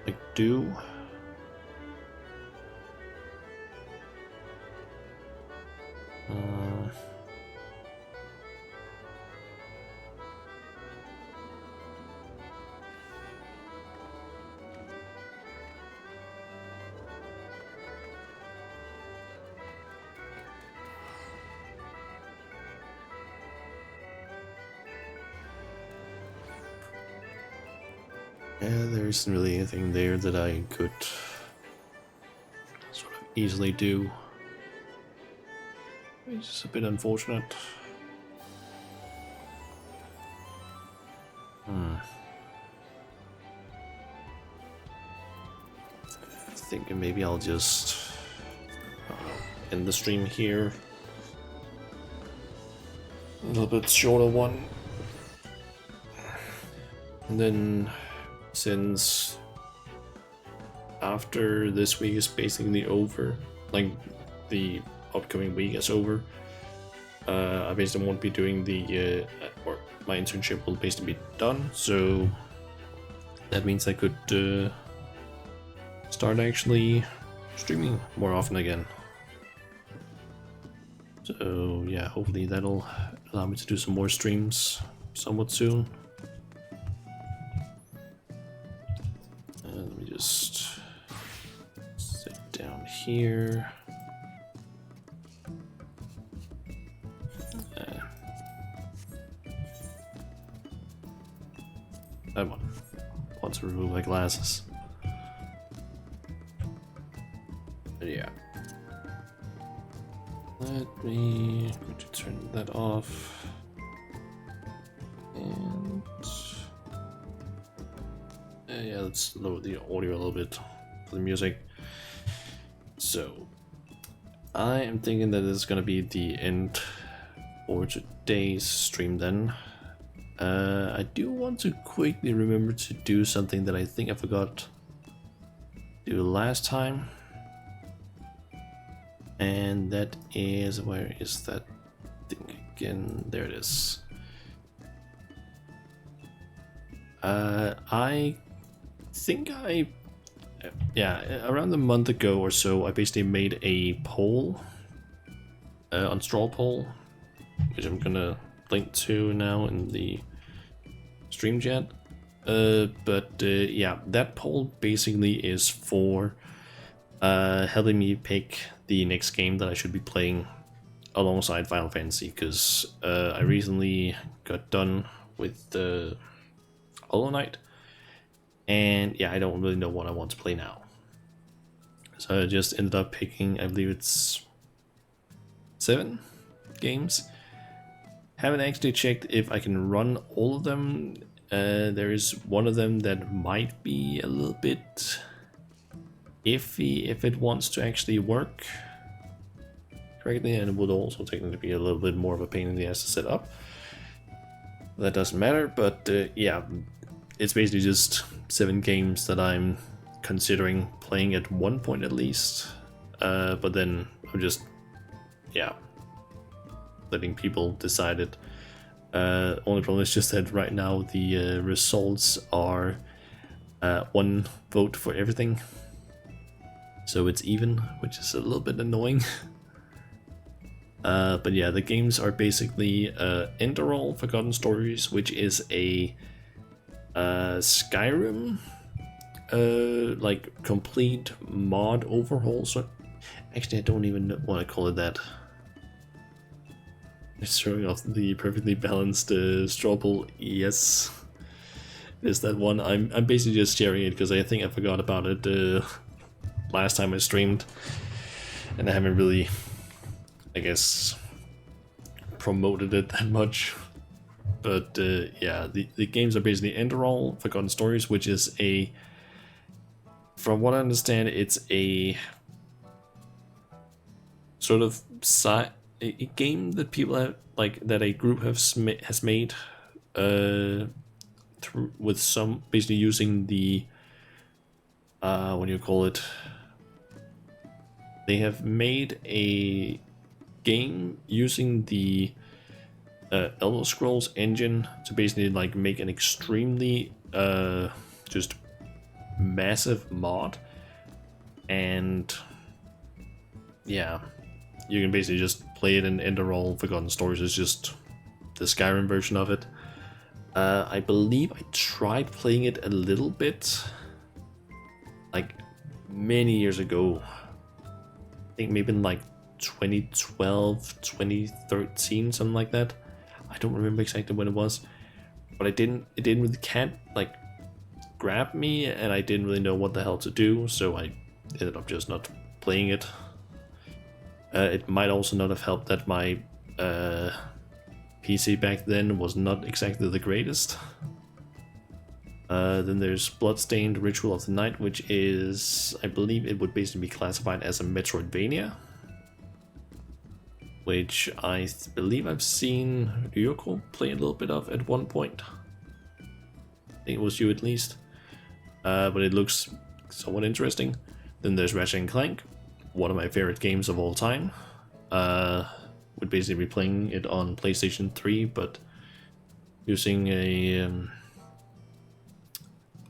like do. Yeah, there isn't really anything there that I could sort of easily do. It's just a bit unfortunate. think maybe I'll just end the stream here. A little bit shorter one. And then, since after this week is basically over, like the upcoming week is over, I basically won't be doing the, or my internship will basically be done, so that means I could start actually streaming more often again. So yeah, hopefully that'll allow me to do some more streams somewhat soon. Let me just sit down here. I want to remove my glasses. But yeah. Let me turn that off. And yeah, let's lower the audio a little bit for the music. So I am thinking that this is gonna be the end for today's stream then. I do want to quickly remember to do something that I think I forgot to do last time. And that is, where is that thing again? There it is. I think around a month ago or so, I basically made a poll on straw poll, which I'm gonna link to now in the stream chat. Yeah, that poll basically is for helping me pick the next game that I should be playing alongside Final Fantasy, because I recently got done with the Hollow Knight, and yeah, I don't really know what I want to play now. So I just ended up picking, I believe it's 7 games. Haven't actually checked if I can run all of them. There is one of them that might be a little bit iffy if it wants to actually work correctly, and it would also technically be a little bit more of a pain in the ass to set up. That doesn't matter, but yeah, it's basically just 7 games that I'm considering playing at one point at least, but then I'm just, yeah, letting people decide it. Only problem is just that right now the results are 1 vote for everything. So it's even, which is a little bit annoying. But yeah, the games are basically Enderall Forgotten Stories, which is a Skyrim like complete mod overhaul. So actually, I don't even want to call it that. It's showing off the perfectly balanced straw poll. Yes, is that one. I'm basically just sharing it because I think I forgot about it last time I streamed, and I haven't really, I guess, promoted it that much. But yeah, the games are basically Enderall Forgotten Stories, which is a, from what I understand, it's a sort of a game that people have, like, that a group has made with some, basically using the what do you call it? They have made a game using the Elder Scrolls engine to basically like make an extremely just massive mod, and yeah, you can basically just play it in Enderall Forgotten Stories. It's just the Skyrim version of it. I believe I tried playing it a little bit, like many years ago. I think maybe in like 2012, 2013, something like that. I don't remember exactly when it was, but it didn't really like grab me, and I didn't really know what the hell to do, so I ended up just not playing it. It might also not have helped that my PC back then was not exactly the greatest. Then there's Bloodstained Ritual of the Night, which is, I believe it would basically be classified as a Metroidvania, which I believe I've seen Eureka play a little bit of at one point. I think it was you at least. But it looks somewhat interesting. Then there's Ratchet and Clank, one of my favorite games of all time. Would basically be playing it on PlayStation 3, but using a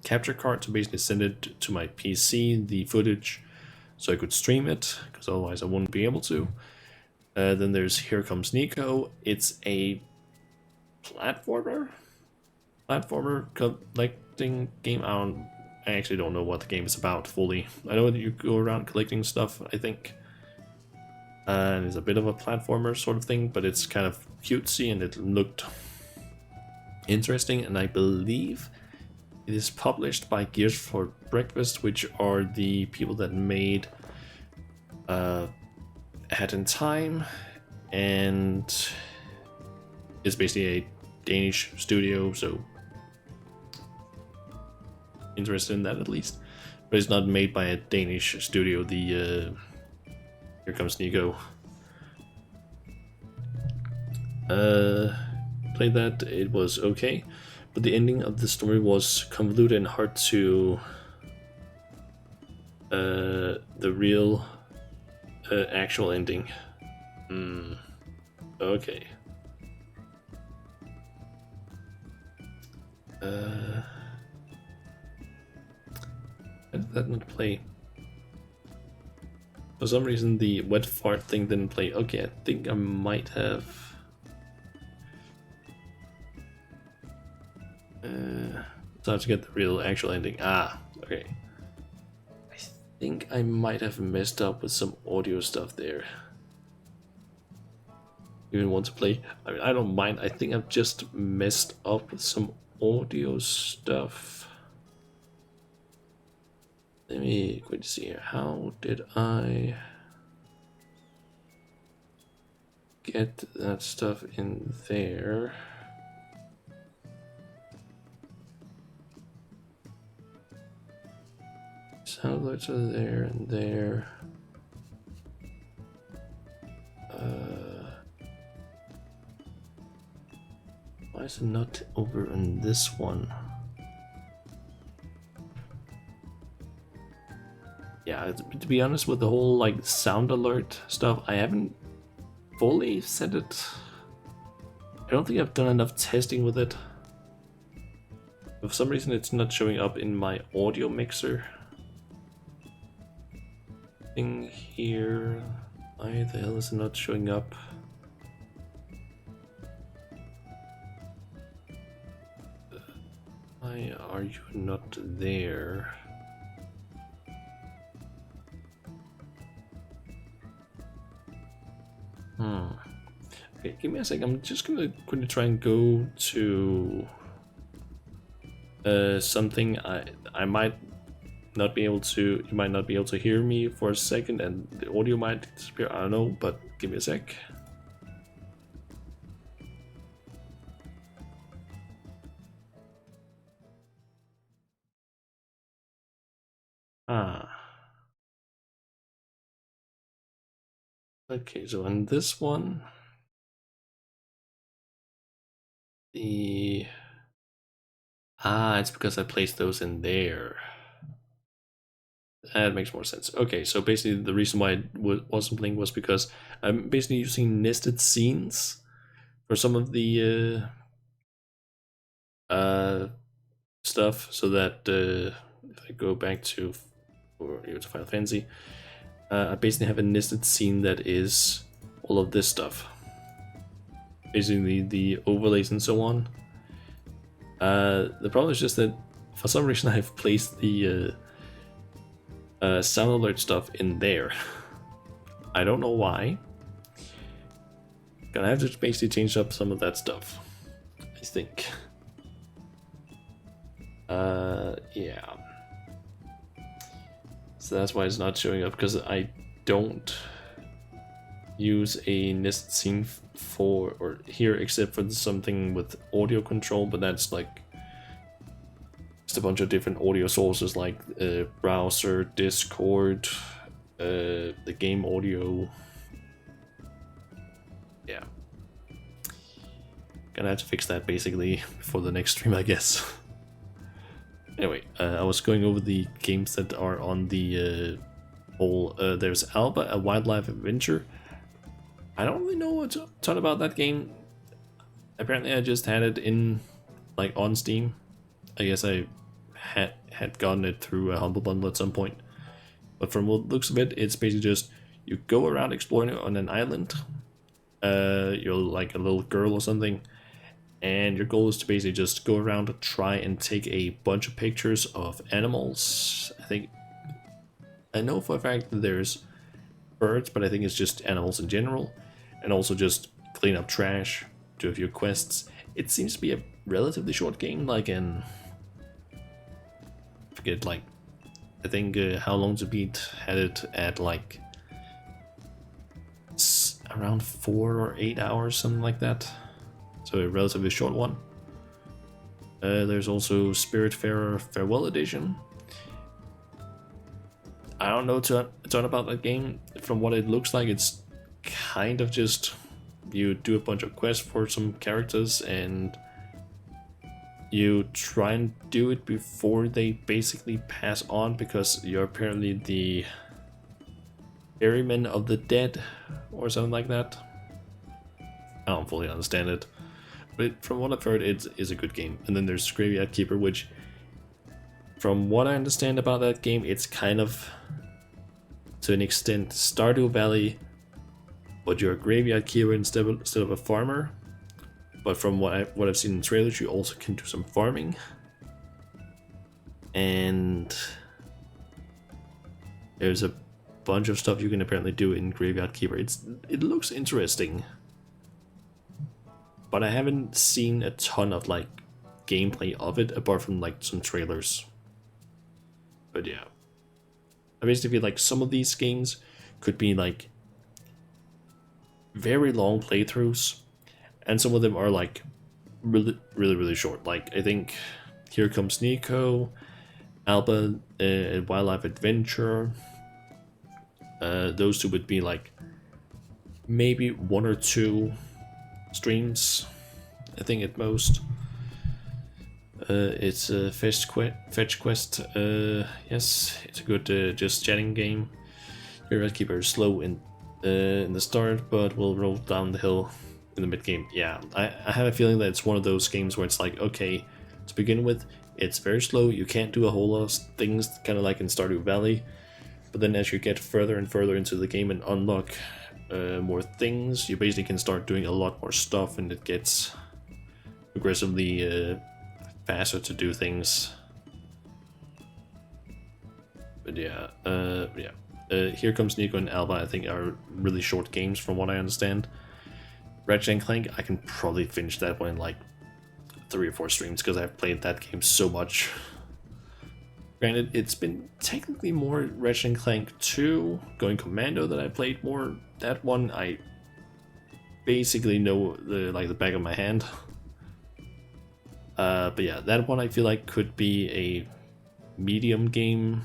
capture card to basically send it to my PC, the footage, so I could stream it, because otherwise I wouldn't be able to. Then there's Here Comes Nico. It's a platformer collecting game. I actually don't know what the game is about fully. I know that you go around collecting stuff, I think. And it's a bit of a platformer sort of thing, but it's kind of cutesy and it looked interesting. And I believe it is published by Gears for Breakfast, which are the people that made Hat in Time, and it's basically a Danish studio, so interested in that at least. But it's not made by a Danish studio, the Here Comes Nico. Played that, it was okay, but the ending of the story was convoluted and hard to the real actual ending. Okay. Why did that not play? For some reason the wet fart thing didn't play. Okay, I think I might have so I have to get the real actual ending. Ah, okay. I think I might have messed up with some audio stuff there. Even want to play? I mean, I don't mind. I think I've just messed up with some audio stuff. Let me quickly see here. How did I get that stuff in there? Sound alerts are there and there. Why is it not over on this one? Yeah, to be honest with the whole like sound alert stuff, I haven't fully set it. I don't think I've done enough testing with it. For some reason it's not showing up in my audio mixer thing here. Why the hell is it not showing up? Why are you not there? Okay, give me a sec. I'm just gonna quickly try and go to something I might not be able to. You might not be able to hear me for a second, and the audio might disappear. I don't know, but give me a sec. Okay, so on this one, it's because I placed those in there. That makes more sense. Okay, so basically the reason why it wasn't playing was because I'm basically using nested scenes for some of the stuff, so that if I go back to Final Fantasy, I basically have a nested scene that is all of this stuff. Basically the overlays and so on. The problem is just that for some reason I've placed the sound alert stuff in there. I don't know why. Gonna have to basically change up some of that stuff, I think. Yeah. So that's why it's not showing up, because I don't use a nested scene for or here except for something with audio control, but that's like just a bunch of different audio sources like browser, Discord, the game audio. Yeah. Gonna have to fix that basically for the next stream, I guess. Anyway, I was going over the games that are on the whole. There's Alba, a wildlife adventure. I don't really know a ton about that game. Apparently I just had it in, like, on Steam. I guess I had gotten it through a Humble Bundle at some point. But from what looks of it, it's basically just you go around exploring on an island. You're like a little girl or something, and your goal is to basically just go around and try and take a bunch of pictures of animals. I know for a fact that there's birds, but I think it's just animals in general, and also just clean up trash, do a few quests. It seems to be a relatively short game, like I forget, like, I think How Long to Beat had it at like around 4 or 8 hours, something like that. So a relatively short one. There's also Spiritfarer Farewell Edition. I don't know a ton about that game. From what it looks like, it's kind of just you do a bunch of quests for some characters and you try and do it before they basically pass on, because you're apparently the ferryman of the dead or something like that. I don't fully understand it, but from what I've heard, it is a good game. And then there's Graveyard Keeper, which, from what I understand about that game, it's kind of, to an extent, Stardew Valley, but you're a Graveyard Keeper instead of a farmer. But from what I've seen in trailers, you also can do some farming. And there's a bunch of stuff you can apparently do in Graveyard Keeper. It looks interesting, but I haven't seen a ton of like gameplay of it apart from like some trailers. But yeah, I basically feel like some of these games could be like very long playthroughs, and some of them are like really short. Like I think Here Comes Nico, Alba, Wildlife Adventure. Those two would be like maybe 1 or 2 streams, I think at most. It's a fetch quest. Yes, it's a good just chatting game. Your red keeper is slow in the start, but will roll down the hill in the mid game. Yeah, I have a feeling that it's one of those games where it's like, okay, to begin with, it's very slow. You can't do a whole lot of things, kind of like in Stardew Valley. But then as you get further and further into the game and unlock more things, you basically can start doing a lot more stuff, and it gets progressively faster to do things. But yeah, Here Comes Nico and Alba, I think, are really short games from what I understand. Ratchet & Clank, I can probably finish that one in like 3 or 4 streams because I've played that game so much. Granted, it's been technically more Ratchet & Clank 2, Going Commando, that I played more. That one I basically know the back of my hand. But yeah, that one I feel like could be a medium game.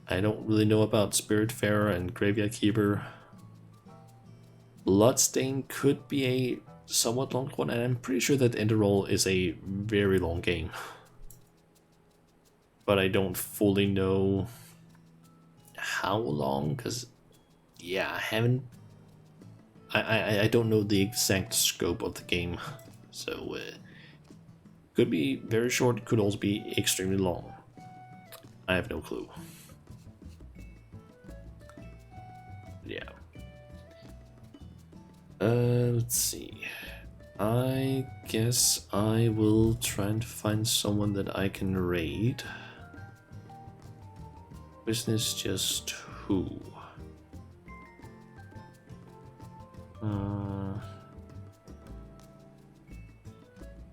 I don't really know about Spiritfarer and Graveyard Keeper. Bloodstain could be a somewhat long one, and I'm pretty sure that Enderroll is a very long game. But I don't fully know how long, because yeah, I don't know the exact scope of the game, so could be very short, could also be extremely long. I have no clue. Yeah. Let's see. I guess I will try and find someone that I can raid. Business just who?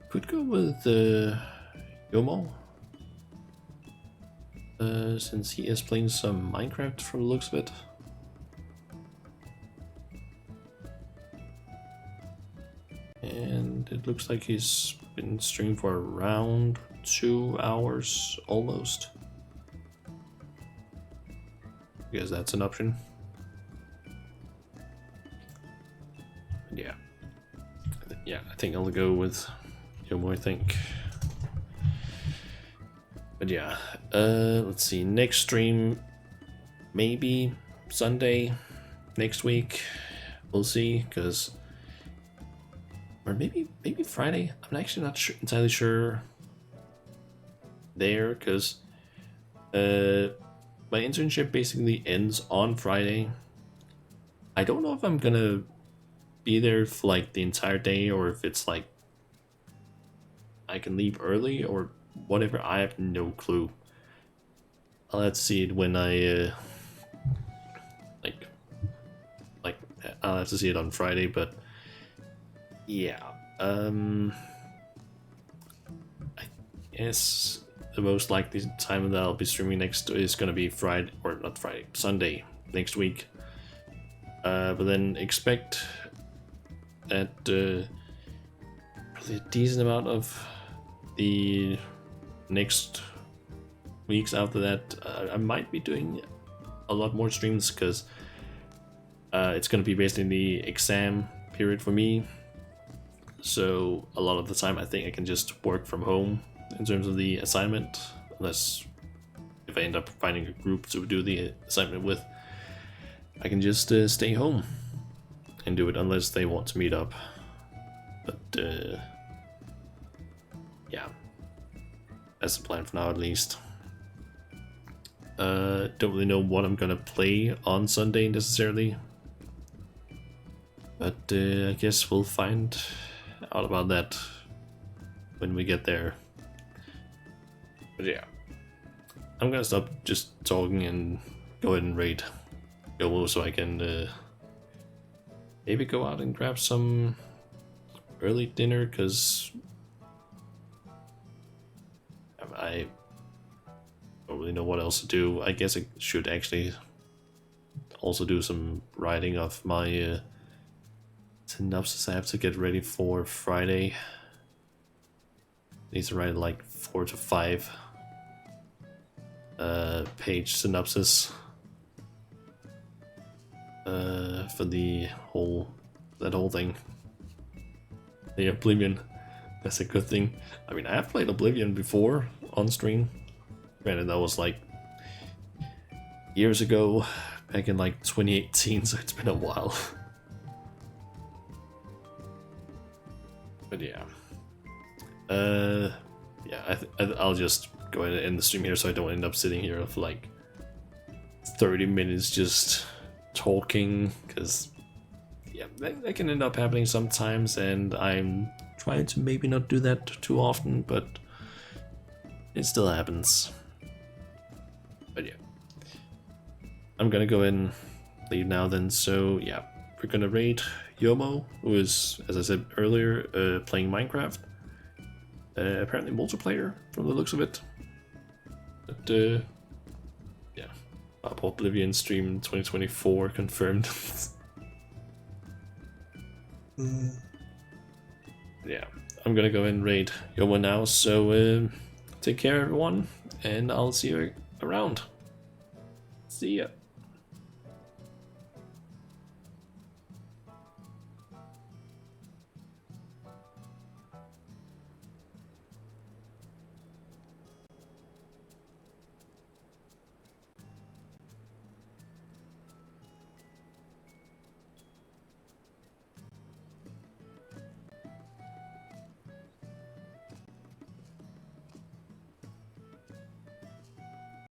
Could go with Yomo. Since he is playing some Minecraft from the looks of it. And it looks like he's been streaming for around 2 hours almost. I guess that's an option. Yeah. Yeah, I think I'll go with Yomo, I think. But yeah, let's see, next stream, maybe Sunday next week. We'll see, because, or maybe Friday. I'm actually not entirely sure there, because my internship basically ends on Friday. I don't know if I'm gonna be there for like the entire day, or if it's like I can leave early or whatever. I have no clue. I'll have to see it when I like I'll have to see it on Friday, but yeah, I guess the most likely time that I'll be streaming next is gonna be Friday, or not Friday, Sunday next week. But then expect that probably a decent amount of the next weeks after that, I might be doing a lot more streams, because it's going to be based in the exam period for me. So a lot of the time I think I can just work from home in terms of the assignment, unless if I end up finding a group to do the assignment with, I can just stay home and do it, unless they want to meet up. But yeah, that's the plan for now, at least. Don't really know what I'm gonna play on Sunday necessarily, but I guess we'll find out about that when we get there. But yeah, I'm gonna stop just talking and go ahead and raid Gobo, so I can maybe go out and grab some early dinner, because I don't really know what else to do. I guess I should actually also do some writing of my synopsis I have to get ready for Friday. Need to write like 4 to 5 page synopsis for that whole thing. The Oblivion, that's a good thing. I mean, I have played Oblivion before on stream. Granted, that was like years ago, back in like 2018, so it's been a while. But yeah, yeah, I'll just go ahead and end the stream here, so I don't end up sitting here for like 30 minutes just talking, because yeah, that can end up happening sometimes, and I'm trying to maybe not do that too often, but it still happens. But yeah, I'm gonna go ahead and leave now then. So yeah, we're gonna raid Yomo, who is, as I said earlier, playing Minecraft. Apparently multiplayer from the looks of it. But yeah, Up Oblivion stream 2024 confirmed. Yeah, I'm gonna go and raid Yomo now, so take care everyone, and I'll see you around. See ya.